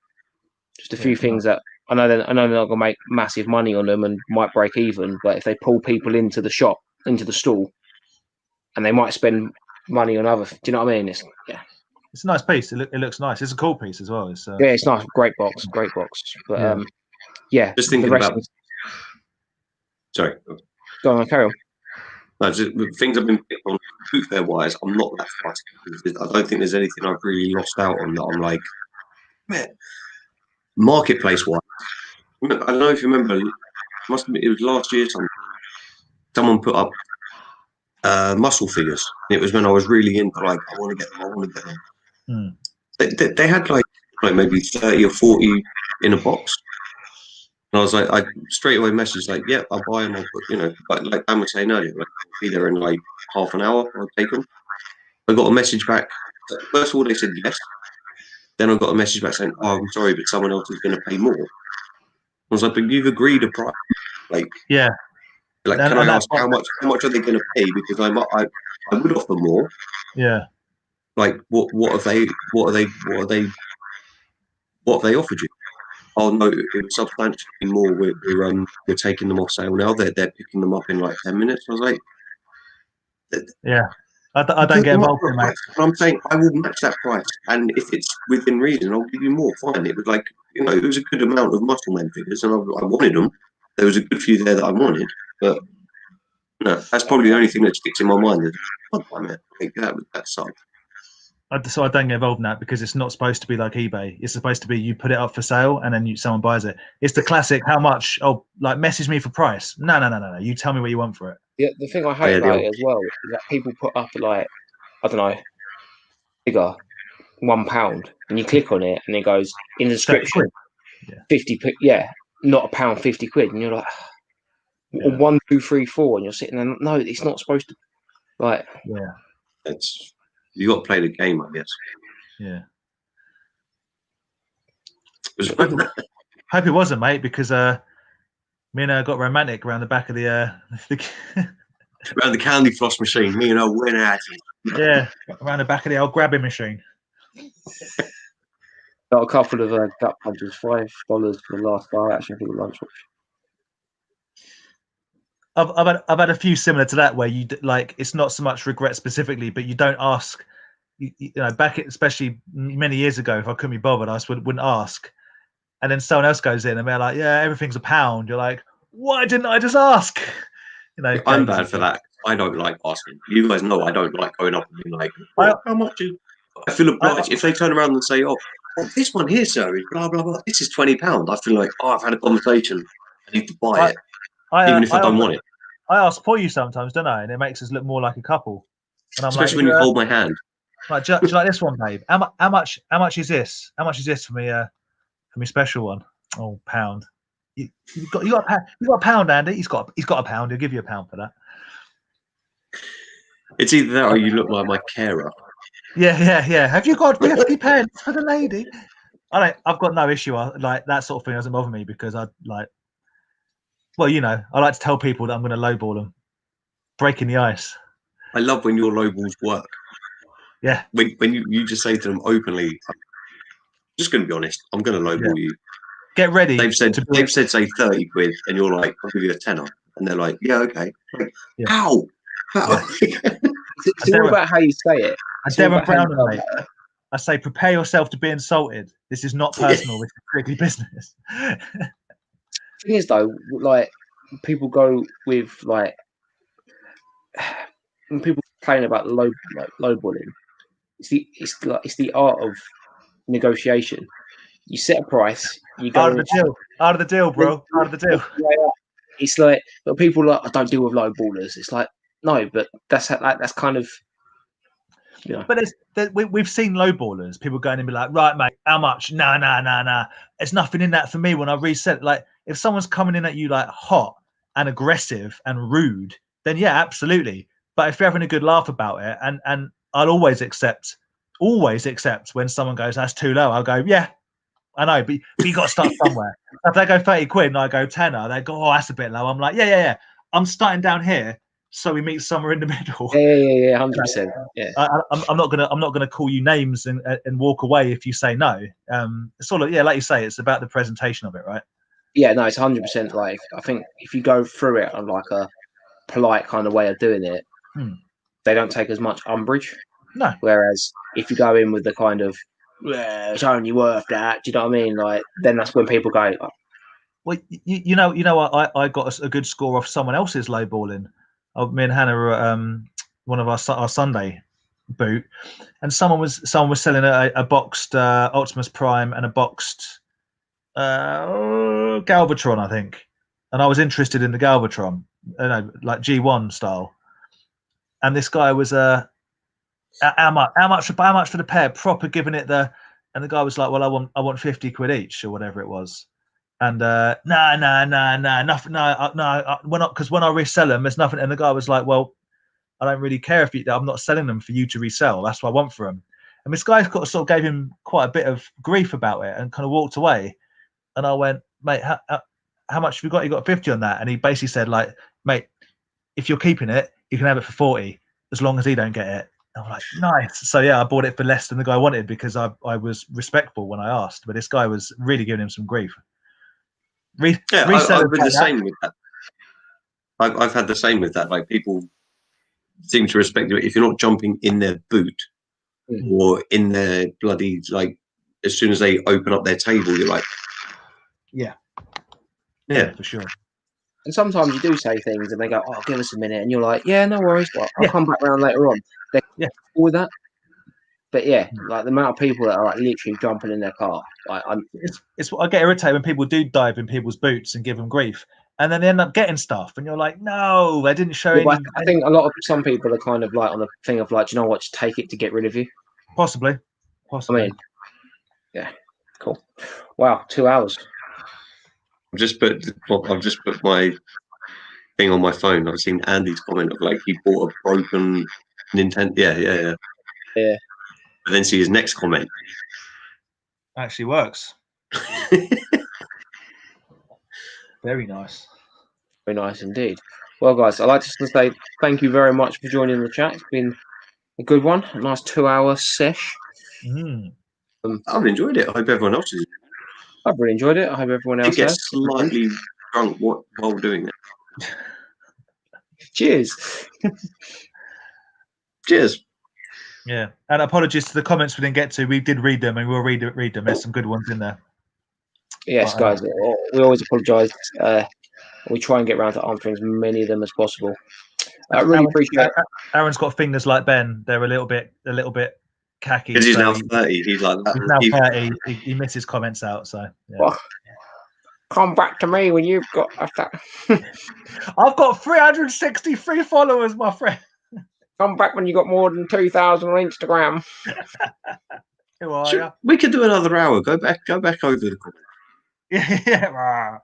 Just a few things that I know they're not gonna make massive money on them and might break even, but if they pull people into the shop, into the stall, and they might spend money on other. Do you know what I mean? It's It's a nice piece. It looks nice. It's a cool piece as well. It's yeah, it's nice. Great box. But Yeah. yeah. Just the thinking rest about. is- Sorry. Go on, carry on. No, just with things I've been picked on food fair wise, I'm not that fussed. I don't think there's anything I've really lost out on that I'm like, man, marketplace wise. I don't know if you remember, it was last year someone put up muscle figures. It was when I was really into like, I want to get them. They had like maybe 30 or 40 in a box. And I was like, I straight away messaged like, yeah, I'll buy them. I'll put, like Dan was saying earlier, like, I'll be there in like half an hour. I'll take them. I got a message back. First of all, they said yes. Then I got a message back saying, "Oh, I'm sorry, but someone else is going to pay more." I was like, "But you've agreed a price. Like, Yeah. can I ask how much are they going to pay? Because I would offer more. Yeah. Like, what have they offered you? Oh no, it was substantially more. We're taking them off sale now. They're picking them up in like 10 minutes. I was like, yeah. I don't get involved in that. I'm saying I will match that price, and if it's within reason, I'll give you more. Fine. It was like, it was a good amount of muscle men figures, and I wanted them. There was a good few there that I wanted, but no, that's probably the only thing that sticks in my mind. Is, oh, damn it, like, that sucked. So I don't get involved in that because it's not supposed to be like eBay. It's supposed to be you put it up for sale and then someone buys it. It's the classic. How much? Oh, like message me for price. No. You tell me what you want for it. Yeah, the thing I hate about it as well is that people put up like, I don't know, figure £1, and you click on it and it goes in the description, 50 quid. Yeah, not £1, 50 quid, and you're like, 1, 2, 3, 4, and you're sitting there. No, it's not supposed to. Like, yeah, you got to play the game, I guess. Yeah. Hope it wasn't, mate, because me and her got romantic around the back of the around the candy floss machine. Me and her went at it. Yeah, around the back of the old grabbing machine. Got a couple of gut punches, $5 for the last bar. Actually, I think lunch. I've had a few similar to that where you like it's not so much regret specifically, but you don't ask. You know, especially many years ago, if I couldn't be bothered, I wouldn't ask. And then someone else goes in and they're like, "Yeah, everything's £1." You're like, "Why didn't I just ask?" You know, I'm bad for that. I don't like asking. You guys know I don't like going up and being like, "How much is?" I feel obliged if they turn around and say, "Oh, this one here, sir, is blah blah blah. This is £20." I feel like, I've had a conversation. I need to buy it, even if I don't want it. I ask for you sometimes, don't I? And it makes us look more like a couple. And I'm especially when you hold my hand. Like, do you like this one, babe? How much is this? How much is this for me? For me special one? Oh, £1. You got a pound, Andy. He's got a pound. He'll give you £1 for that. It's either that or you look like my carer. Yeah. Have you got 50 pence for the lady? I've got no issue. Like that sort of thing doesn't bother me because I like. Well, I like to tell people that I'm going to lowball them, breaking the ice. I love when your lowballs work. Yeah. When you just say to them openly, I'm just going to be honest, I'm going to lowball you. Get ready. They've said say 30 quid, and you're like, I'll give you a tenner, and they're like, yeah, okay. Like, how? Yeah. It's all about how you say it. I say, prepare yourself to be insulted. This is not personal. This is strictly business. Thing is, though, like people go with like when people complain about lowballing, it's the art of negotiation. You set a price. You go out of the deal, bro. Out of the deal. It's like, but people are like, I don't deal with lowballers. It's like, no, but that's kind of. Yeah. But we've seen lowballers. People going and be like, right, mate, how much? Nah. There's nothing in that for me when I reset. Like, if someone's coming in at you like hot and aggressive and rude, then yeah, absolutely. But if you're having a good laugh about it, and I'll always accept when someone goes, that's too low. I'll go, yeah, I know, but you got to start somewhere. If they go 30 quid and I go tenner, they go, oh, that's a bit low. I'm like, yeah. I'm starting down here. So we meet somewhere in the middle. Yeah, 100%. Yeah, I'm not gonna call you names and walk away if you say no. It's all like you say, it's about the presentation of it, right? Yeah, no, it's 100%. Like I think if you go through it on like a polite kind of way of doing it, they don't take as much umbrage. No. Whereas if you go in with the kind of, yeah, it's only worth that, do you know what I mean? Like, then that's when people go, oh, Well, you know, I got a good score off someone else's lowballing. Me and Hannah were at one of our Sunday boot, and someone was selling a boxed Optimus Prime and a boxed Galvatron, I think, and I was interested in the Galvatron, like G1 style, and this guy was how much for the pair, proper giving it and the guy was like, well, I want 50 quid each or whatever it was. And nah, nothing, no, we're not, because when I resell them, there's nothing. And the guy was like, well, I don't really care if I'm not selling them for you to resell. That's what I want for them. And this guy sort of gave him quite a bit of grief about it and kind of walked away. And I went, mate, how much have you got? You got 50 on that? And he basically said, like, mate, if you're keeping it, you can have it for 40 as long as he don't get it. And I'm like, nice. So yeah, I bought it for less than the guy wanted because I was respectful when I asked, but this guy was really giving him some grief. I've been the same with that. I've had the same with that. Like, people seem to respect it if you're not jumping in their boot or in their bloody, like, as soon as they open up their table, you're like, yeah, for sure. and sometimes you do say things and they go, oh, give us a minute. And you're like, yeah, no worries. I'll come back around later on. They're cool with that. But yeah, like the amount of people that are like literally jumping in their car. Like, I get irritated when people do dive in people's boots and give them grief. And then they end up getting stuff. And you're like, no, they didn't show any. I think some people are kind of like on the thing of like, do you know what, just take it to get rid of you. Possibly. I mean, yeah, cool. Wow, 2 hours. I've just put my thing on my phone. I've seen Andy's comment of like he bought a broken Nintendo. Yeah. But then see his next comment. Actually works. Very nice. Very nice indeed. Well, guys, I'd like to say thank you very much for joining the chat. It's been a good one. A nice 2 hour sesh. I've enjoyed it. I hope everyone else is. I've really enjoyed it. I hope everyone else gets has. Slightly drunk while doing it. Cheers. Cheers. Yeah, and apologies to the comments we didn't get to. We did read them, and we'll read them. There's some good ones in there. Yes, guys, we always apologise. We try and get around to answering as many of them as possible. I really appreciate it. Aaron's got fingers like Ben. They're a little bit khaki. Because he's now 30. He's like that. He's now 30. He misses comments out. So yeah. Well, come back to me when you've got. I've got 363 followers, my friend. Come back when you got more than 2,000 on Instagram. Who are you? We could do another hour. Go back over the comments. Yeah.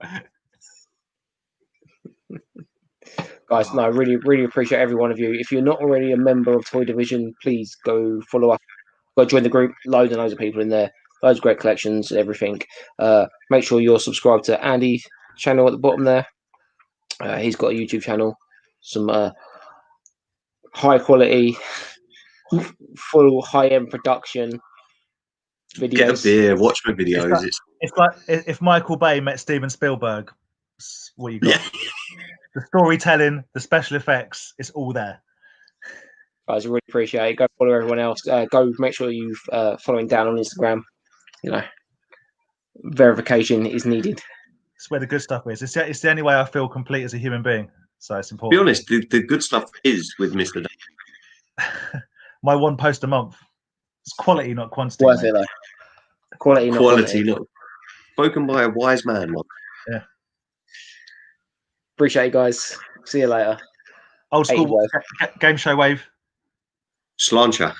Guys, no, I really, really appreciate every one of you. If you're not already a member of Toy Division, please go follow us. Go join the group. Loads and loads of people in there. Loads of great collections and everything. Make sure you're subscribed to Andy's channel at the bottom there. He's got a YouTube channel. Some high quality, full high-end production videos. Get a beer, watch my videos. It's like if Michael Bay met Steven Spielberg. What you got? Yeah. The storytelling, the special effects, it's all there. Guys, I really appreciate it. Go follow everyone else. Go make sure you've following down on Instagram. You know, verification is needed. It's where the good stuff is. It's the only way I feel complete as a human being. So it's important. To be honest, the good stuff is with Mr. My one post a month. It's quality, not quantity. Worth it though. Quality, not quantity. Not spoken by a wise man. Yeah. Appreciate it, guys. See you later. Old school game show wave. Slancha.